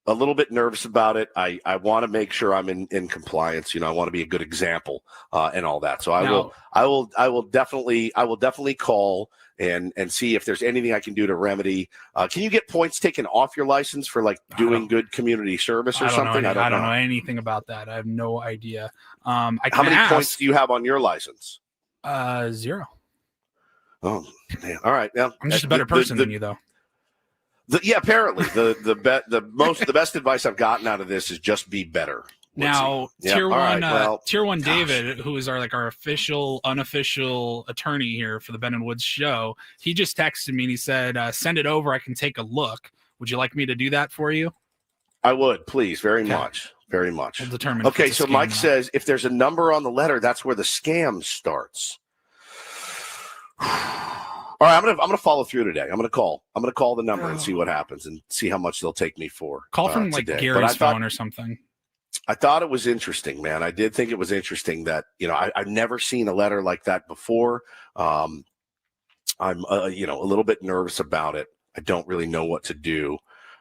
a little bit nervous about it. I want to make sure I'm in compliance. I want to be a good example and all that. So I will definitely call and see if there's anything I can do to remedy. Can you get points taken off your license for like doing good community service or something? I don't know anything about that. I have no idea. How many points do you have on your license? 0. Oh, man. All right. Now I'm just a better person than you, though. Apparently the best advice I've gotten out of this is just be better. Now, Tier 1 David, who is our official, unofficial attorney here for the Ben and Woods show, he just texted me and he said, send it over. I can take a look. Would you like me to do that for you? I would, please. Very much. Very much. We'll determine. Okay, so Mike says if there's a number on the letter, that's where the scam starts. All right, I'm gonna follow through today. I'm gonna call the number and see what happens and see how much they'll take me for. Call from like today. Gary's phone or something. I thought it was interesting, man. I did think it was interesting that I've never seen a letter like that before. I'm a little bit nervous about it. I don't really know what to do,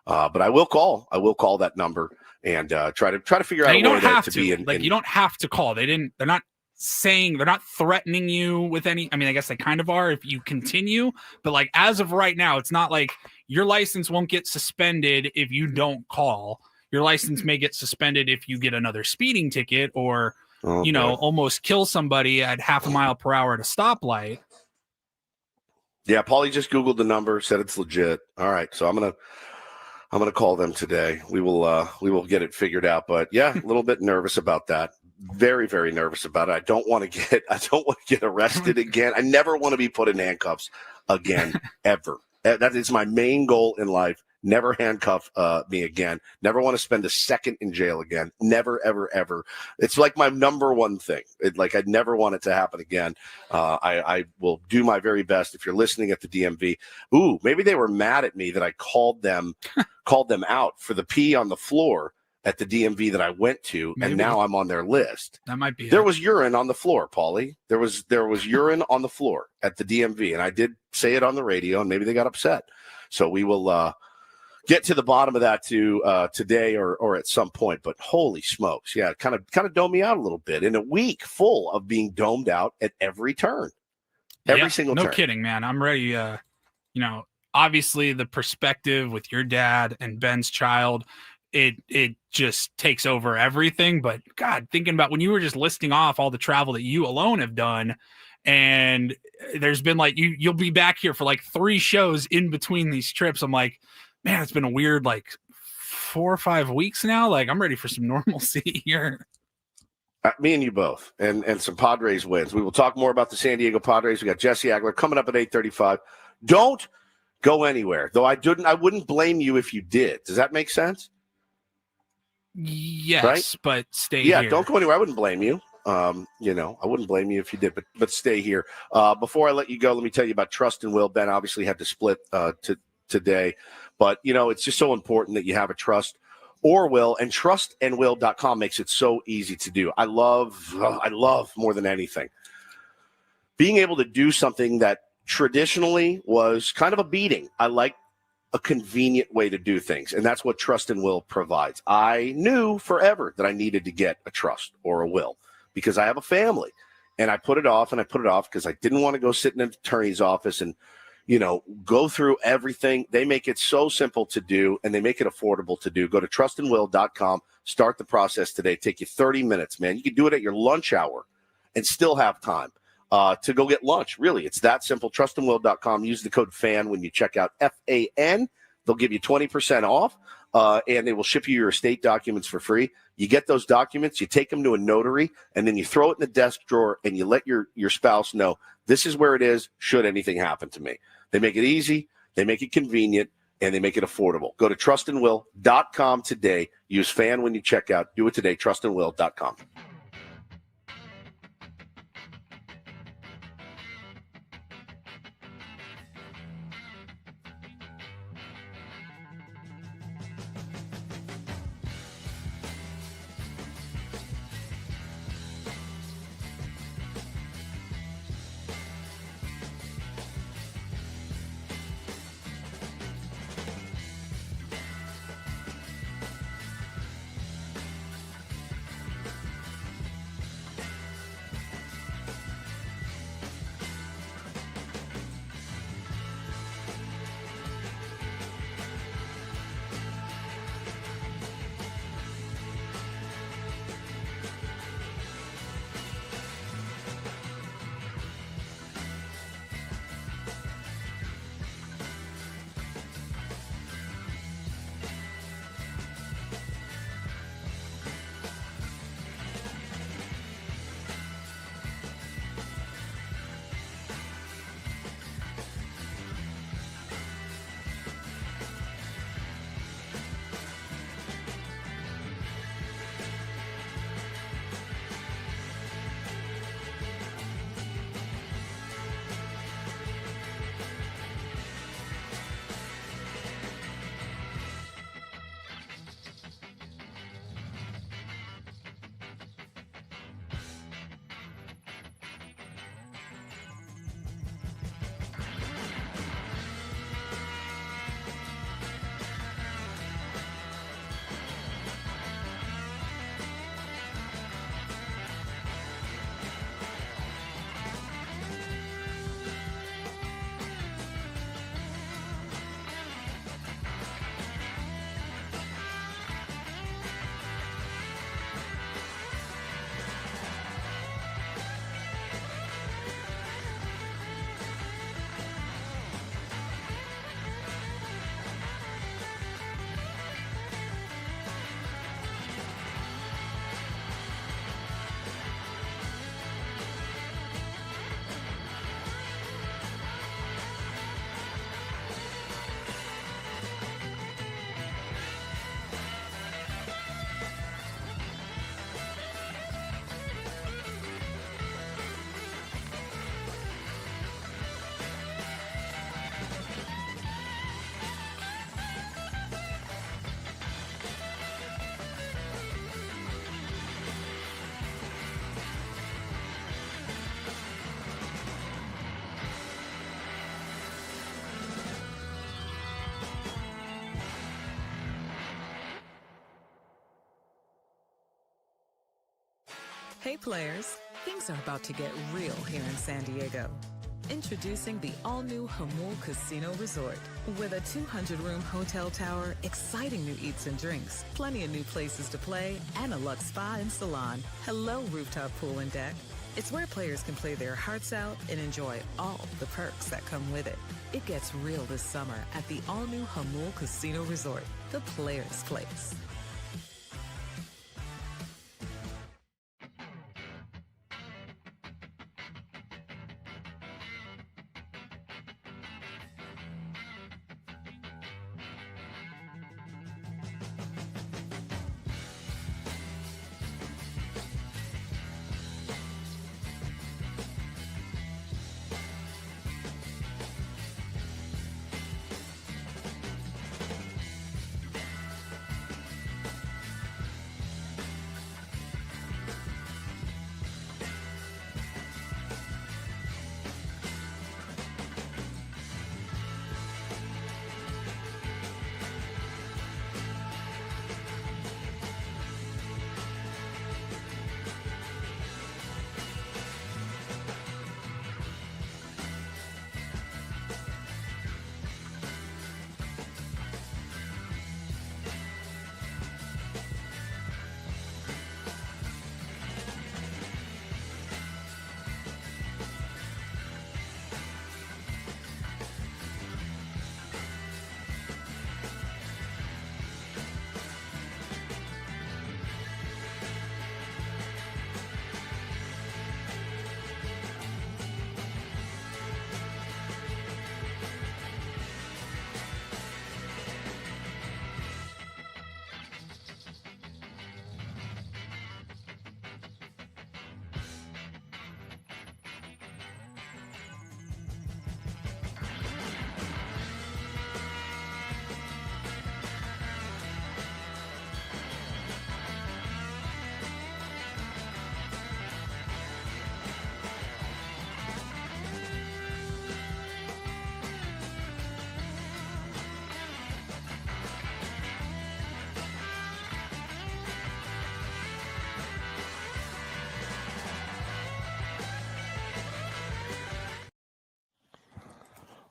but I will call. I will call that number and try to figure out a way to be in. You don't have to call. They're not threatening you with any. I mean, I guess they kind of are if you continue, but like as of right now, it's not like your license won't get suspended if you don't call. Your license may get suspended if you get another speeding ticket or almost kill somebody at 0.5 mile per hour at a stoplight. Yeah, Paulie just Googled the number, said it's legit. All right, so I'm gonna call them today. We will get it figured out. But yeah, a little bit nervous about that. Very, very nervous about it. I don't want to get arrested again. I never want to be put in handcuffs again, ever. That is my main goal in life. Never handcuff me again. Never want to spend a second in jail again. Never, ever, ever. It's like my number one thing. I'd never want it to happen again. I will do my very best. If you're listening at the DMV, maybe they were mad at me that I called them out for the pee on the floor at the DMV that I went to, and now I'm on their list. That might be. There was urine on the floor, Paulie. There was urine on the floor at the DMV, and I did say it on the radio, and maybe they got upset. So we will get to the bottom of that today or at some point. But holy smokes, yeah, kind of domed me out a little bit in a week full of being domed out at every turn, every single turn. No kidding, man. I'm ready. Obviously the perspective with your dad and Ben's child, it just takes over everything. But God, thinking about when you were just listing off all the travel that you alone have done, and there's been like you'll be back here for like 3 shows in between these trips. I'm like, man, it's been a weird like 4 or 5 weeks now. Like I'm ready for some normalcy here. Me and you both, and some Padres wins. We will talk more about the San Diego Padres. We got Jesse Agler coming up at 8:35. Don't go anywhere, though. I wouldn't blame you if you did. Does that make sense? Yes, right? But stay here. Yeah, don't go anywhere. I wouldn't blame you. I wouldn't blame you if you did, but stay here. Before I let you go, let me tell you about Trust and Will. Ben obviously had to split today, but it's just so important that you have a trust or will, and trustandwill.com makes it so easy to do. I love more than anything being able to do something that traditionally was kind of a beating. I like a convenient way to do things, and that's what Trust and Will provides. I knew forever that I needed to get a trust or a will because I have a family, and I put it off because I didn't want to go sit in an attorney's office and go through everything. They make it so simple to do, and they make it affordable to do. Go to trustandwill.com, start the process today. Take you 30 minutes, man. You can do it at your lunch hour and still have time to go get lunch. Really, it's that simple. Trustandwill.com. Use the code FAN when you check out, FAN. They'll give you 20% off, and they will ship you your estate documents for free. You get those documents, you take them to a notary, and then you throw it in the desk drawer, and you let your spouse know, this is where it is should anything happen to me. They make it easy, they make it convenient, and they make it affordable. Go to trustandwill.com today. Use FAN when you check out. Do it today, trustandwill.com. Hey players, things are about to get real here in San Diego. Introducing the all-new Jamul Casino Resort. With a 200-room hotel tower, exciting new eats and drinks, plenty of new places to play, and a luxe spa and salon. Hello, rooftop pool and deck. It's where players can play their hearts out and enjoy all the perks that come with it. It gets real this summer at the all-new Jamul Casino Resort, the players' place.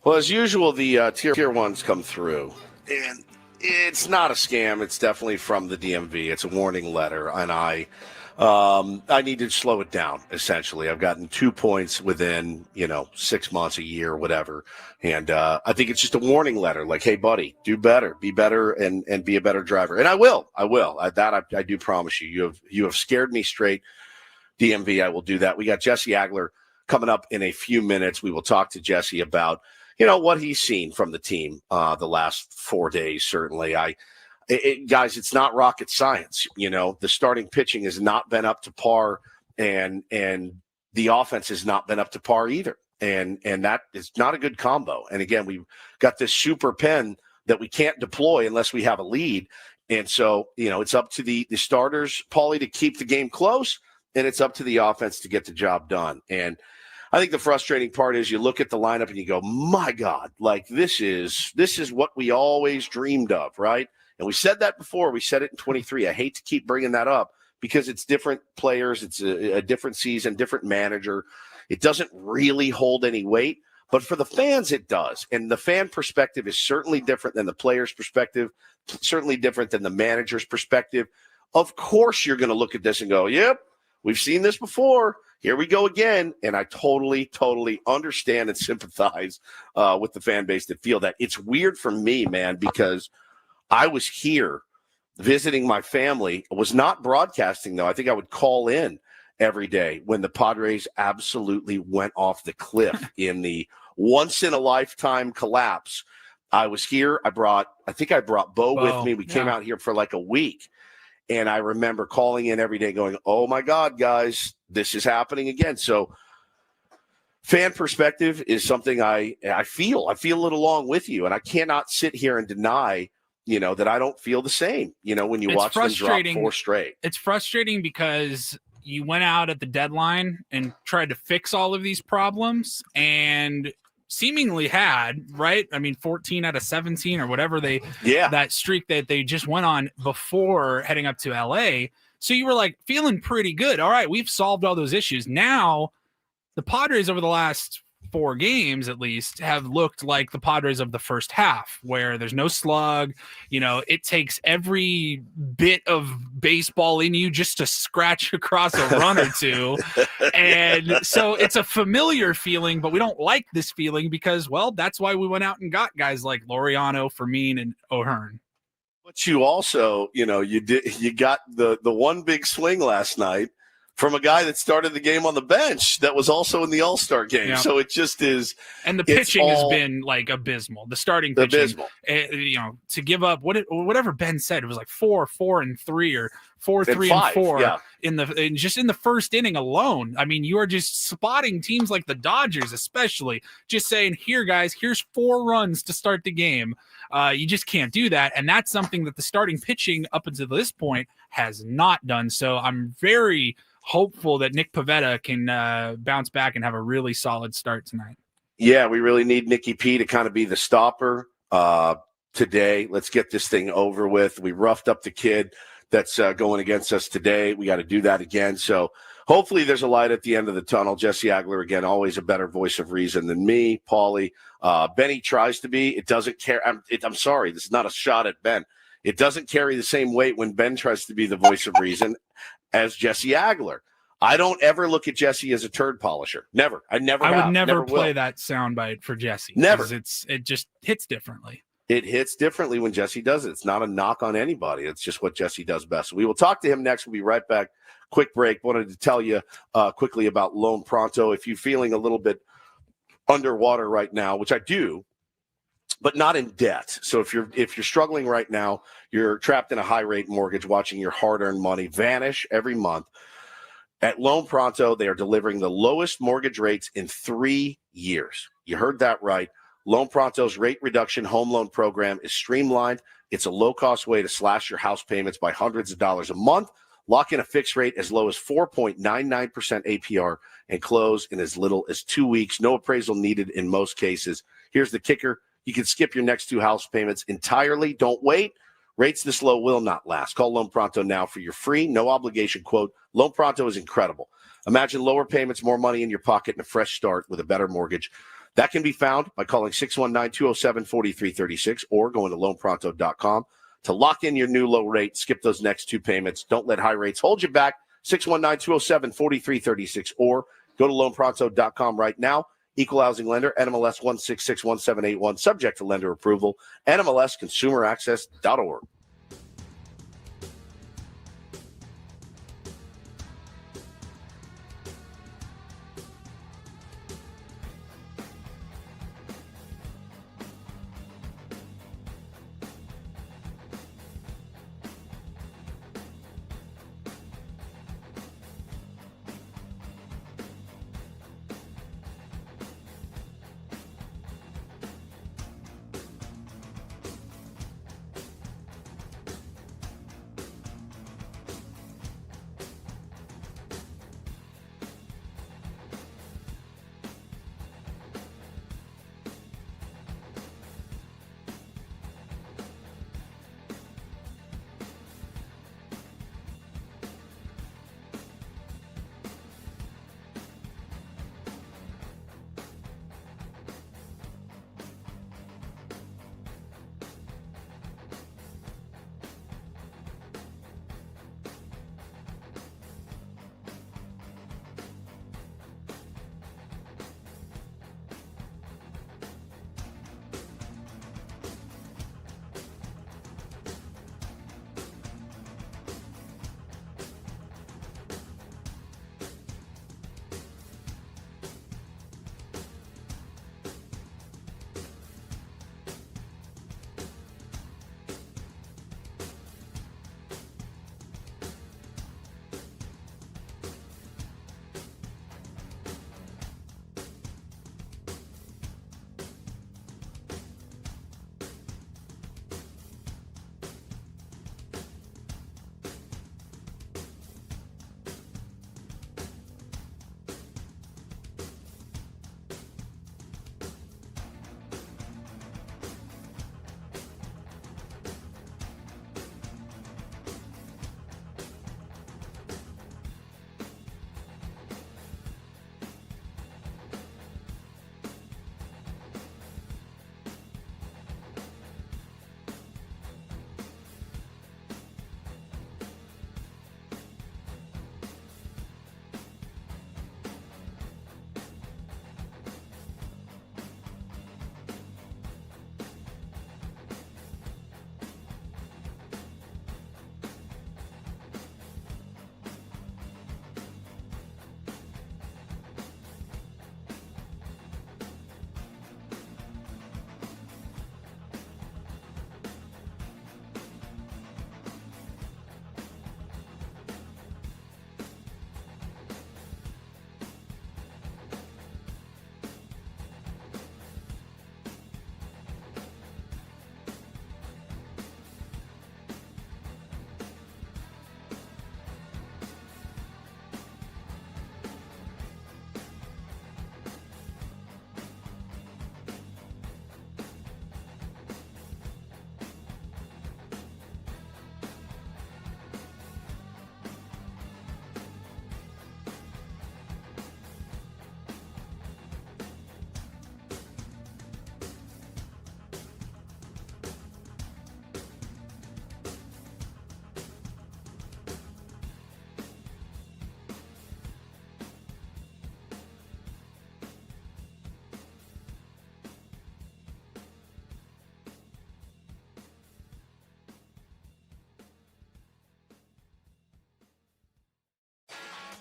Well, as usual, the tier ones come through, and it's not a scam. It's definitely from the DMV. It's a warning letter, and I need to slow it down. Essentially, I've gotten 2 points within 6 months, a year, whatever, and I think it's just a warning letter. Like, hey, buddy, do better, be better, and be a better driver. And I will. I do promise you. You have scared me straight, DMV. I will do that. We got Jesse Agler coming up in a few minutes. We will talk to Jesse about what he's seen from the team the last 4 days. Certainly, guys, it's not rocket science. The starting pitching has not been up to par, and the offense has not been up to par either. And that is not a good combo. And again, we've got this super pen that we can't deploy unless we have a lead. And so, it's up to the starters, Paulie, to keep the game close, and it's up to the offense to get the job done. And I think the frustrating part is you look at the lineup and you go, my God, like this is what we always dreamed of, right? And we said that before. We said it in 23. I hate to keep bringing that up because it's different players. It's a different season, different manager. It doesn't really hold any weight. But for the fans, it does. And the fan perspective is certainly different than the player's perspective, certainly different than the manager's perspective. Of course, you're going to look at this and go, yep, we've seen this before. Here we go again. And I totally understand and sympathize with the fan base that feel that. It's weird for me, man, because I was here visiting my family. I was not broadcasting, though. I think I would call in every day when the Padres absolutely went off the cliff in the once-in-a-lifetime collapse. I was here. I think I brought Bo with me. We came out here for like a week. And I remember calling in every day going, oh, my God, guys, this is happening again. So fan perspective is something I feel. I feel it along with you. And I cannot sit here and deny, that I don't feel the same, when you watch them drop 4 straight. It's frustrating because you went out at the deadline and tried to fix all of these problems and seemingly had, right? I mean, 14 out of 17 or whatever that streak that they just went on before heading up to LA. So you were like feeling pretty good. All right, we've solved all those issues. Now the Padres over the last 4 games at least have looked like the Padres of the first half, where there's no slug. It takes every bit of baseball in you just to scratch across a run or two. And so it's a familiar feeling, but we don't like this feeling because, well, that's why we went out and got guys like Laureano, Fermin, and O'Hearn. But you also, you got the one big swing last night from a guy that started the game on the bench that was also in the All-Star game. Yeah. So it just is. And the pitching has been like abysmal. The starting pitching, abysmal. To give up whatever Ben said, it was like 4-4-3 or 4-3-4 yeah. in the first inning alone. I mean, you are just spotting teams like the Dodgers, especially just saying, here guys, here's 4 runs to start the game. You just can't do that. And that's something that the starting pitching up until this point has not done. So I'm very hopeful that Nick Pivetta can bounce back and have a really solid start tonight. Yeah, we really need Nicky P to kind of be the stopper today. Let's get this thing over with. We roughed up the kid that's going against us today. We got to do that again. So hopefully there's a light at the end of the tunnel. Jesse Agler, again, always a better voice of reason than me. Paulie, Benny tries to be. It doesn't care. I'm sorry. This is not a shot at Ben. It doesn't carry the same weight when Ben tries to be the voice of reason as Jesse Agler. I don't ever look at Jesse as a turd polisher. Never. I would never play that soundbite for Jesse. Never. It just hits differently. It hits differently when Jesse does it. It's not a knock on anybody. It's just what Jesse does best. We will talk to him next. We'll be right back. Quick break. Wanted to tell you quickly about Loan Pronto. If you're feeling a little bit underwater right now, which I do, but not in debt. So if you're struggling right now, you're trapped in a high rate mortgage, watching your hard-earned money vanish every month. At Loan Pronto, they are delivering the lowest mortgage rates in 3 years. You heard that right. Loan Pronto's rate reduction home loan program is streamlined. It's a low-cost way to slash your house payments by hundreds of dollars a month. Lock in a fixed rate as low as 4.99% APR and close in as little as 2 weeks. No appraisal needed in most cases. Here's the kicker. You can skip your next 2 house payments entirely. Don't wait. Rates this low will not last. Call Loan Pronto now for your free, no obligation quote. Loan Pronto is incredible. Imagine lower payments, more money in your pocket, and a fresh start with a better mortgage. That can be found by calling 619-207-4336 or going to loanpronto.com to lock in your new low rate. Skip those next 2 payments. Don't let high rates hold you back. 619-207-4336 or go to loanpronto.com right now. Equal housing lender, NMLS 1661781, subject to lender approval, NMLSconsumeraccess.org.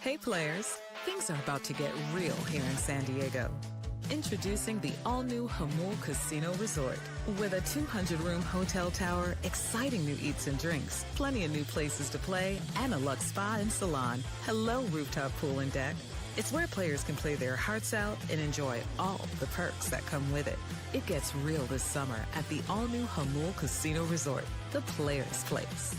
Hey players, things are about to get real here in San Diego. Introducing the all-new Hamul Casino Resort. With a 200-room hotel tower, exciting new eats and drinks, plenty of new places to play, and a luxe spa and salon. Hello, rooftop pool and deck. It's where players can play their hearts out and enjoy all the perks that come with it. It gets real this summer at the all-new Hamul Casino Resort, the players' place.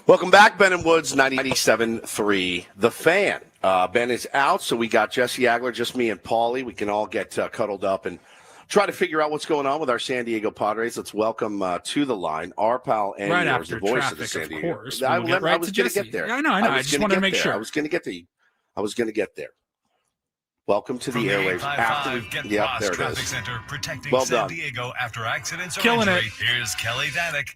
Welcome back, Ben and Woods, 97.3 The Fan. Ben is out, so we got Jesse Agler, just me and Paulie. We can all get cuddled up and try to figure out what's going on with our San Diego Padres. Let's welcome to the line our pal and right yours, after the voice traffic, of the San Diego. Of course. I was going to get there. Yeah, I know. I just wanted to make sure. I was going to get there. Welcome to the airwaves. There it is. Center, protecting well San done. Diego after accidents or Killing injury. it. Here's Kelly Danick.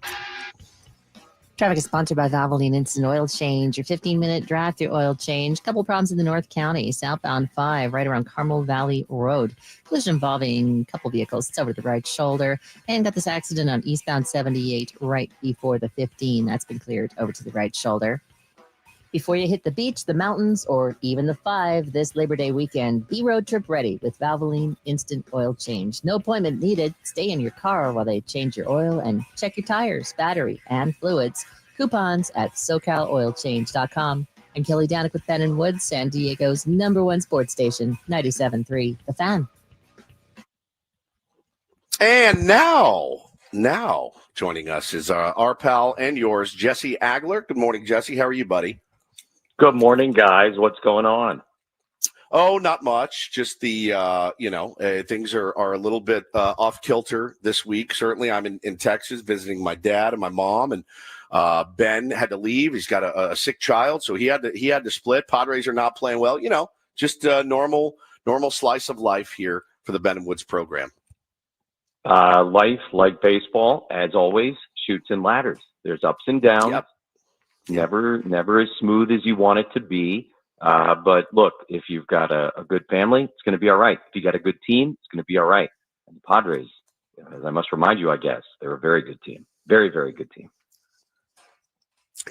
Traffic is sponsored by Valvoline Instant Oil Change. Your 15-minute drive-through oil change. Couple problems in the North County. Southbound 5, right around Carmel Valley Road. Collision involving a couple vehicles. It's over to the right shoulder. And got this accident on eastbound 78 right before the 15. That's been cleared over to the right shoulder. Before you hit the beach, the mountains, or even the 5 this Labor Day weekend, be road trip ready with Valvoline Instant Oil Change. No appointment needed. Stay in your car while they change your oil and check your tires, battery, and fluids. Coupons at SoCalOilChange.com. I'm Kelly Danick with Ben and Woods, San Diego's #1 sports station, 97.3 The Fan. And now joining us is our pal and yours, Jesse Agler. Good morning, Jesse. How are you, buddy? Good morning, guys. What's going on? Oh, not much. Just the, things are a little bit off kilter this week. Certainly, I'm in Texas visiting my dad and my mom, and Ben had to leave. He's got a sick child, so he had to split. Padres are not playing well. Just a normal slice of life here for the Ben and Woods program. Life, like baseball, as always, shoots and ladders. There's ups and downs. Yep. Never as smooth as you want it to be. But look, if you've got a good family, it's going to be all right. If you got a good team, it's going to be all right. And the Padres, as I must remind you, I guess, they're a very good team. Very, very good team.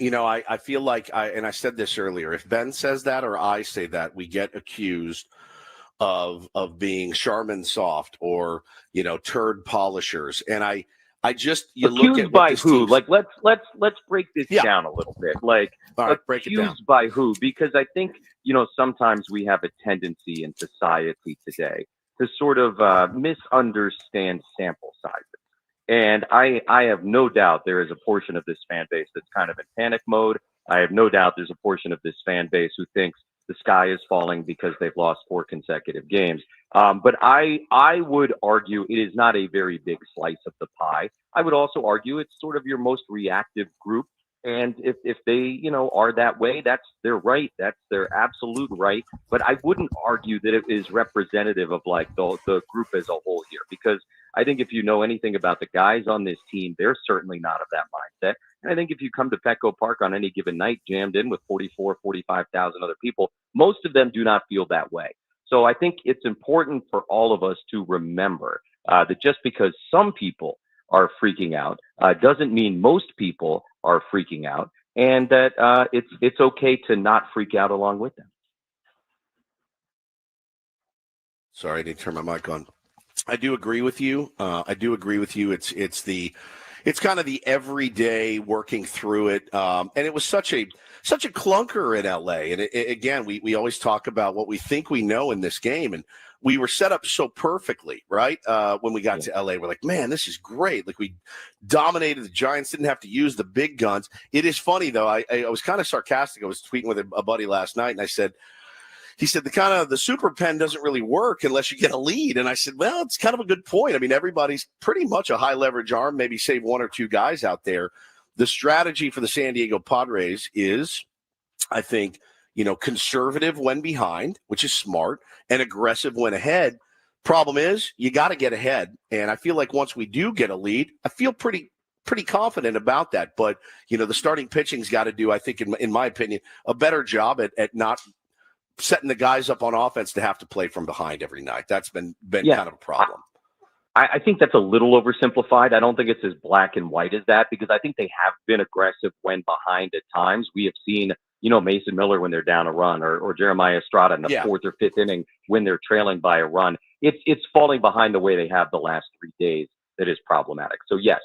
I feel like I said this earlier, if Ben says that or I say that, we get accused of being Charmin soft or, turd polishers. And you look at by who? Like, let's break this down a little bit. Like, all right, break it down. Accused by who? Because I think, sometimes we have a tendency in society today to sort of misunderstand sample sizes. And I have no doubt there is a portion of this fan base that's kind of in panic mode. I have no doubt there's a portion of this fan base who thinks the sky is falling because they've lost 4 consecutive games. But I would argue it is not a very big slice of the pie. I would also argue it's sort of your most reactive group. And if they, you know, are that way, that's their right. That's their absolute right. But I wouldn't argue that it is representative of like the group as a whole here, because I think if you know anything about the guys on this team, they're certainly not of that mindset. And I think if you come to Petco Park on any given night, jammed in with 44, 45,000 other people, most of them do not feel that way. So I think it's important for all of us to remember that just because some people are freaking out doesn't mean most people are freaking out, and that it's okay to not freak out along with them. Sorry, I didn't turn my mic on. I do agree with you. It's kind of the everyday working through it. And it was such a clunker in LA. And again, we always talk about what we think we know in this game. And we were set up so perfectly, right? When we got to LA, we're like, man, this is great. Like, we dominated. The Giants didn't have to use the big guns. It is funny, though. I was kind of sarcastic. I was tweeting with a buddy last night, and he said the super pen doesn't really work unless you get a lead. And I said, well, it's kind of a good point. I mean, everybody's pretty much a high leverage arm, maybe save 1 or 2 guys out there. The strategy for the San Diego Padres is, I think, conservative when behind, which is smart, and aggressive when ahead. Problem is, you got to get ahead. And I feel like once we do get a lead, I feel pretty confident about that. But, the starting pitching's got to do, I think, in my opinion, a better job at not setting the guys up on offense to have to play from behind every night. That's been kind of a problem. I think that's a little oversimplified. I don't think it's as black and white as that, because I think they have been aggressive when behind at times. We have seen, Mason Miller when they're down a run, or Jeremiah Estrada in the 4th or 5th inning when they're trailing by a run. It's falling behind the way they have the last 3 days that is problematic. So yes,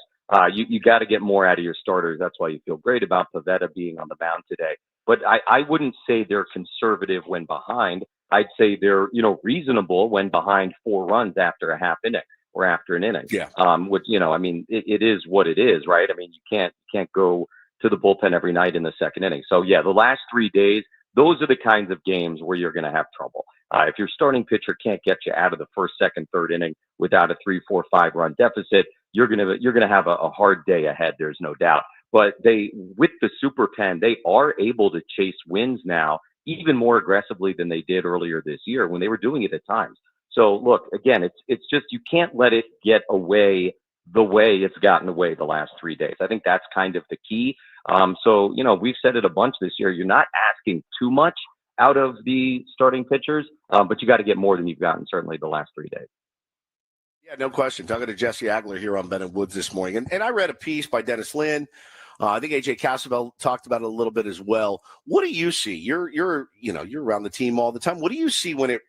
you got to get more out of your starters. That's why you feel great about Pivetta being on the mound today. But I wouldn't say they're conservative when behind. I'd say they're, reasonable when behind 4 runs after a half inning or after an inning. Yeah. Which, it is what it is, right? I mean, you can't go to the bullpen every night in the 2nd inning. So yeah, the last 3 days, those are the kinds of games where you're going to have trouble. If your starting pitcher can't get you out of the 1st, 2nd, 3rd inning without a 3, 4, 5 run deficit, you're gonna have a hard day ahead. There's no doubt. But with the super pen, they are able to chase wins now even more aggressively than they did earlier this year when they were doing it at times. So look, again, it's just, you can't let it get away the way it's gotten away the last 3 days. I think that's kind of the key. So, we've said it a bunch this year. You're not asking too much out of the starting pitchers, but you got to get more than you've gotten certainly the last 3 days. Yeah, no question. Talking to Jesse Agler here on Ben and Woods this morning. And I read a piece by Dennis Lynn. I think AJ Cassavell talked about it a little bit as well. What do you see? You're around the team all the time. What do you see when it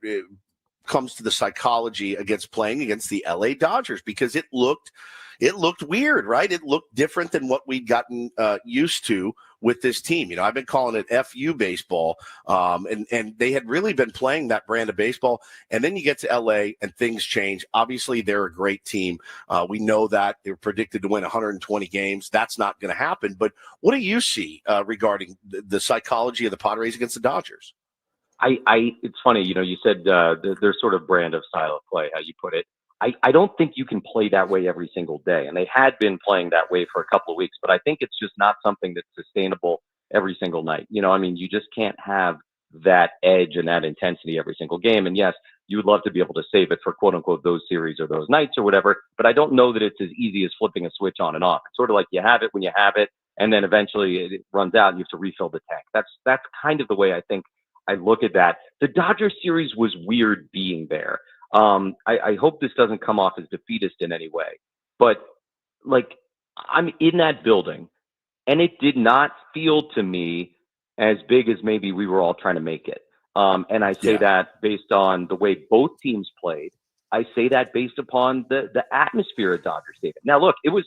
comes to the psychology against playing against the LA Dodgers? Because it looked weird, right? It looked different than what we'd gotten used to with this team. I've been calling it FU baseball, and they had really been playing that brand of baseball. And then you get to LA and things change. Obviously, they're a great team. We know that they're predicted to win 120 games. That's not going to happen. But what do you see regarding the psychology of the Padres against the Dodgers? It's funny, you said their sort of brand of style of play, how you put it. I don't think you can play that way every single day. And they had been playing that way for a couple of weeks, but I think it's just not something that's sustainable every single night. You just can't have that edge and that intensity every single game. And yes, you would love to be able to save it for quote unquote those series or those nights or whatever, but I don't know that it's as easy as flipping a switch on and off. It's sort of like you have it when you have it, and then eventually it runs out and you have to refill the tank. That's kind of the way I think I look at that. The Dodgers series was weird being there. I hope this doesn't come off as defeatist in any way, but I'm in that building and it did not feel to me as big as maybe we were all trying to make it. And I say that based on the way both teams played. I say that based upon the atmosphere at Dodger Stadium. Now, look, it was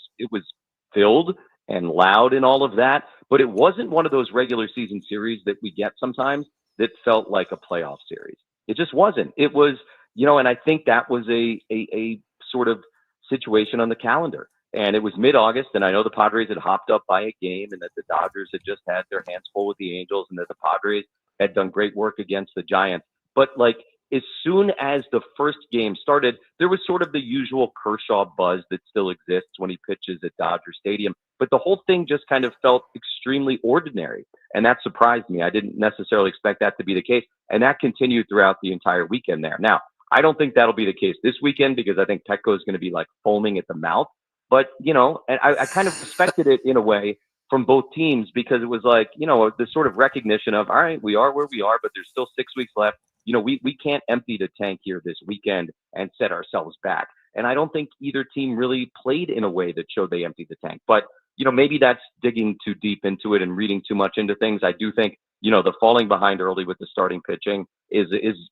filled and loud and all of that, but it wasn't one of those regular season series that we get sometimes that felt like a playoff series. It just wasn't. It was, and I think that was a sort of situation on the calendar. And it was mid-August, and I know the Padres had hopped up by a game and that the Dodgers had just had their hands full with the Angels and that the Padres had done great work against the Giants. But, like, as soon as the first game started, there was sort of the usual Kershaw buzz that still exists when he pitches at Dodger Stadium. But the whole thing just kind of felt extremely ordinary. And that surprised me. I didn't necessarily expect that to be the case. And that continued throughout the entire weekend there. Now, I don't think that'll be the case this weekend because I think Petco is going to be like foaming at the mouth. But, you know, and I kind of respected it in a way from both teams because it was like, you know, the sort of recognition of, all right, we are where we are, but there's still 6 weeks left. You know, we can't empty the tank here this weekend and set ourselves back. And I don't think either team really played in a way that showed they emptied the tank. But, you know, maybe that's digging too deep into it and reading too much into things. I do think, you know, the falling behind early with the starting pitching is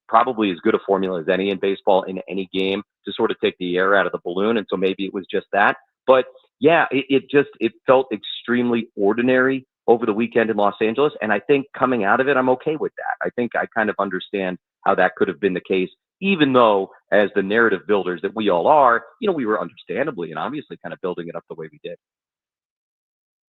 probably as good a formula as any in baseball in any game to sort of take the air out of the balloon. And so maybe it was just that. But yeah, it felt extremely ordinary over the weekend in Los Angeles. And I think coming out of it, I'm okay with that. I think I kind of understand how that could have been the case, even though as the narrative builders that we all are, you know, we were understandably and obviously kind of building it up the way we did.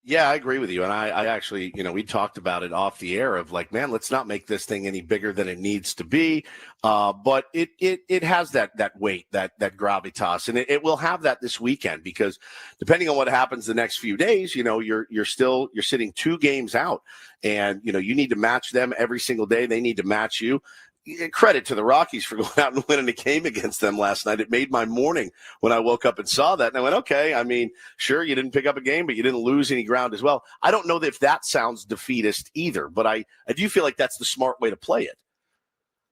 Yeah, I agree with you. And I actually, you know, we talked about it off the air of like, man, let's not make this thing any bigger than it needs to be. But it has that weight, that gravitas, and it will have that this weekend because depending on what happens the next few days, you know, you're sitting 2 games out, and you know you need to match them every single day. They need to match you. Credit to the Rockies for going out and winning a game against them last night. It made my morning when I woke up and saw that. And I went, okay, I mean, sure, you didn't pick up a game, but you didn't lose any ground as well. I don't know if that sounds defeatist either, but I do feel like that's the smart way to play it.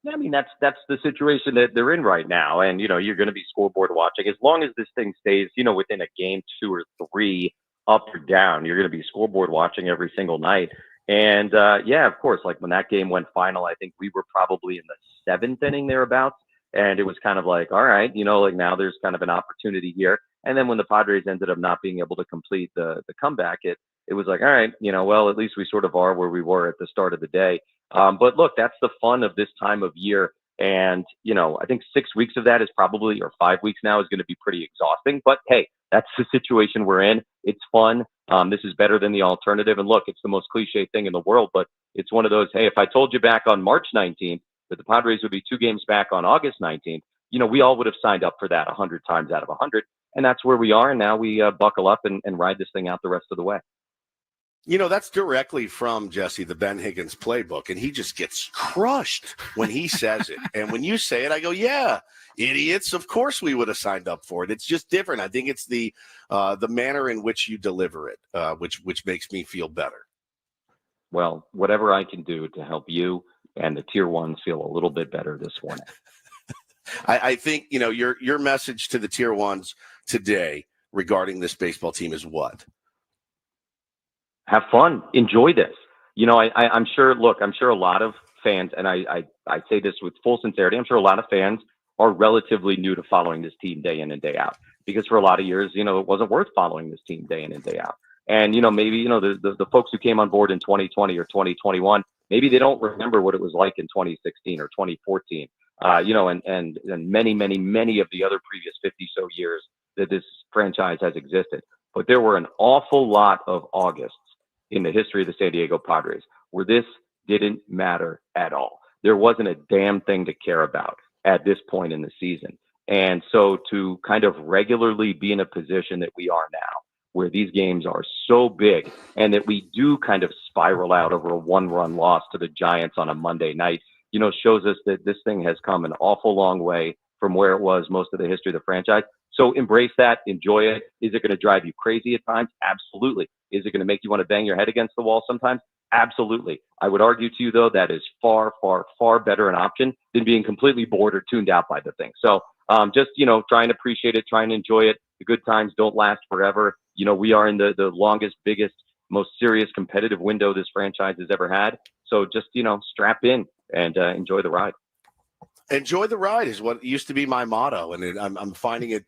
I mean, that's the situation that they're in right now. And, you know, you're going to be scoreboard watching. As long as this thing stays, you know, within a game, 2 or 3 up or down, you're going to be scoreboard watching every single night. And, yeah, of course, like when that game went final, I think we were probably in the 7th inning thereabouts. And it was kind of like, all right, you know, like now there's kind of an opportunity here. And then when the Padres ended up not being able to complete the comeback, it was like, all right, you know, well, at least we sort of are where we were at the start of the day. But look, that's the fun of this time of year. And, you know, I think 6 weeks of that is probably, or 5 weeks now is going to be pretty exhausting. But hey, that's the situation we're in. It's fun. This is better than the alternative. And look, it's the most cliche thing in the world, but it's one of those, hey, if I told you back on March 19th that the Padres would be 2 games back on August 19th, you know, we all would have signed up for that 100 times out of 100. And that's where we are. And now we buckle up and ride this thing out the rest of the way. You know, that's directly from Jesse, the Ben Higgins playbook, and he just gets crushed when he says it. And when you say it, I go, yeah, idiots. Of course we would have signed up for it. It's just different. I think it's the manner in which you deliver it, which makes me feel better. Well, whatever I can do to help you and the tier ones feel a little bit better this morning. I think, you know, your message to the tier ones today regarding this baseball team is what? Have fun, enjoy this. You know, I'm sure, look, I'm sure a lot of fans, and I say this with full sincerity, I'm sure a lot of fans are relatively new to following this team day in and day out, because for a lot of years, you know, it wasn't worth following this team day in and day out. And, you know, maybe, you know, the folks who came on board in 2020 or 2021, maybe they don't remember what it was like in 2016 or 2014, you know, and many of the other previous 50 so years that this franchise has existed. But there were an awful lot of Augusts in the history of the San Diego Padres where this didn't matter at all. There wasn't a damn thing to care about at this point in the season. And so to kind of regularly be in a position that we are now, where these games are so big and that we do kind of spiral out over a 1-run loss to the Giants on a Monday night, you know, shows us that this thing has come an awful long way from where it was most of the history of the franchise. So embrace that, enjoy it. Is it going to drive you crazy at times? Absolutely. Is it going to make you want to bang your head against the wall sometimes? Absolutely. I would argue to you, though, that is far, far, far better an option than being completely bored or tuned out by the thing. So just, you know, try and appreciate it, try and enjoy it. The good times don't last forever. You know, we are in the longest, biggest, most serious competitive window this franchise has ever had. So just, you know, strap in and enjoy the ride. Enjoy the ride is what used to be my motto, and I'm finding it.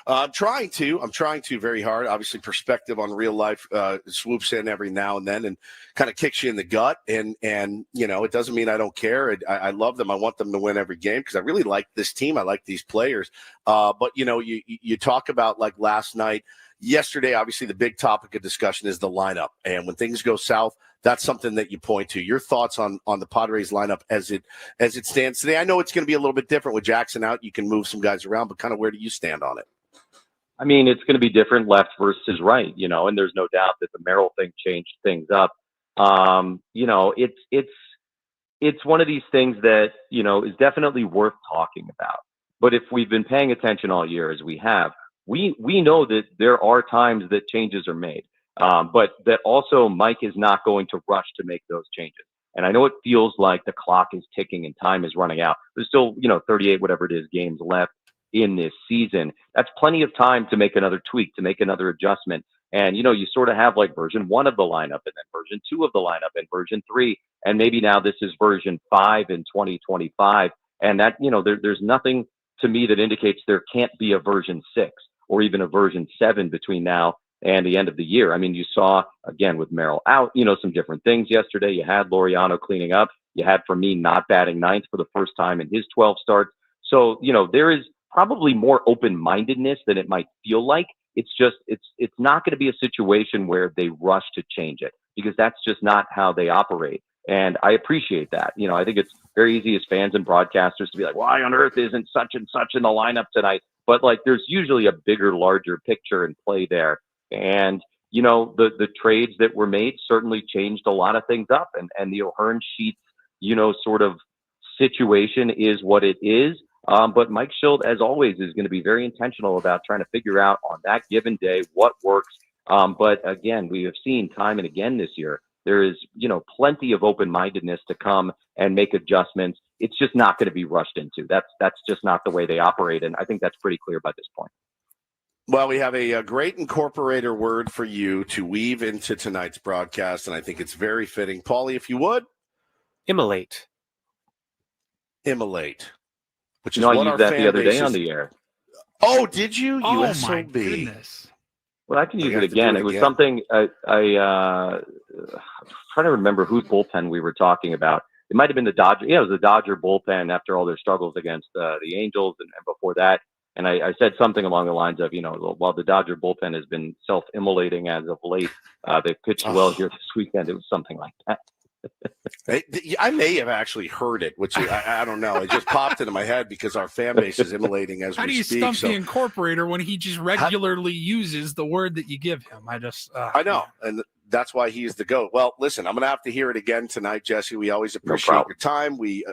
I'm trying to very hard. Obviously, perspective on real life swoops in every now and then and kind of kicks you in the gut. And you know, it doesn't mean I don't care. I love them. I want them to win every game because I really like this team. I like these players. But you know, you talk about like last night. yesterday, obviously, the big topic of discussion is the lineup. And when things go south, that's something that you point to. Your thoughts on the Padres lineup as it stands today? I know it's going to be a little bit different with Jackson out. You can move some guys around, but kind of where do you stand on it? I mean, it's going to be different left versus right, and there's no doubt that the Merrill thing changed things up. It's one of these things that, is definitely worth talking about. But if we've been paying attention all year, as we have, we know that there are times that changes are made, but that also Mike is not going to rush to make those changes. And I know it feels like the clock is ticking and time is running out. There's still, 38, whatever it is, games left in this season. That's plenty of time to make another tweak, to make another adjustment. And, you sort of have like version 1 of the lineup and then version 2 of the lineup and version 3. And maybe now this is version 5 in 2025. And that, there's nothing to me that indicates there can't be a version 6 or even a version 7 between now and the end of the year. I mean, you saw, again, with Merrill out, some different things yesterday. You had Laureano cleaning up. You had, for me, not batting ninth for the first time in his 12 starts. So, there is probably more open-mindedness than it might feel like. It's just, it's not going to be a situation where they rush to change it, because that's just not how they operate. And I appreciate that. I think it's very easy as fans and broadcasters to be like, why on earth isn't such and such in the lineup tonight? But like, there's usually a bigger, larger picture in play there. And, the trades that were made certainly changed a lot of things up, and the O'Hearn Sheets, sort of situation is what it is. But Mike Schilt, as always, is going to be very intentional about trying to figure out on that given day what works. But again, we have seen time and again this year, there is, plenty of open-mindedness to come and make adjustments. It's just not going to be rushed into. That's just not the way they operate. And I think that's pretty clear by this point. Well, we have a great incorporator word for you to weave into tonight's broadcast, and I think it's very fitting. Paulie, if you would. Immolate. Which is I what used our that fan the other base day is. on the air. Oh, did you? Oh, SOB. my goodness. Well, I can use have it to do again. it It was again. something I'm trying to remember whose bullpen we were talking about. It might have been the Dodger. Yeah, it was the Dodger bullpen after all their struggles against the Angels and before that. And I said something along the lines of, while the Dodger bullpen has been self-immolating as of late, they pitched well here this weekend. It was something like that. I may have actually heard it, which I don't know. It just popped into my head because our fan base is immolating as How we do you speak. stump So the incorporator when he just regularly uses the word that you give him? I know, and that's why he's the GOAT. Well, listen, I'm going to have to hear it again tonight, Jesse. We always appreciate your time. We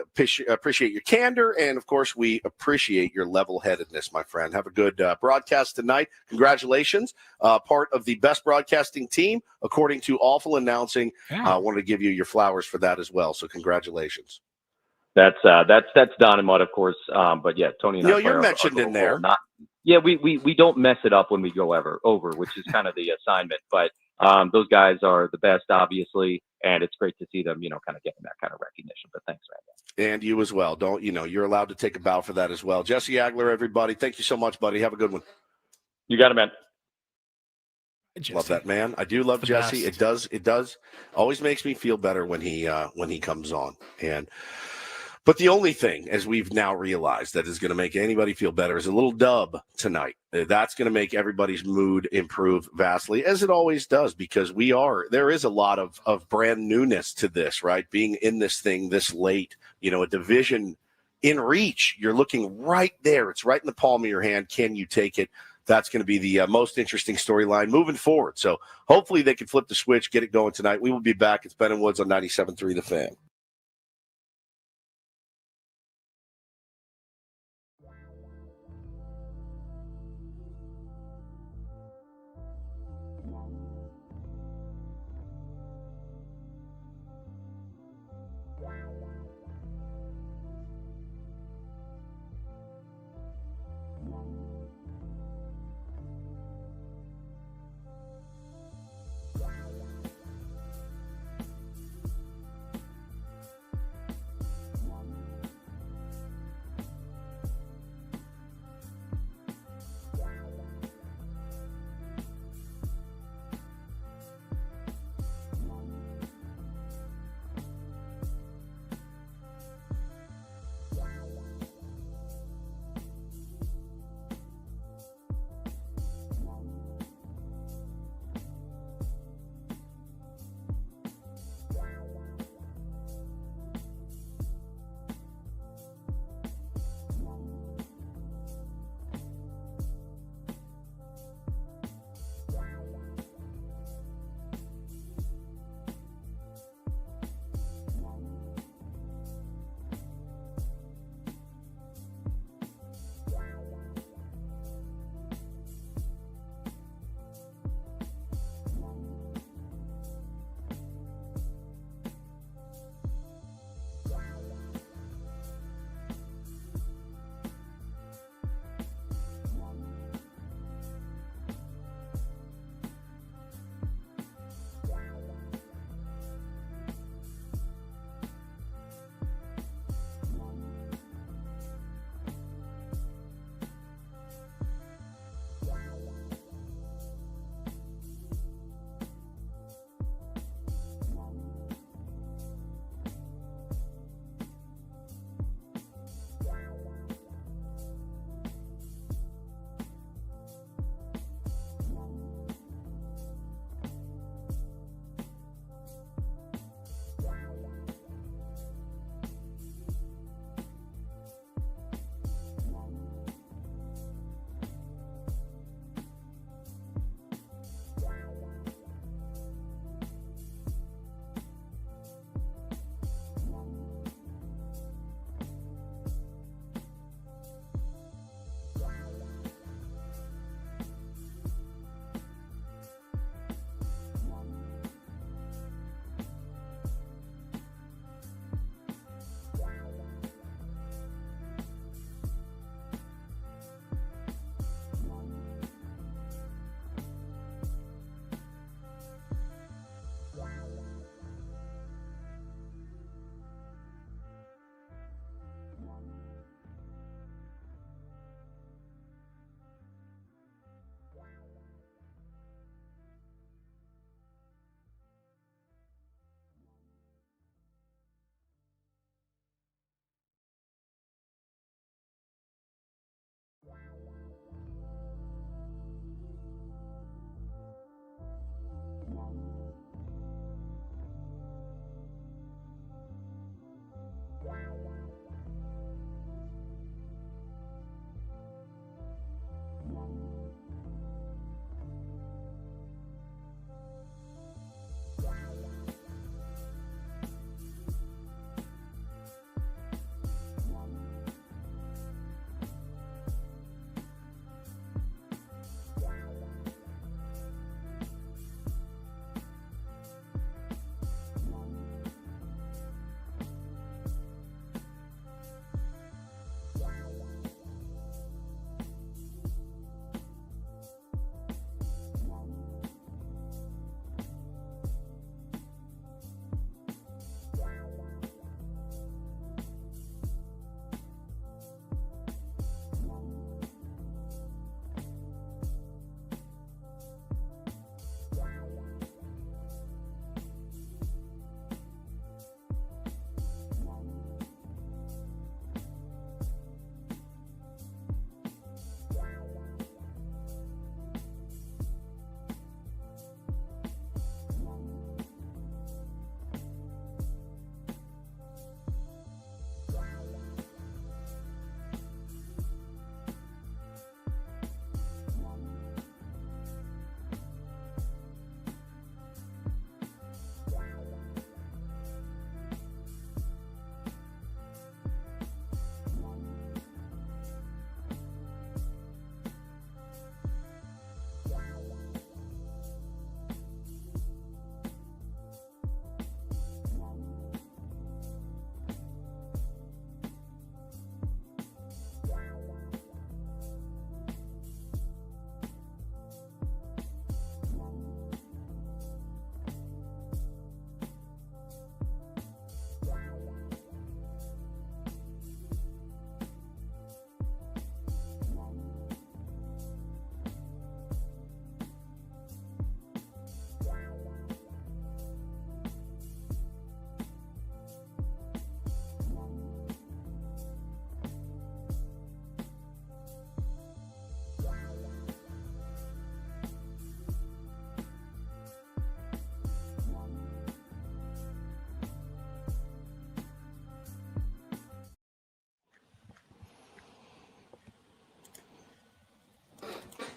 appreciate your candor, and, of course, we appreciate your level-headedness, my friend. Have a good broadcast tonight. Congratulations. Part of the best broadcasting team, according to Awful Announcing. I wanted to give you your flowers for that as well, so congratulations. That's Don and Mudd, of course. But yeah, Tony and I you're mentioned in there. We don't mess it up when we go over, which is kind of the assignment. But those guys are the best, obviously, and it's great to see them, kind of getting that kind of recognition. But thanks, Randy. And you as well. You're allowed to take a bow for that as well. Jesse Agler, everybody, thank you so much, buddy. Have a good one. You got it, man. Jesse. Love that, man. I do love Jesse. Best. It does. Always makes me feel better when he comes on. But the only thing, as we've now realized, that is going to make anybody feel better is a little dub tonight. That's going to make everybody's mood improve vastly, as it always does, because there is a lot of brand newness to this, right? Being in this thing this late, a division in reach. You're looking right there. It's right in the palm of your hand. Can you take it? That's going to be the most interesting storyline moving forward. So hopefully they can flip the switch, get it going tonight. We will be back. It's Ben and Woods on 97.3 The Fan.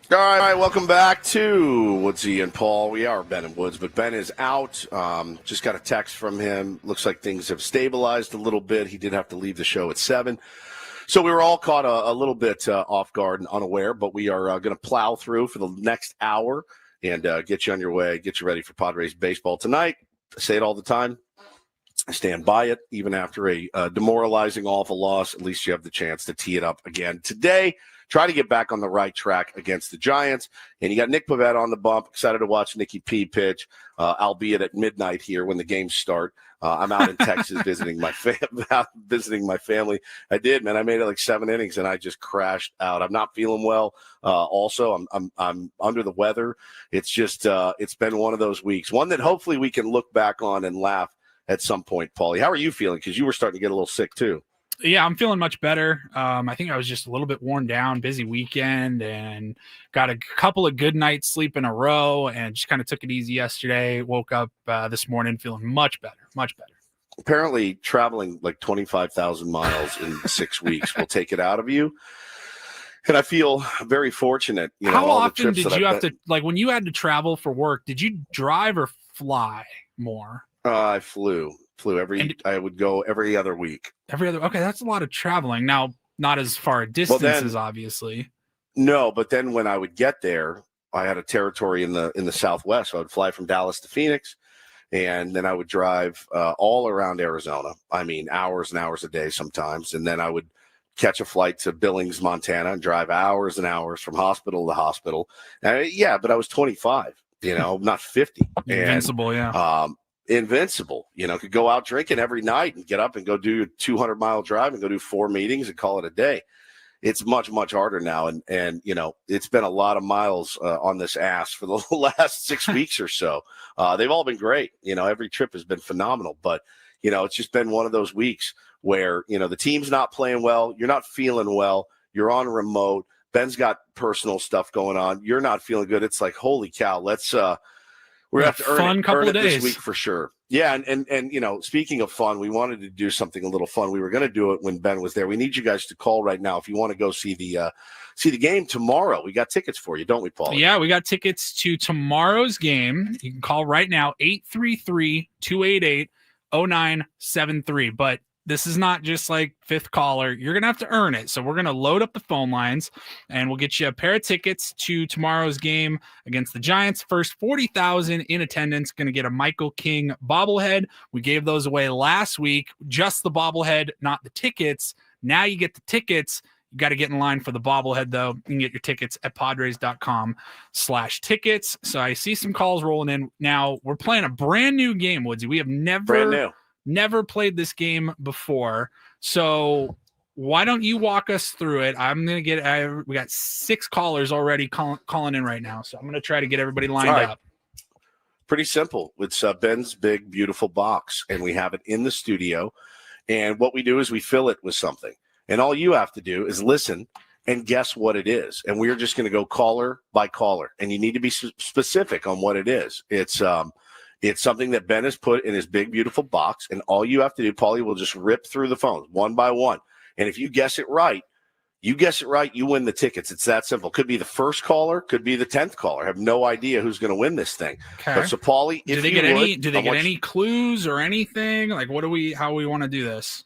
All right, welcome back to Woodsy and Paul. We are Ben and Woods, but Ben is out. Just got a text from him. Looks like things have stabilized a little bit. He did have to leave the show at 7. So we were all caught a little bit off guard and unaware, but we are going to plow through for the next hour and get you on your way, get you ready for Padres baseball tonight. I say it all the time. I stand by it. Even after a demoralizing, awful loss, at least you have the chance to tee it up again today. Try to get back on the right track against the Giants. And you got Nick Pavetta on the bump. Excited to watch Nicky P pitch, albeit at midnight here when the games start. I'm out in Texas visiting my family. I did, man. I made it like 7 innings and I just crashed out. I'm not feeling well. Also, I'm under the weather. It's just it's been one of those weeks. One that hopefully we can look back on and laugh at some point. Paulie, how are you feeling? Because you were starting to get a little sick too. Yeah, I'm feeling much better. I think I was just a little bit worn down, busy weekend, and got a couple of good nights sleep in a row, and just kind of took it easy yesterday. Woke up this morning feeling much better. Apparently, traveling like 25,000 miles in 6 weeks will take it out of you. And I feel very fortunate. How often did you have to, like when you had to travel for work, did you drive or fly more? I flew I would go every other week. Okay, that's a lot of traveling. Now, not as far a distances, obviously. No, but then when I would get there, I had a territory in the Southwest. So I would fly from Dallas to Phoenix, and then I would drive all around Arizona. I mean, hours and hours a day sometimes. And then I would catch a flight to Billings, Montana, and drive hours and hours from hospital to hospital. Yeah, but I was 25, not 50. Invincible, yeah. Invincible, could go out drinking every night and get up and go do a 200-mile drive and go do 4 meetings and call it a day. It's much, much harder now. And it's been a lot of miles on this ass for the last 6 weeks or so. They've all been great. Every trip has been phenomenal, but it's just been one of those weeks where, the team's not playing well. You're not feeling well. You're on remote. Ben's got personal stuff going on. You're not feeling good. It's like, holy cow, we're going to have to earn it this week for sure. Yeah, and speaking of fun, we wanted to do something a little fun. We were going to do it when Ben was there. We need you guys to call right now if you want to go see the game tomorrow. We got tickets for you, don't we, Paul? Yeah, we got tickets to tomorrow's game. You can call right now, 833-288-0973. But this is not just like fifth caller. You're going to have to earn it. So we're going to load up the phone lines and we'll get you a pair of tickets to tomorrow's game against the Giants. First 40,000 in attendance, going to get a Michael King bobblehead. We gave those away last week, just the bobblehead, not the tickets. Now you get the tickets. You got to get in line for the bobblehead, though. You can get your tickets at padres.com/tickets. So I see some calls rolling in. Now we're playing a brand new game, Woodsy. We have never played this game before. So why don't you walk us through it? We got 6 callers already calling in right now. So I'm going to try to get everybody lined up. Pretty simple. It's Ben's big, beautiful box, and we have it in the studio. And what we do is we fill it with something. And all you have to do is listen and guess what it is. And we're just going to go caller by caller. And you need to be specific on what it is. It's something that Ben has put in his big, beautiful box, and all you have to do, Paulie, will just rip through the phones one by one. And if you guess it right, you win the tickets. It's that simple. Could be the first caller, could be the 10th caller. I have no idea who's going to win this thing. Okay. But so, Paulie, do they get any clues or anything? Like, how we want to do this?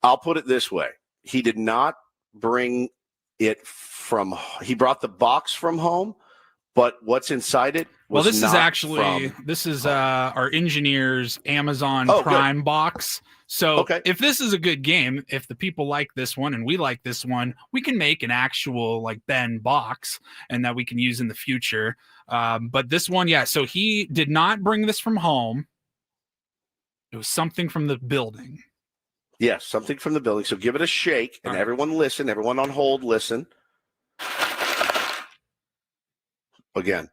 I'll put it this way. He did not bring it he brought the box from home, but what's inside it was this is our engineer's Amazon Prime box. So if this is a good game, if the people like this one and we like this one, we can make an actual like Ben box and that we can use in the future. But this one, so he did not bring this from home. It was something from the building. Yes, something from the building. So give it a shake and everyone listen. Everyone on hold, listen. Again.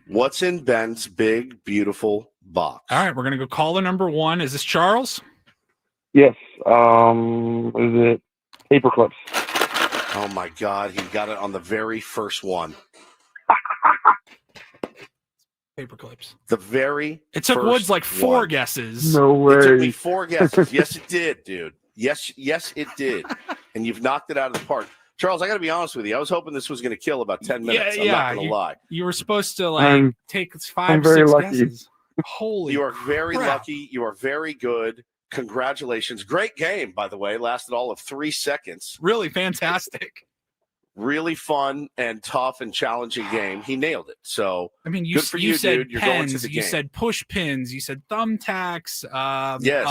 What's in Ben's big, beautiful box? All right, we're going to go caller number 1. Is this Charles? Yes. Is it paper clips? Oh, my God. He got it on the very first one. Paper clips. It took Woods like 4 guesses. No way. It took me 4 guesses. Yes, it did, dude. Yes, it did. And you've knocked it out of the park. Charles, I got to be honest with you. I was hoping this was going to kill about 10 minutes. I'm not going to lie. You were supposed to take I'm 5, very 6 lucky. guesses. Holy You are very crap. lucky. You are very good. Congratulations. Great game, by the way. Lasted all of 3 seconds. Really fantastic. Really fun and tough and challenging game. He nailed it. So, I mean, good for you, said dude. You're pens, going to the you game. said push pins, you said thumbtacks, Yes.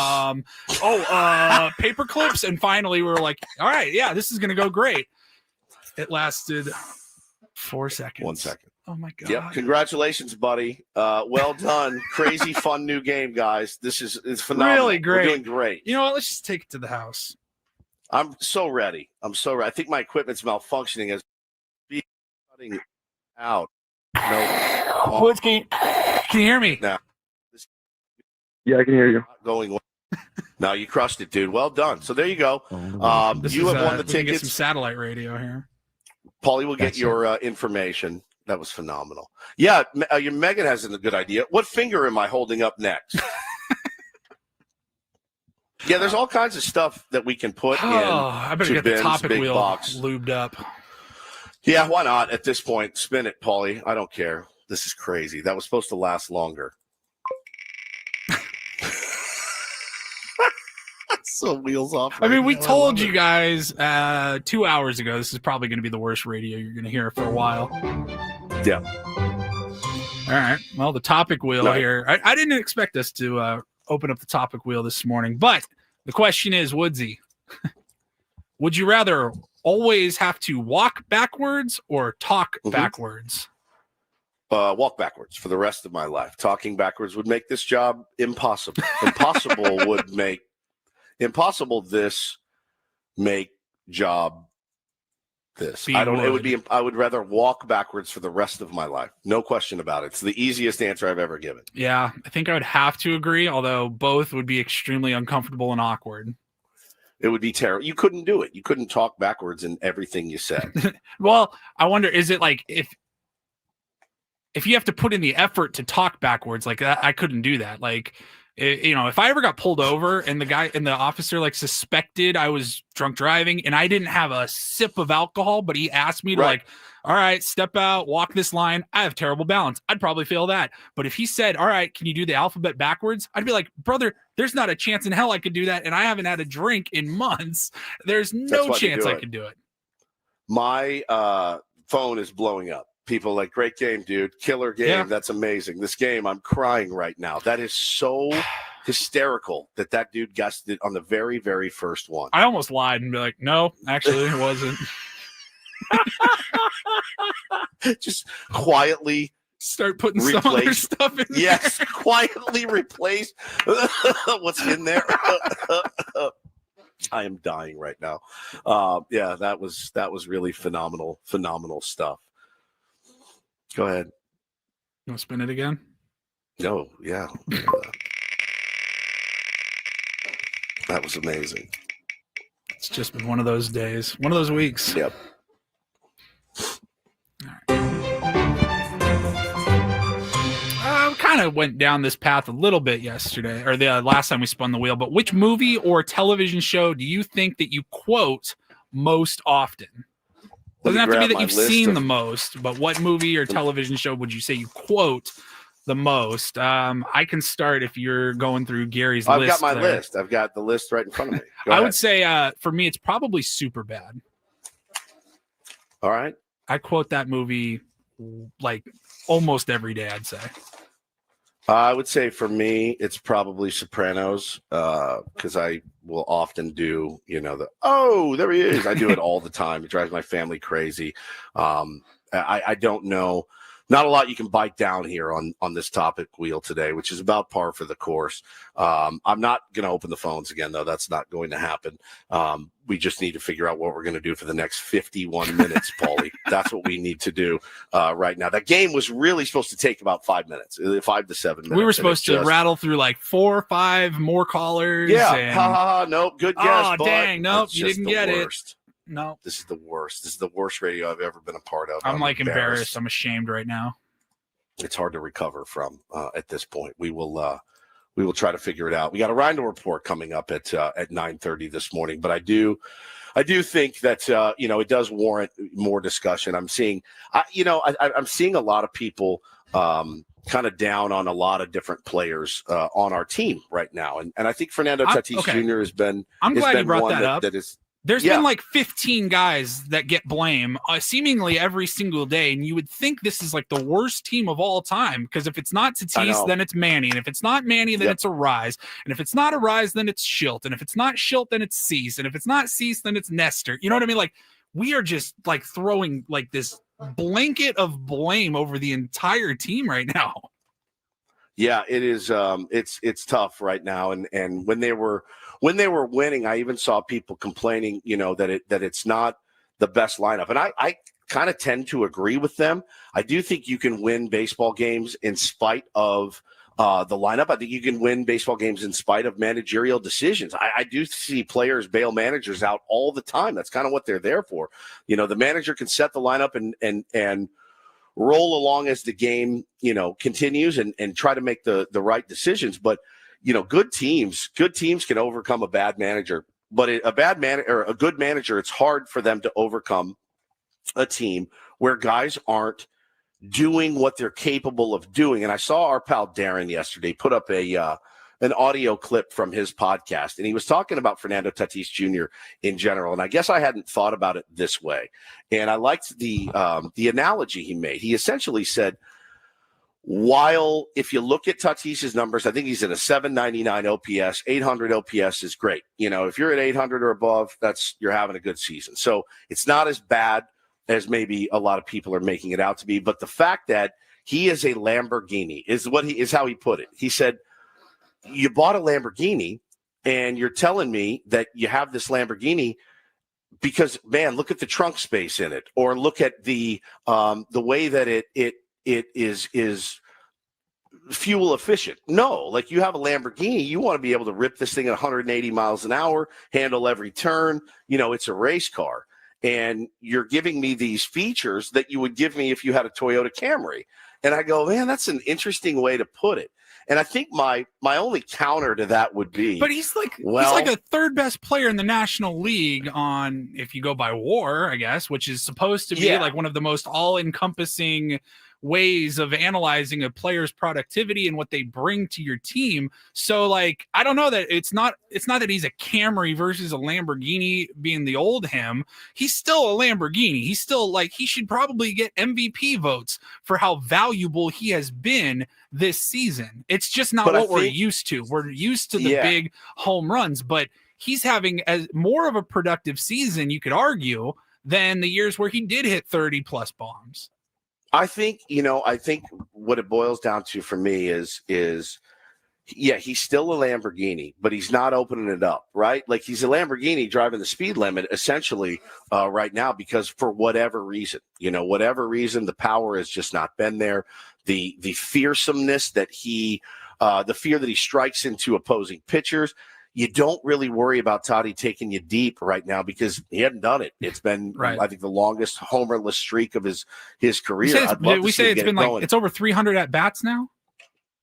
paper clips, and finally we were like, all right, yeah, this is gonna go great. It lasted 4 seconds. 1 second. Oh my god. Yep. Congratulations, buddy. Well done. Crazy fun new game, guys. It's phenomenal. Really great. We're doing great. You know what? Let's just take it to the house. I'm so ready. I think my equipment's malfunctioning as cutting out. No. Woods, can you hear me? Now, Yeah, I can hear you. going well. No, you crushed it, dude. Well done. So there you go. This You is, have won the we can get some tickets. satellite radio here. Paulie will get your information. That was phenomenal. Yeah, Megan has a good idea. What finger am I holding up next? Yeah, there's all kinds of stuff that we can put in. I better get the topic wheel lubed up. Yeah, why not? At this point, spin it, Paulie. I don't care. This is crazy. That was supposed to last longer. So wheels off. I mean, we told you guys 2 hours ago this is probably going to be the worst radio you're going to hear for a while. Yeah. All right. Well, the topic wheel here. I didn't expect us to open up the topic wheel this morning, but the question is, Woodsy, would you rather always have to walk backwards or talk backwards? Walk backwards for the rest of my life. Talking backwards would make this job impossible. Impossible this make job this. I would rather walk backwards for the rest of my life. No question about it. It's the easiest answer I've ever given. Yeah, I think I would have to agree, although both would be extremely uncomfortable and awkward. It would be terrible. You couldn't do it. You couldn't talk backwards in everything you said. Well, I wonder, is it like if you have to put in the effort to talk backwards, like I couldn't do that. Like, if I ever got pulled over and the officer like suspected I was drunk driving and I didn't have a sip of alcohol, but he asked me to all right, step out, walk this line. I have terrible balance. I'd probably fail that. But if he said, all right, can you do the alphabet backwards? I'd be like, brother, there's not a chance in hell I could do that. And I haven't had a drink in months. There's no chance I could do it. My phone is blowing up. People like, great game, dude. Killer game. Yeah. That's amazing. This game, I'm crying right now. That is so hysterical that dude guessed it on the very, very first one. I almost lied and be like, no, actually it wasn't. Just quietly start putting some other stuff in there. Yes, quietly replace what's in there. I am dying right now. Yeah, that was really phenomenal stuff. Go ahead. You want to spin it again? No, yeah. That was amazing. It's just been one of those days, one of those weeks. Yep. Kind of went down this path a little bit yesterday, or the last time we spun the wheel, but which movie or television show do you think that you quote most often? Doesn't have to be that you've seen the most, but what movie or television show would you say you quote the most? I can start if you're going through Gary's list. I've got my list. I've got the list right in front of me. I would say for me, it's probably Superbad. All right. I quote that movie like almost every day, I'd say. I would say for me, it's probably Sopranos because I will often do, there he is. I do it all the time. It drives my family crazy. I don't know. Not a lot you can bite down here on this topic wheel today, which is about par for the course. I'm not going to open the phones again, though. That's not going to happen. We just need to figure out what we're going to do for the next 51 minutes, Paulie. That's what we need to do right now. That game was really supposed to take about 5 minutes, 5 to 7 minutes. We were supposed to rattle through like 4 or 5 more callers. Yeah. Nope. Good guess. Oh, dang. Nope. You didn't get it. No, this is the worst. This is the worst radio I've ever been a part of. I'm like embarrassed. I'm ashamed right now. It's hard to recover from at this point. We will try to figure it out. We got a Rhino report coming up at 9:30 this morning, but I do I do think that it does warrant more discussion. I'm seeing, I'm seeing a lot of people kind of down on a lot of different players on our team right now, and I think Fernando Tatis Jr. has been. I'm glad you brought that up. That is. There's been like 15 guys that get blame seemingly every single day, and you would think this is like the worst team of all time, because if it's not Tatis, then it's Manny, and if it's not Manny, then it's Arise, and if it's not Arise, then it's Schilt, and if it's not Schilt, then it's Cease, and if it's not Cease, then it's Nestor. You know what I mean? Like, we are just like throwing like this blanket of blame over the entire team right now. Yeah, it is. It's tough right now, and when they were winning, I even saw people complaining, that it's not the best lineup, and I kind of tend to agree with them. I do think you can win baseball games in spite of the lineup. I think you can win baseball games in spite of managerial decisions. I do see players bail managers out all the time. That's kind of what they're there for. The manager can set the lineup and roll along as the game, continues and try to make the right decisions. But, good teams can overcome a bad manager, but a good manager, it's hard for them to overcome a team where guys aren't doing what they're capable of doing. And I saw our pal Darren yesterday put up an audio clip from his podcast, and he was talking about Fernando Tatis Jr. in general. And I guess I hadn't thought about it this way. And I liked the analogy he made. He essentially said, while if you look at Tatis's numbers, I think he's at a 799 OPS, 800 OPS is great. If you're at 800 or above, you're having a good season. So it's not as bad as maybe a lot of people are making it out to be. But the fact that he is a Lamborghini is how he put it. He said, you bought a Lamborghini and you're telling me that you have this Lamborghini because, man, look at the trunk space in it, or look at the way that it is fuel efficient. No, like, you have a Lamborghini, you want to be able to rip this thing at 180 miles an hour, handle every turn. It's a race car. And you're giving me these features that you would give me if you had a Toyota Camry. And I go, man, that's an interesting way to put it. And I think my only counter to that would be, but he's like a third best player in the National League on, if you go by WAR, I guess, which is supposed to be like one of the most all-encompassing ways of analyzing a player's productivity and what they bring to your team. So, like, I don't know that it's not that he's a Camry versus a Lamborghini being the old him. He's still a Lamborghini. He's still, like, he should probably get MVP votes for how valuable he has been this season. It's just not we're used to. We're used to the big home runs, but he's having more of a productive season, you could argue, than the years where he did hit 30 plus bombs. I think what it boils down to for me is he's still a Lamborghini, but he's not opening it up, right? Like, he's a Lamborghini driving the speed limit essentially right now because for whatever reason, the power has just not been there. The fearsomeness that the fear that he strikes into opposing pitchers. You don't really worry about Toddy taking you deep right now because he hadn't done it. It's been, I think, the longest homerless streak of his career. It's been like it's over 300 at bats now.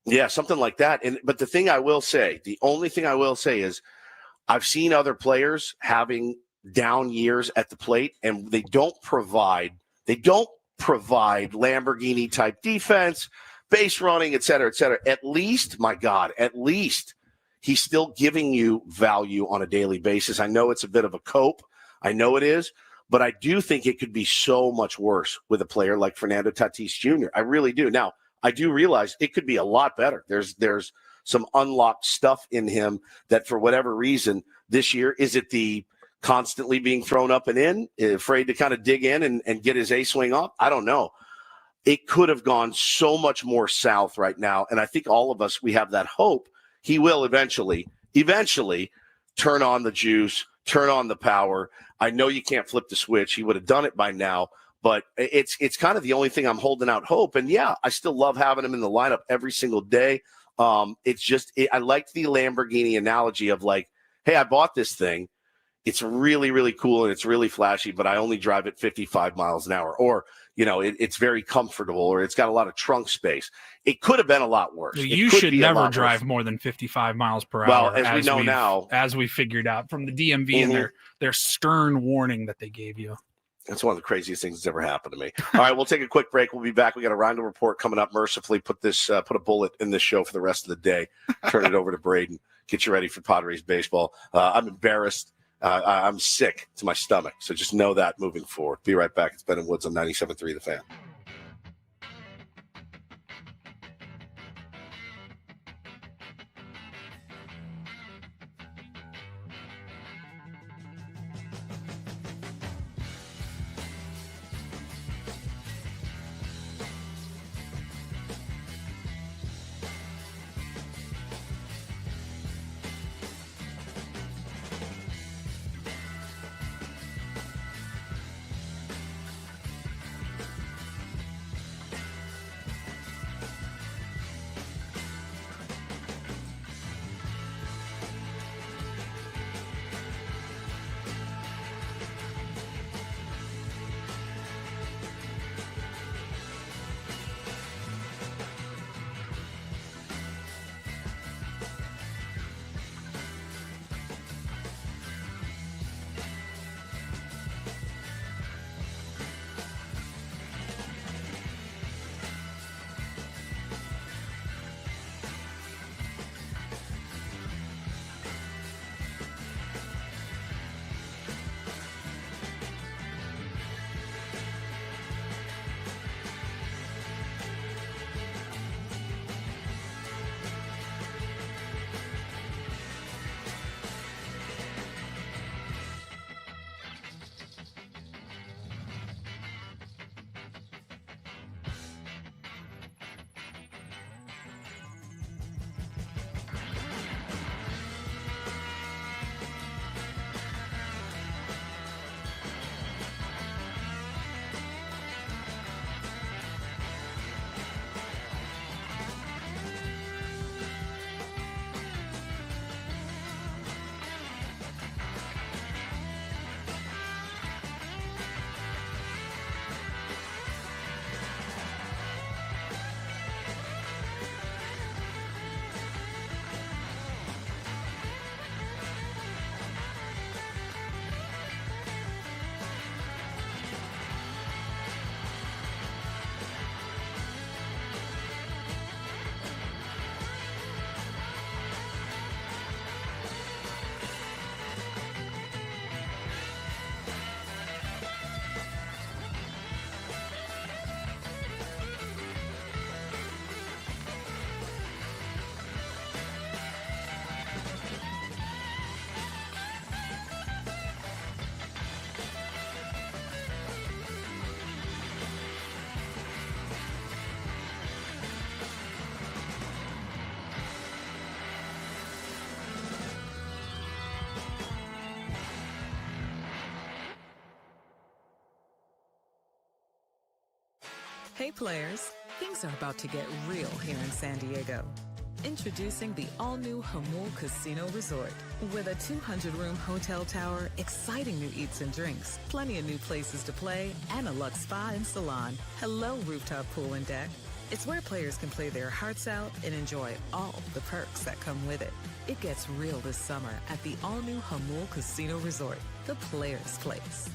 Yeah, something like that. But the only thing I will say is, I've seen other players having down years at the plate, and they don't provide Lamborghini type defense, base running, et cetera, et cetera. At least he's still giving you value on a daily basis. I know it's a bit of a cope. I know it is, but I do think it could be so much worse with a player like Fernando Tatis Jr. I really do. Now, I do realize it could be a lot better. There's some unlocked stuff in him that, for whatever reason, this year, is it the constantly being thrown up and in, afraid to kind of dig in and get his A swing off? I don't know. It could have gone so much more south right now, and I think all of us, we have that hope. He will eventually turn on the juice, turn on the power. I know you can't flip the switch. He would have done it by now, but it's kind of the only thing I'm holding out hope. And I still love having him in the lineup every single day. I liked the Lamborghini analogy of, like, hey, I bought this thing. It's really, really cool and it's really flashy, but I only drive it 55 miles an hour. Or, it's very comfortable, or it's got a lot of trunk space. It could have been a lot worse. You should never drive more than 55 miles per hour. Well, as we know now, as we figured out from the DMV and their stern warning that they gave you. That's one of the craziest things that's ever happened to me. All right, we'll take a quick break. We'll be back. We got a round of report coming up. Mercifully, put a bullet in this show for the rest of the day. Turn it over to Braden. Get you ready for Padres baseball. I'm embarrassed. I'm sick to my stomach. So just know that moving forward. Be right back. It's Ben and Woods on 97.3 The Fan. Hey players, things are about to get real here in San Diego. Introducing the all-new Hamul Casino Resort. With a 200-room hotel tower, exciting new eats and drinks, plenty of new places to play, and a luxe spa and salon. Hello, rooftop pool and deck. It's where players can play their hearts out and enjoy all the perks that come with it. It gets real this summer at the all-new Hamul Casino Resort, the players' place.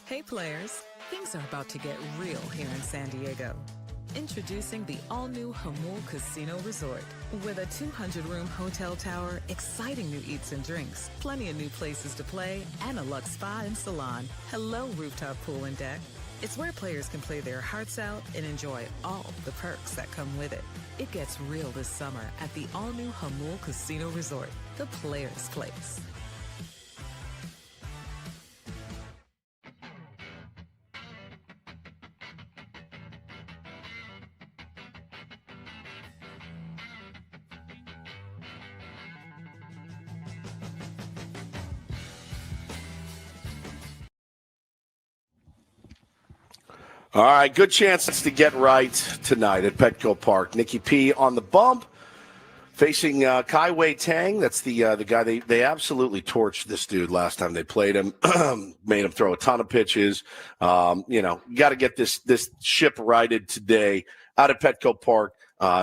Hey players, things are about to get real here in San Diego. Introducing the all-new Hamul Casino Resort. With a 200-room hotel tower, exciting new eats and drinks, plenty of new places to play, and a luxe spa and salon. Hello, rooftop pool and deck. It's where players can play their hearts out and enjoy all the perks that come with it. It gets real this summer at the all-new Hamul Casino Resort, the players' place. All right, good chance to get right tonight at Petco Park. Nikki P on the bump, facing Kai Wei Tang. That's the guy they absolutely torched this dude last time they played him. Made him throw a ton of pitches. You got to get this ship righted today out at Petco Park.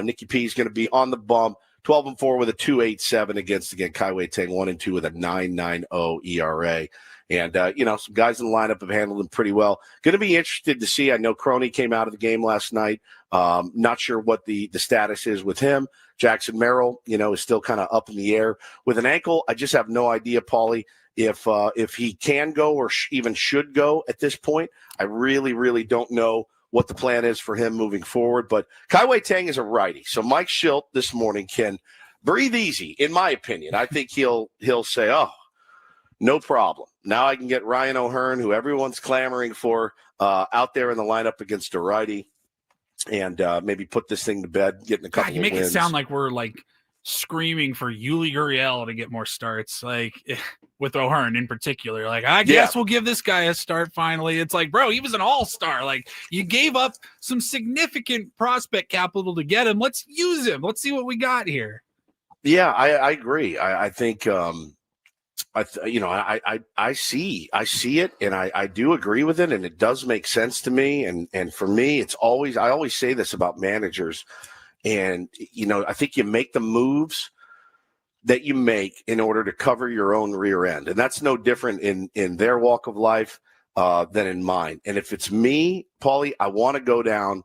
Nikki P is going to be on the bump. 12-4 with a 2.87 against, again, Kai Wei Tang 1-2 with a 9.90 ERA. And, some guys in the lineup have handled them pretty well. Going to be interested to see. I know Crony came out of the game last night. Not sure what the status is with him. Jackson Merrill, is still kind of up in the air. With an ankle, I just have no idea, Paulie, if he can go or even should go at this point. I really, really don't know what the plan is for him moving forward. But Kai Wei Tang is a righty. So Mike Schilt this morning can breathe easy, in my opinion. I think he'll say, oh, no problem. Now I can get Ryan O'Hearn, who everyone's clamoring for, out there in the lineup against a righty, and maybe put this thing to bed, getting a couple of wins. You make it sound like we're screaming for Yuli Gurriel to get more starts, with O'Hearn in particular. I guess we'll give this guy a start finally. It's bro, he was an all-star. You gave up some significant prospect capital to get him. Let's use him. Let's see what we got here. Yeah, I agree. I think I see it, and I do agree with it, and it does make sense to me. And for me, I always say this about managers, and I think you make the moves that you make in order to cover your own rear end, and that's no different in their walk of life than in mine. And if it's me, Paulie, I want to go down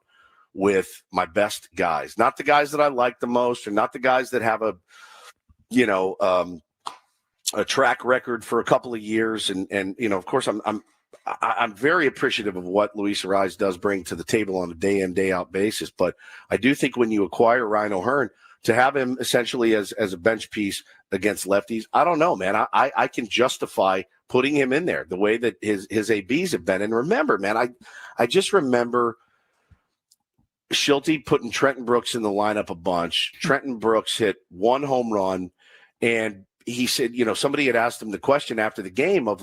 with my best guys, not the guys that I like the most, or not the guys that have a track record for a couple of years, and of course I'm very appreciative of what Luis Ariz does bring to the table on a day in, day out basis. But I do think when you acquire Ryan O'Hearn, to have him essentially as a bench piece against lefties, I don't know, man. I can justify putting him in there the way that his ABs have been. And remember, man, I just remember Schulte putting Trenton Brooks in the lineup a bunch. Trenton Brooks hit one home run, and he said, somebody had asked him the question after the game of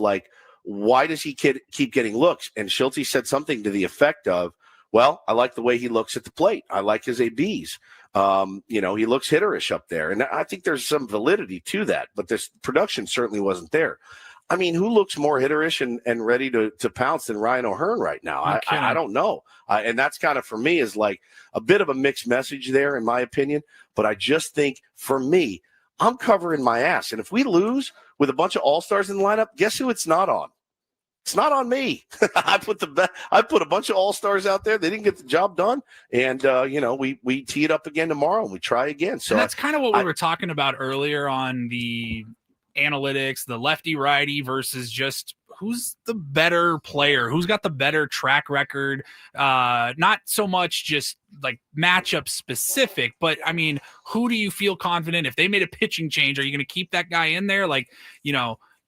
why does he keep getting looks? And Schulte said something to the effect of, well, I like the way he looks at the plate. I like his ABs. He looks hitterish up there. And I think there's some validity to that, but this production certainly wasn't there. I mean, who looks more hitterish and ready to pounce than Ryan O'Hearn right now? I don't know. And that's kind of, for me, is a bit of a mixed message there, in my opinion. But I just think, for me, I'm covering my ass. And if we lose with a bunch of all-stars in the lineup, guess who it's not on? It's not on me. I put a bunch of all-stars out there. They didn't get the job done. And, we tee it up again tomorrow and we try again. So and that's kind of what we were talking about earlier on the analytics, the lefty-righty versus just who's the better player, who's got the better track record. Not so much just matchup specific, but I mean, who do you feel confident if they made a pitching change? Are you going to keep that guy in there?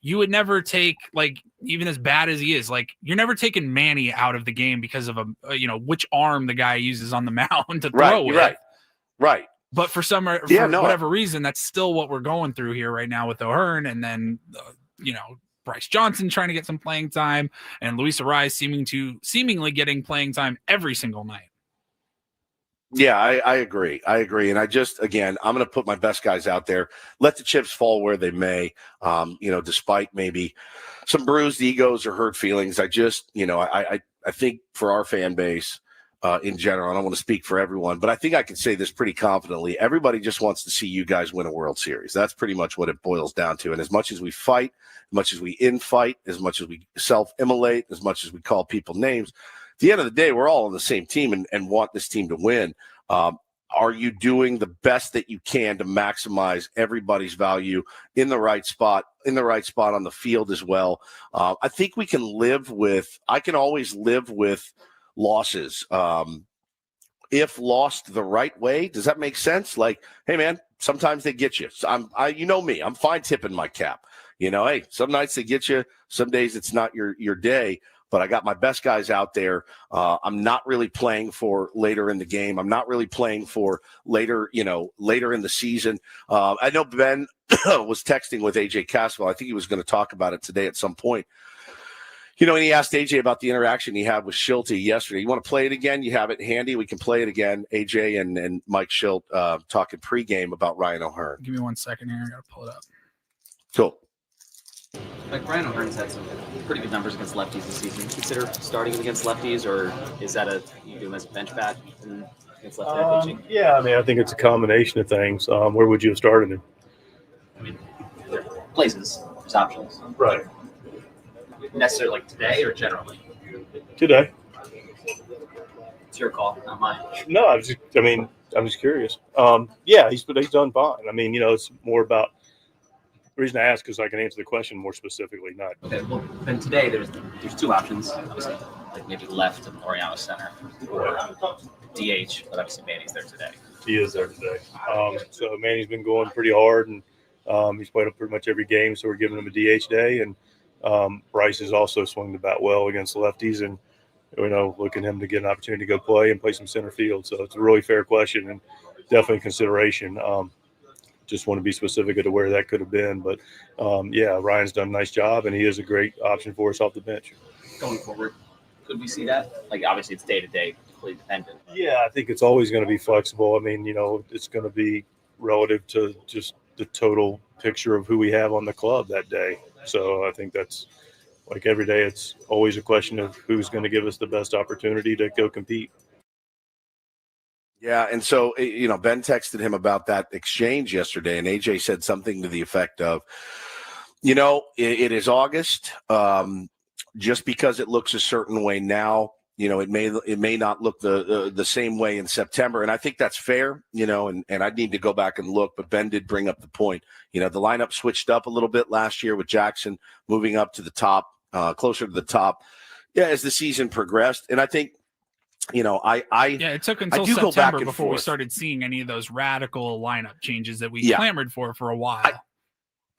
You would never take, even as bad as he is, you're never taking Manny out of the game because of which arm the guy uses on the mound to throw with. Right. But for whatever reason, that's still what we're going through here right now with O'Hearn, and then Bryce Johnson trying to get some playing time, and Luis Ariz seemingly getting playing time every single night. Yeah, I agree. And I'm going to put my best guys out there. Let the chips fall where they may, despite maybe some bruised egos or hurt feelings. I think for our fan base, in general. I don't want to speak for everyone, but I think I can say this pretty confidently. Everybody just wants to see you guys win a World Series. That's pretty much what it boils down to. And as much as we fight, as much as we infight, as much as we self-immolate, as much as we call people names, at the end of the day, we're all on the same team and want this team to win. Are you doing the best that you can to maximize everybody's value in the right spot on the field as well? I think we can I can always live with losses. If lost the right way, does that make sense? Like, hey man, sometimes they get you. So you know me, I'm fine tipping my cap. Hey, some nights they get you, some days it's not your day. But I got my best guys out there. I'm not really playing for later in the game. I'm not really playing for later in the season. I know Ben was texting with AJ Caswell. I think he was going to talk about it today at some point. And he asked AJ about the interaction he had with Schulte yesterday. You want to play it again? You have it handy. We can play it again. AJ and Mike Schulte talking pregame about Ryan O'Hearn. Give me 1 second here. I got to pull it up. Cool. Like Ryan O'Hearn's had some pretty good numbers against lefties this season. You consider starting him against lefties, or is that you do him as a bench bat against left-handed pitching? Yeah, I mean, I think it's a combination of things. Where would you have started him? I mean, there are places, there's options. Right. Necessarily like today or generally? Today. It's your call, not mine. No, I'm just curious. Yeah, he's done fine. I mean, it's more about. The reason I ask is I can answer the question more specifically. Not okay. Well, then today there's 2 options. Obviously, like maybe left and Laureano center, or DH. But obviously Manny's there today. He is there today. So Manny's been going pretty hard, and he's played up pretty much every game. So we're giving him a DH day, and Bryce has also swung the bat well against lefties, and looking at him to get an opportunity to go play and play some center field. So it's a really fair question and definitely consideration. Just want to be specific to where that could have been. But, yeah, Ryan's done a nice job, and he is a great option for us off the bench. Going forward, could we see that? Like, obviously, it's day-to-day, completely dependent. Yeah, I think it's always going to be flexible. I mean, it's going to be relative to just the total picture of who we have on the club that day. So I think that's like every day it's always a question of who's going to give us the best opportunity to go compete. Yeah, and so, Ben texted him about that exchange yesterday, and AJ said something to the effect of, it is August. Just because it looks a certain way now, it may not look the same way in September. And I think that's fair, and I'd need to go back and look, but Ben did bring up the point. The lineup switched up a little bit last year with Jackson moving up to the top, closer to the top, as the season progressed. And I think, it took until September before we started seeing any of those radical lineup changes that we clamored for a while.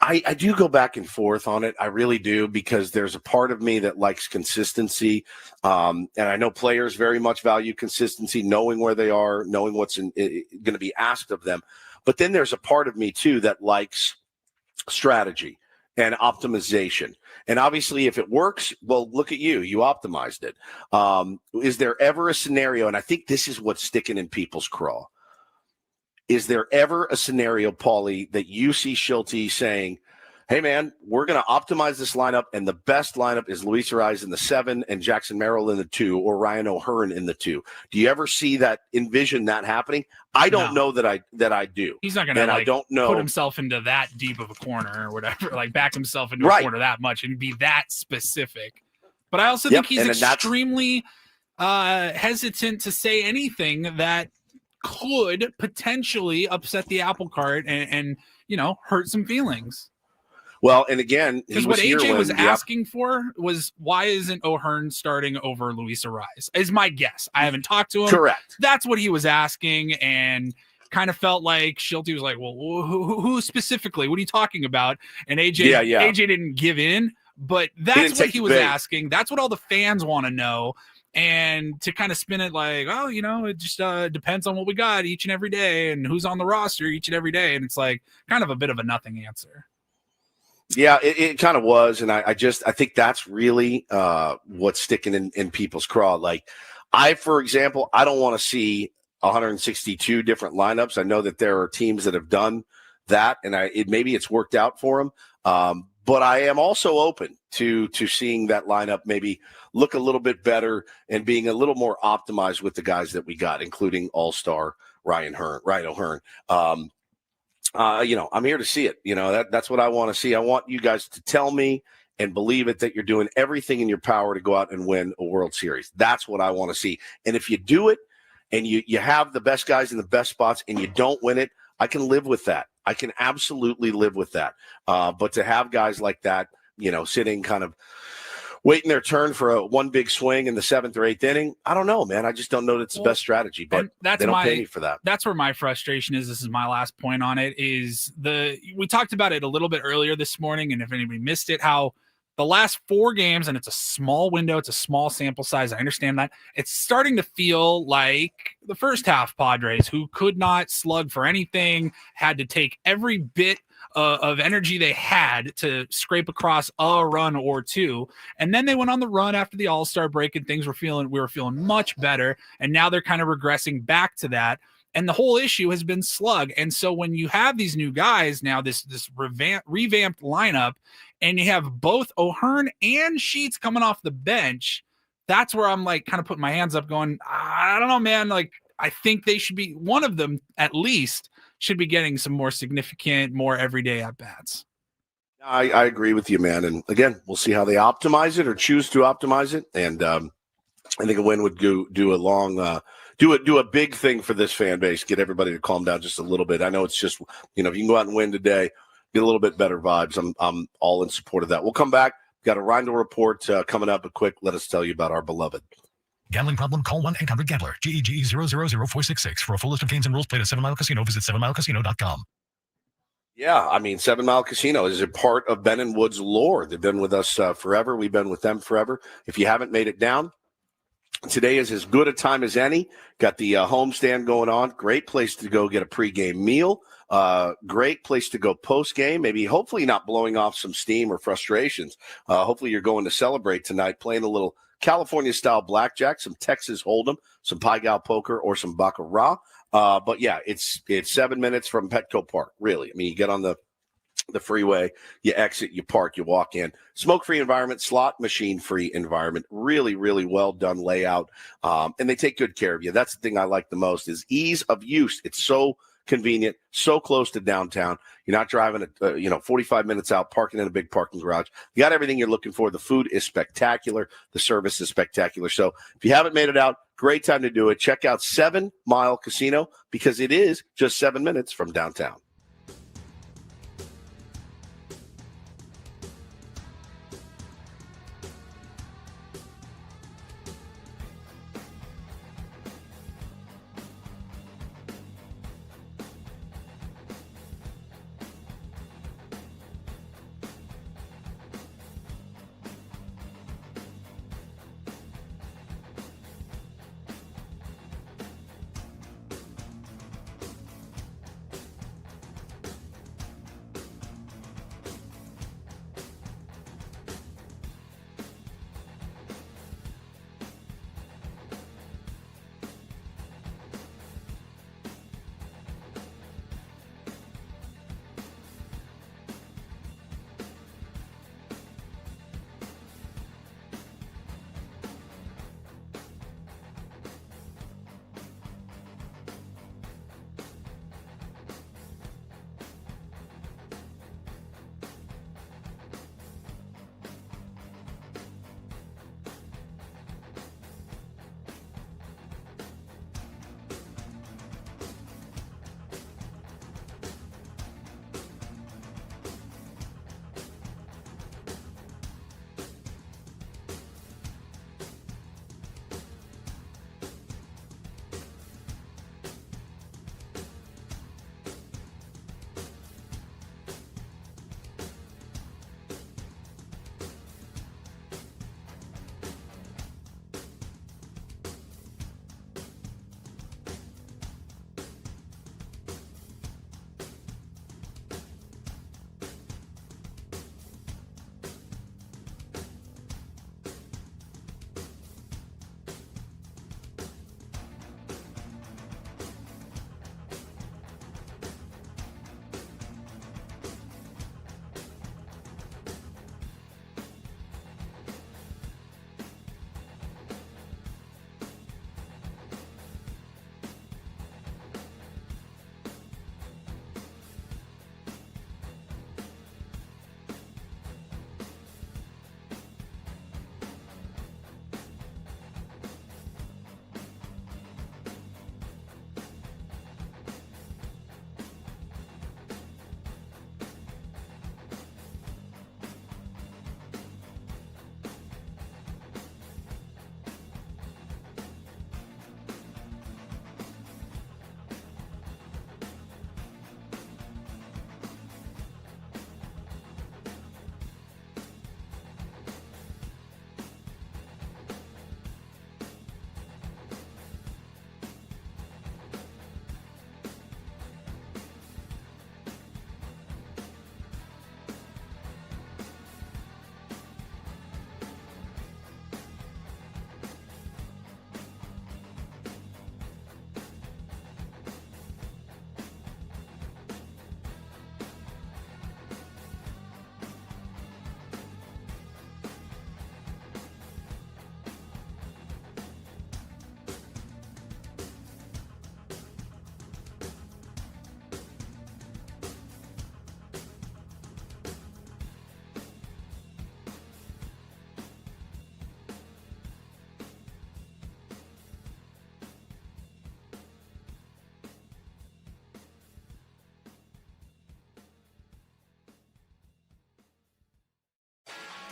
I do go back and forth on it. I really do, because there's a part of me that likes consistency. And I know players very much value consistency, knowing where they are, knowing what's going to be asked of them. But then there's a part of me too that likes strategy and optimization. And obviously, if it works, well, look at you. You optimized it. Is there ever a scenario, and I think this is what's sticking in people's craw, is there ever a scenario, Paulie, that you see Schulte saying, hey, man, we're going to optimize this lineup, and the best lineup is Luis Ariz in the 7 and Jackson Merrill in the 2, or Ryan O'Hearn in the 2? Do you ever see that, envision that happening? I don't know that I do. He's not going to put himself into that deep of a corner or whatever, like back himself into a corner that much and be that specific. But I also think he's extremely hesitant to say anything that could potentially upset the apple cart and hurt some feelings. Well, and again, because what AJ was asking for was, why isn't O'Hearn starting over Luis Ariz? Is my guess. I haven't talked to him. Correct. That's what he was asking, and kind of felt like Schulte was like, well, who specifically? What are you talking about? And AJ didn't give in, but that's what he was asking. That's what all the fans want to know. And to kind of spin it like, oh, it just depends on what we got each and every day and who's on the roster each and every day. And it's like kind of a bit of a nothing answer. Yeah, it kind of was. And I think that's really what's sticking in people's craw. Like for example, I don't want to see 162 different lineups. I know that there are teams that have done that, and maybe it's worked out for them. but I am also open to seeing that lineup maybe look a little bit better and being a little more optimized with the guys that we got, including All-Star Ryan O'Hearn. I'm here to see it. That's what I want to see. I want you guys to tell me and believe it that you're doing everything in your power to go out and win a World Series. That's what I want to see. And if you do it and you have the best guys in the best spots and you don't win it, I can live with that. I can absolutely live with that. But to have guys like that, sitting kind of waiting their turn for one big swing in the 7th or 8th inning, I don't know, man. I just don't know that's the best strategy, but they don't pay me for that. That's where my frustration is. This is my last point on it. We talked about it a little bit earlier this morning, and if anybody missed it, how the last 4 games, and it's a small window, it's a small sample size, I understand that. It's starting to feel like the first half Padres, who could not slug for anything, had to take every bit of energy they had to scrape across a run or two. And then they went on the run after the All-Star break, and we were feeling much better. And now they're kind of regressing back to that. And the whole issue has been slug. And so when you have these new guys now, this revamped lineup, and you have both O'Hearn and Sheets coming off the bench, that's where I'm like kind of putting my hands up going, I don't know, man. Like, I think they should be, one of them at least should be getting some more significant, more everyday at-bats. I agree with you, man. And again, we'll see how they optimize it or choose to optimize it. And I think a win would do a big thing for this fan base, get everybody to calm down just a little bit. I know it's just, if you can go out and win today, get a little bit better vibes. I'm all in support of that. We'll come back. Got a Rindle report coming up, but quick, let us tell you about our beloved. Gambling problem? Call 1-800-GAMBLER. GEGE 000-466. For a full list of games and rules, play at 7 Mile Casino. Visit 7milecasino.com. Yeah, 7 Mile Casino is a part of Ben and Wood's lore. They've been with us forever. We've been with them forever. If you haven't made it down, today is as good a time as any. Got the homestand going on. Great place to go get a pregame meal. Great place to go post-game. Maybe, hopefully not blowing off some steam or frustrations. Hopefully you're going to celebrate tonight, playing a little California-style blackjack, some Texas Hold'em, some Pai Gow poker, or some Baccarat. But yeah, it's 7 minutes from Petco Park, really. I mean, you get on the freeway, you exit, you park, you walk in. Smoke-free environment, slot machine-free environment. Really, really well-done layout. And they take good care of you. That's the thing I like the most is ease of use. It's so convenient, so close to downtown. You're not driving 45 minutes out, parking in a big parking garage. You got everything you're looking for. The food is spectacular. The service is spectacular. So if you haven't made it out, great time to do it. Check out 7 Mile Casino because it is just 7 minutes from downtown.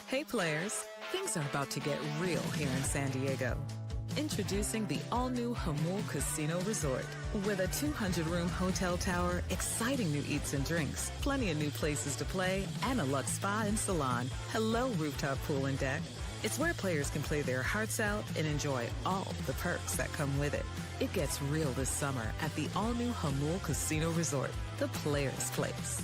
Hey players, things are about to get real here in San Diego. Introducing the all-new Jamul Casino Resort. With a 200-room hotel tower, exciting new eats and drinks, plenty of new places to play, and a luxe spa and salon. Hello, rooftop pool and deck. It's where players can play their hearts out and enjoy all the perks that come with it. It gets real this summer at the all-new Jamul Casino Resort, the players' place.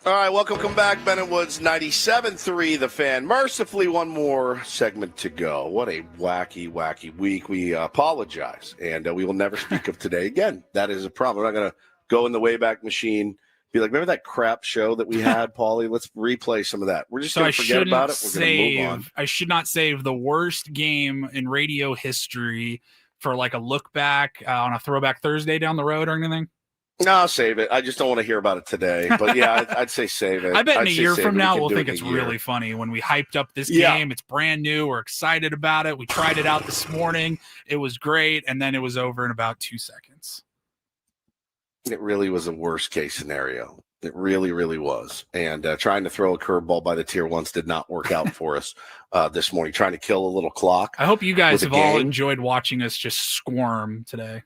All right, welcome back. Bennett Woods, 97.3 The Fan. Mercifully, one more segment to go. What a wacky, wacky week. We apologize, and we will never speak of today again. That is a problem. We're not going to go in the Wayback Machine, be like, remember that crap show that we had, Paulie? Let's replay some of that. We're just going to forget about it. We're going to move on. I should not save the worst game in radio history for like a look back on a Throwback Thursday down the road or anything. No, I'll save it. I just don't want to hear about it today. But yeah, I'd say save it. I bet in a year from now we'll do think it it's in a year. really funny when we hyped up this game. It's brand new. We're excited about it. We tried it out this morning. It was great. And then it was over in about 2 seconds. It really was a worst case scenario. It really, really was. And trying to throw a curveball by the tier ones did not work out for us this morning. Trying to kill a little clock. I hope you guys with have a all game. enjoyed watching us just squirm today.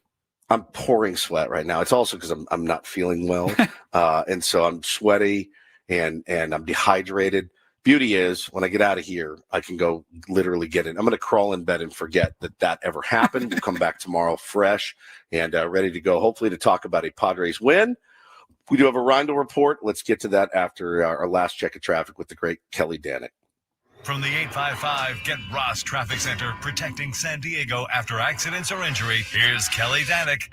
I'm pouring sweat right now. It's also because I'm not feeling well, and so I'm sweaty and I'm dehydrated. Beauty is when I get out of here, I can go literally get in. I'm going to crawl in bed and forget that ever happened. We'll come back tomorrow fresh and ready to go. Hopefully to talk about a Padres win. We do have a Reindl report. Let's get to that after our last check of traffic with the great Kelly Danick. From the 855 Get Ross Traffic Center, protecting San Diego after accidents or injury, here's Kelly Danick.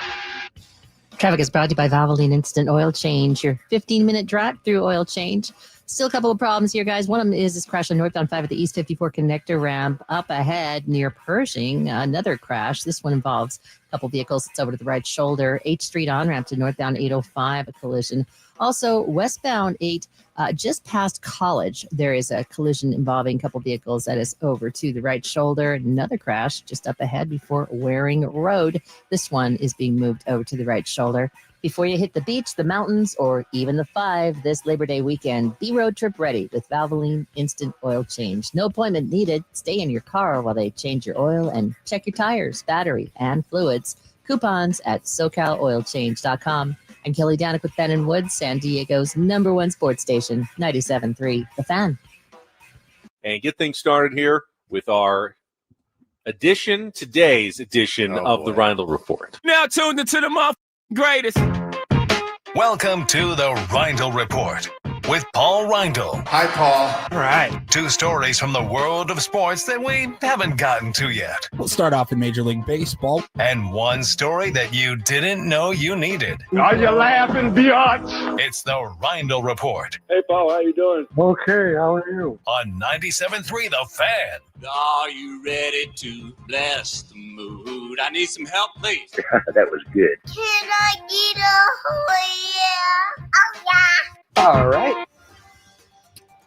Traffic is brought to you by Valvoline Instant Oil Change, your 15-minute drive through oil change. Still a couple of problems here, guys. One of them is this crash on northbound 5 at the East 54 connector ramp up ahead near Pershing. Another crash. This one involves a couple vehicles. It's over to the right shoulder. 8th Street on-ramp to northbound 805, a collision. Also, westbound 8, just past College, there is a collision involving a couple vehicles that is over to the right shoulder. Another crash just up ahead before Waring Road. This one is being moved over to the right shoulder. Before you hit the beach, the mountains, or even the 5 this Labor Day weekend, be road trip ready with Valvoline Instant Oil Change. No appointment needed. Stay in your car while they change your oil and check your tires, battery, and fluids. Coupons at SoCalOilChange.com. I'm Kelly Danick with Ben and Woods, San Diego's #1 sports station, 97.3 The Fan. And get things started here with our today's edition of the Reindl Report. Now tuned into the greatest. Welcome to the Reindl Report with Paul Reindl. Hi, Paul. All right. 2 stories from the world of sports that we haven't gotten to yet. We'll start off in Major League Baseball. And 1 story that you didn't know you needed. Are you laughing, biatch? It's the Reindl Report Hey, Paul, how you doing? Okay, how are you? on 97.3 The Fan. Are you ready to bless the mood? I need some help, please. That was good. Can I get a oh yeah? Oh yeah. All right.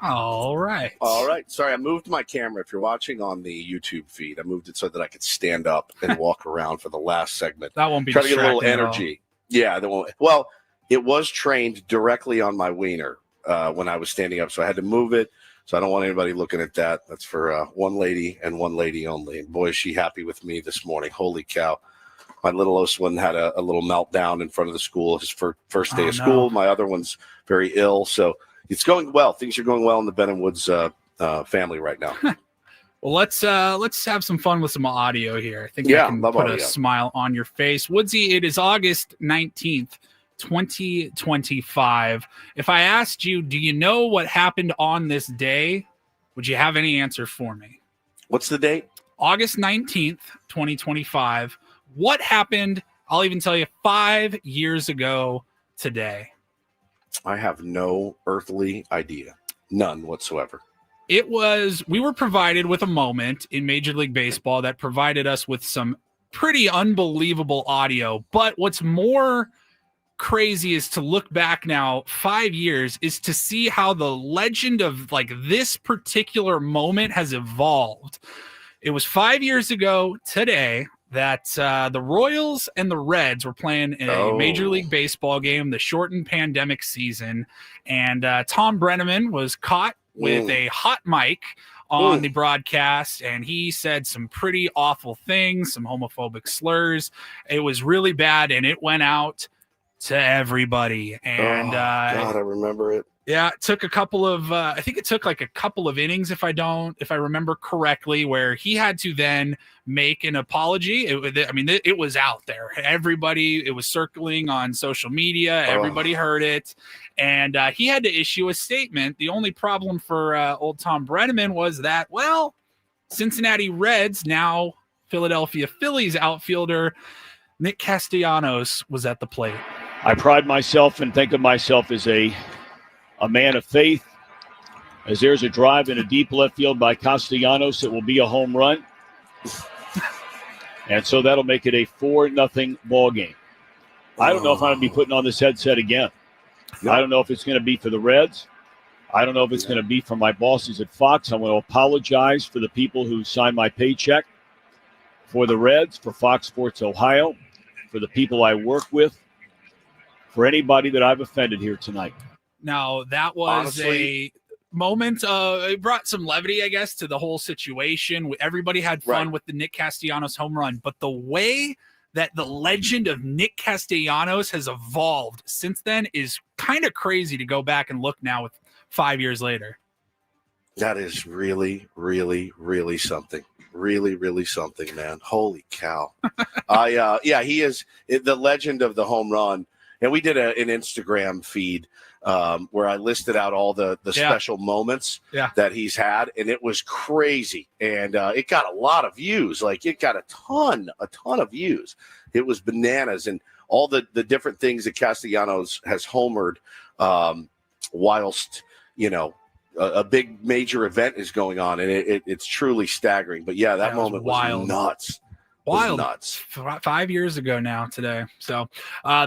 All right. All right. Sorry, I moved my camera. If you're watching on the YouTube feed, I moved it so that I could stand up and walk around for the last segment. That won't be Try to get a little distracting at all. energy. Yeah, that won't. Well, it was trained directly on my wiener when I was standing up, so I had to move it. So I don't want anybody looking at that. That's for one lady and one lady only. And boy, is she happy with me this morning. Holy cow. My littlest one had a little meltdown in front of the school, his first day of school. My other one's very ill. So it's going well. Things are going well in the Benham Woods family right now. Well, let's have some fun with some audio here. I think I can put audio. a smile on your face. Woodsy, it is August 19th, 2025. If I asked you, do you know what happened on this day? Would you have any answer for me? What's the date? August 19th, 2025. What happened? I'll even tell you 5 years ago today. I have no earthly idea. None whatsoever. We were provided with a moment in Major League Baseball that provided us with some pretty unbelievable audio. But what's more crazy is to look back now 5 years is to see how the legend of like this particular moment has evolved. It was 5 years ago today that the Royals and the Reds were playing in a Major League Baseball game, the shortened pandemic season, and Tom Brenneman was caught with a hot mic on the broadcast, and he said some pretty awful things, some homophobic slurs. It was really bad, and it went out to everybody. And God, I remember it. Yeah, it took a couple of I think it took like a couple of innings if I remember correctly, where he had to then make an apology. It was out there. It was circling on social media. Everybody heard it. And he had to issue a statement. The only problem for old Tom Brenneman was that, well, Cincinnati Reds, now Philadelphia Phillies outfielder Nick Castellanos was at the plate. I pride myself and think of myself as a man of faith, as there's a drive in a deep left field by Castellanos. It will be a home run. And so that'll make it a 4-0 ball game. I don't know if I'm going to be putting on this headset again. I don't know if it's going to be for the Reds. I don't know if it's going to be for my bosses at Fox. I want to apologize for the people who signed my paycheck, for the Reds, for Fox Sports Ohio, for the people I work with, for anybody that I've offended here tonight. Now, that was a moment. It brought some levity, I guess, to the whole situation. Everybody had fun with the Nick Castellanos home run. But the way that the legend of Nick Castellanos has evolved since then is kind of crazy to go back and look now with 5 years later. That is really, really, really something. Really, really something, man. Holy cow. He is the legend of the home run. And we did an Instagram feed where I listed out all the special moments that he's had, and it was crazy. And it got a lot of views. Like, it got a ton of views. It was bananas, and all the different things that Castellanos has homered whilst, a big major event is going on, and it's truly staggering. But that moment was nuts. Wild. Nuts. 5 years ago now today. So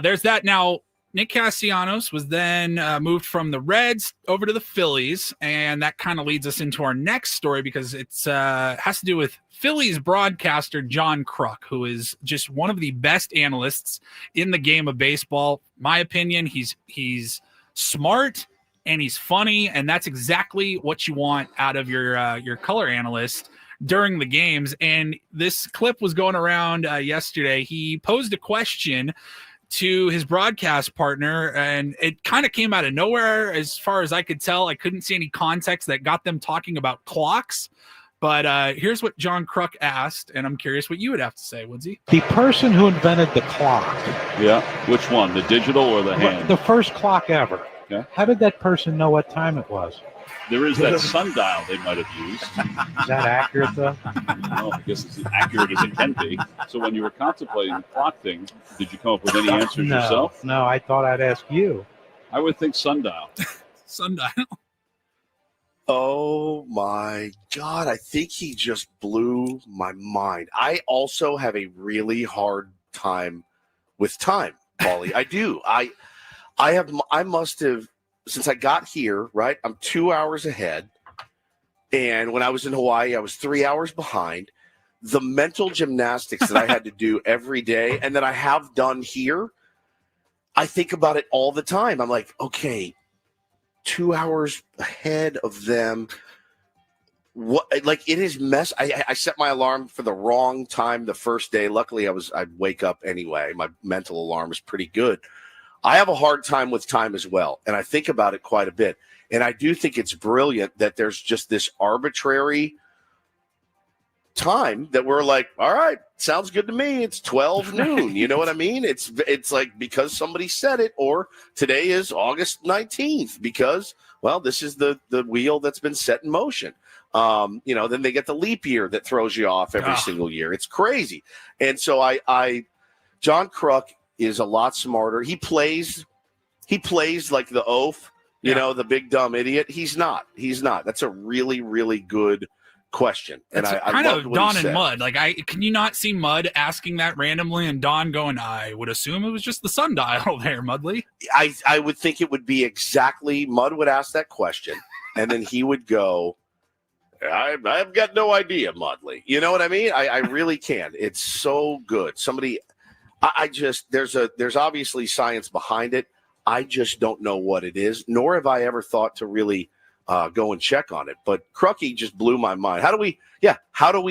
there's that. Now, Nick Castellanos was then moved from the Reds over to the Phillies, and that kind of leads us into our next story because it's has to do with Phillies broadcaster John Kruk, who is just one of the best analysts in the game of baseball. My opinion, he's smart and he's funny, and that's exactly what you want out of your color analyst during the games. And this clip was going around yesterday. He posed a question to his broadcast partner, and it kind of came out of nowhere. As far as I could tell, I couldn't see any context that got them talking about clocks. But here's what John Kruk asked, and I'm curious what you would have to say, Woodsy. The person who invented the clock. Yeah. Which one? The digital or the hand? The first clock ever. Yeah. How did that person know what time it was? There is that sundial they might have used. Is that accurate, though? No, I guess it's as accurate as it can be. So when you were contemplating the clock thing, did you come up with any answers yourself? No, I thought I'd ask you. I would think sundial. Sundial. Oh, my God. I think he just blew my mind. I also have a really hard time with time, Paulie. I do. I must have, since I got here, right, I'm 2 hours ahead. And when I was in Hawaii, I was 3 hours behind. The mental gymnastics that I had to do every day and that I have done here, I think about it all the time. I'm like, okay, 2 hours ahead of them. what, like, it is mess. I set my alarm for the wrong time the first day. Luckily, I'd wake up anyway. My mental alarm is pretty good. I have a hard time with time as well, and I think about it quite a bit. And I do think it's brilliant that there's just this arbitrary time that we're like, all right, sounds good to me. It's 12 noon. You know what I mean? It's like because somebody said it, or today is August 19th because, well, this is the wheel that's been set in motion. Then they get the leap year that throws you off every single year. It's crazy. And so John Kruk is a lot smarter. He plays like the oaf, the big dumb idiot. He's not. That's a really, really good question. And I kind loved of what he Don said. and Mud. Like, can you not see Mud asking that randomly and Don going, I would assume it was just the sundial there, Mudley? I would think it would be exactly, Mud would ask that question, and then he would go, I've got no idea, Mudley. You know what I mean? I really can. It's so good. Somebody, there's obviously science behind it. I just don't know what it is, nor have I ever thought to really go and check on it. But Crucky just blew my mind. How do we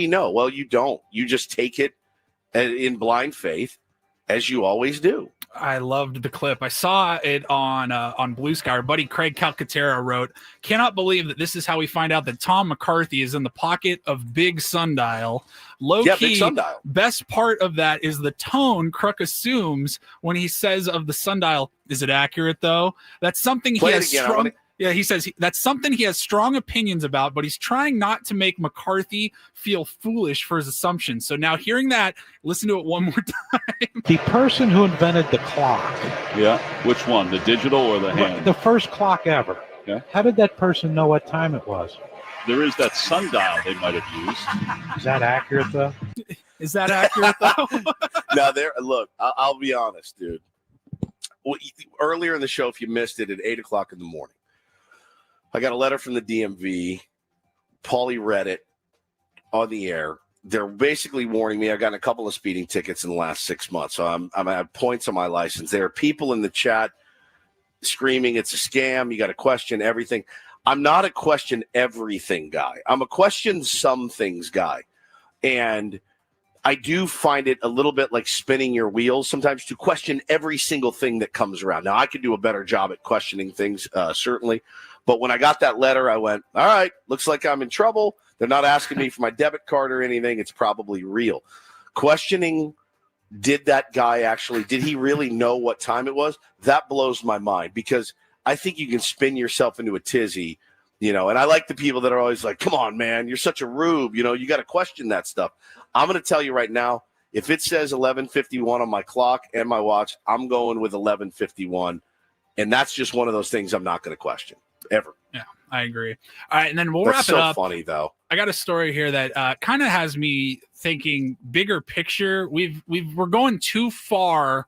know? Well, you don't. You just take it in blind faith, as you always do. I loved the clip. I saw it on Blue Sky. Our buddy Craig Calcaterra wrote, cannot believe that this is how we find out that Tom McCarthy is in the pocket of Big Sundial. Low-key, Big Sundial. Best part of that is the tone Kruk assumes when he says of the sundial. Is it accurate, though? That's something he has strong... Yeah, he says that's something he has strong opinions about, but he's trying not to make McCarthy feel foolish for his assumptions. So now hearing that, listen to it one more time. The person who invented the clock. Yeah. Which one? The digital or the hand? The first clock ever. Yeah. How did that person know what time it was? There is that sundial they might have used. Is that accurate, though? Is that accurate, though? Now, look, I'll be honest, dude. Earlier in the show, if you missed it, at 8 o'clock in the morning, I got a letter from the DMV. Paulie read it on the air. They're basically warning me. I've gotten a couple of speeding tickets in the last 6 months, so I have points on my license. There are people in the chat screaming, it's a scam. You got to question everything. I'm not a question everything guy. I'm a question some things guy. And I do find it a little bit like spinning your wheels sometimes to question every single thing that comes around. Now, I could do a better job at questioning things, certainly. But when I got that letter, I went, all right, looks like I'm in trouble. They're not asking me for my debit card or anything. It's probably real. Questioning, did he really know what time it was? That blows my mind because I think you can spin yourself into a tizzy, and I like the people that are always like, come on, man, you're such a rube. You got to question that stuff. I'm going to tell you right now, if it says 11:51 on my clock and my watch, I'm going with 11:51. And that's just one of those things I'm not going to question. Ever. Yeah, I agree. All right, and then we'll That's wrap it so up. Funny though. I got a story here that kind of has me thinking bigger picture. We're going too far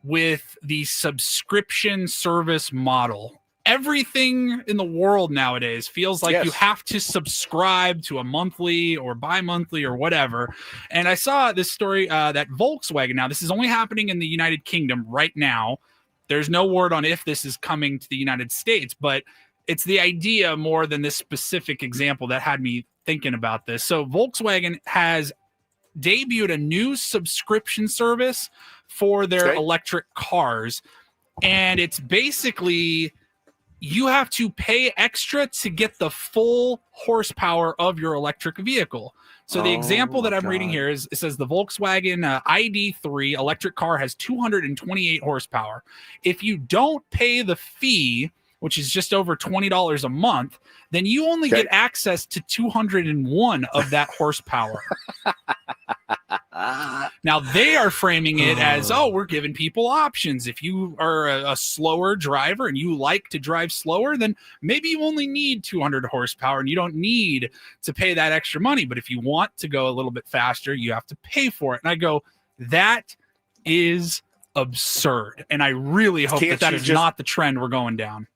with the subscription service model. Everything in the world nowadays feels like you have to subscribe to a monthly or bi-monthly or whatever. And I saw this story that Volkswagen, now this is only happening in the United Kingdom right now. There's no word on if this is coming to the United States, but it's the idea more than this specific example that had me thinking about this. So Volkswagen has debuted a new subscription service for their electric cars. And it's basically you have to pay extra to get the full horsepower of your electric vehicle. So the example that I'm reading here is, it says the Volkswagen ID3 electric car has 228 horsepower. If you don't pay the fee, which is just over $20 a month, then you only get access to 201 of that horsepower. Now they are framing it as, we're giving people options. If you are a slower driver and you like to drive slower, then maybe you only need 200 horsepower and you don't need to pay that extra money. But if you want to go a little bit faster, you have to pay for it. And I go, that is absurd. And I really hope that is not the trend we're going down.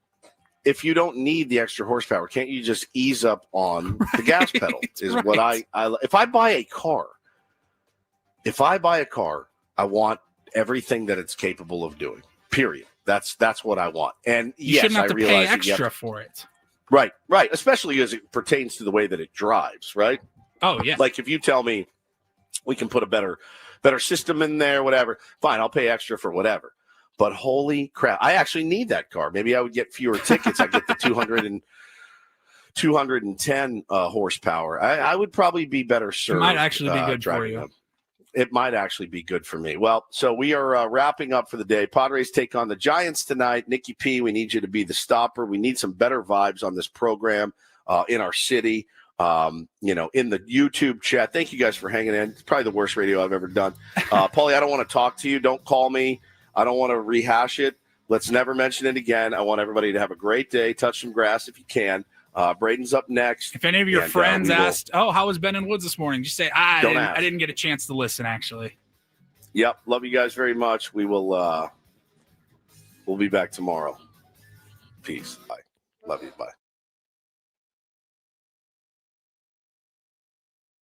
If you don't need the extra horsepower, can't you just ease up on the gas pedal? Is what if I buy a car, I want everything that it's capable of doing. Period. That's what I want. And you shouldn't have to pay extra for it. Right. Especially as it pertains to the way that it drives, right? Oh, yeah. Like if you tell me we can put a better system in there, whatever, fine, I'll pay extra for whatever. But holy crap, I actually need that car. Maybe I would get fewer tickets. I get the 210 horsepower. I would probably be better served. It might actually be good for you. Them. It might actually be good for me. Well, so we are wrapping up for the day. Padres take on the Giants tonight. Nikki P, we need you to be the stopper. We need some better vibes on this program in our city, in the YouTube chat. Thank you guys for hanging in. It's probably the worst radio I've ever done. Paulie, I don't want to talk to you. Don't call me. I don't want to rehash it. Let's never mention it again. I want everybody to have a great day. Touch some grass if you can. Braden's up next. If any of your friends asked, how was Ben and Woods this morning? Just say, I didn't get a chance to listen, actually. Yep. Love you guys very much. We will we'll be back tomorrow. Peace. Bye. Love you. Bye.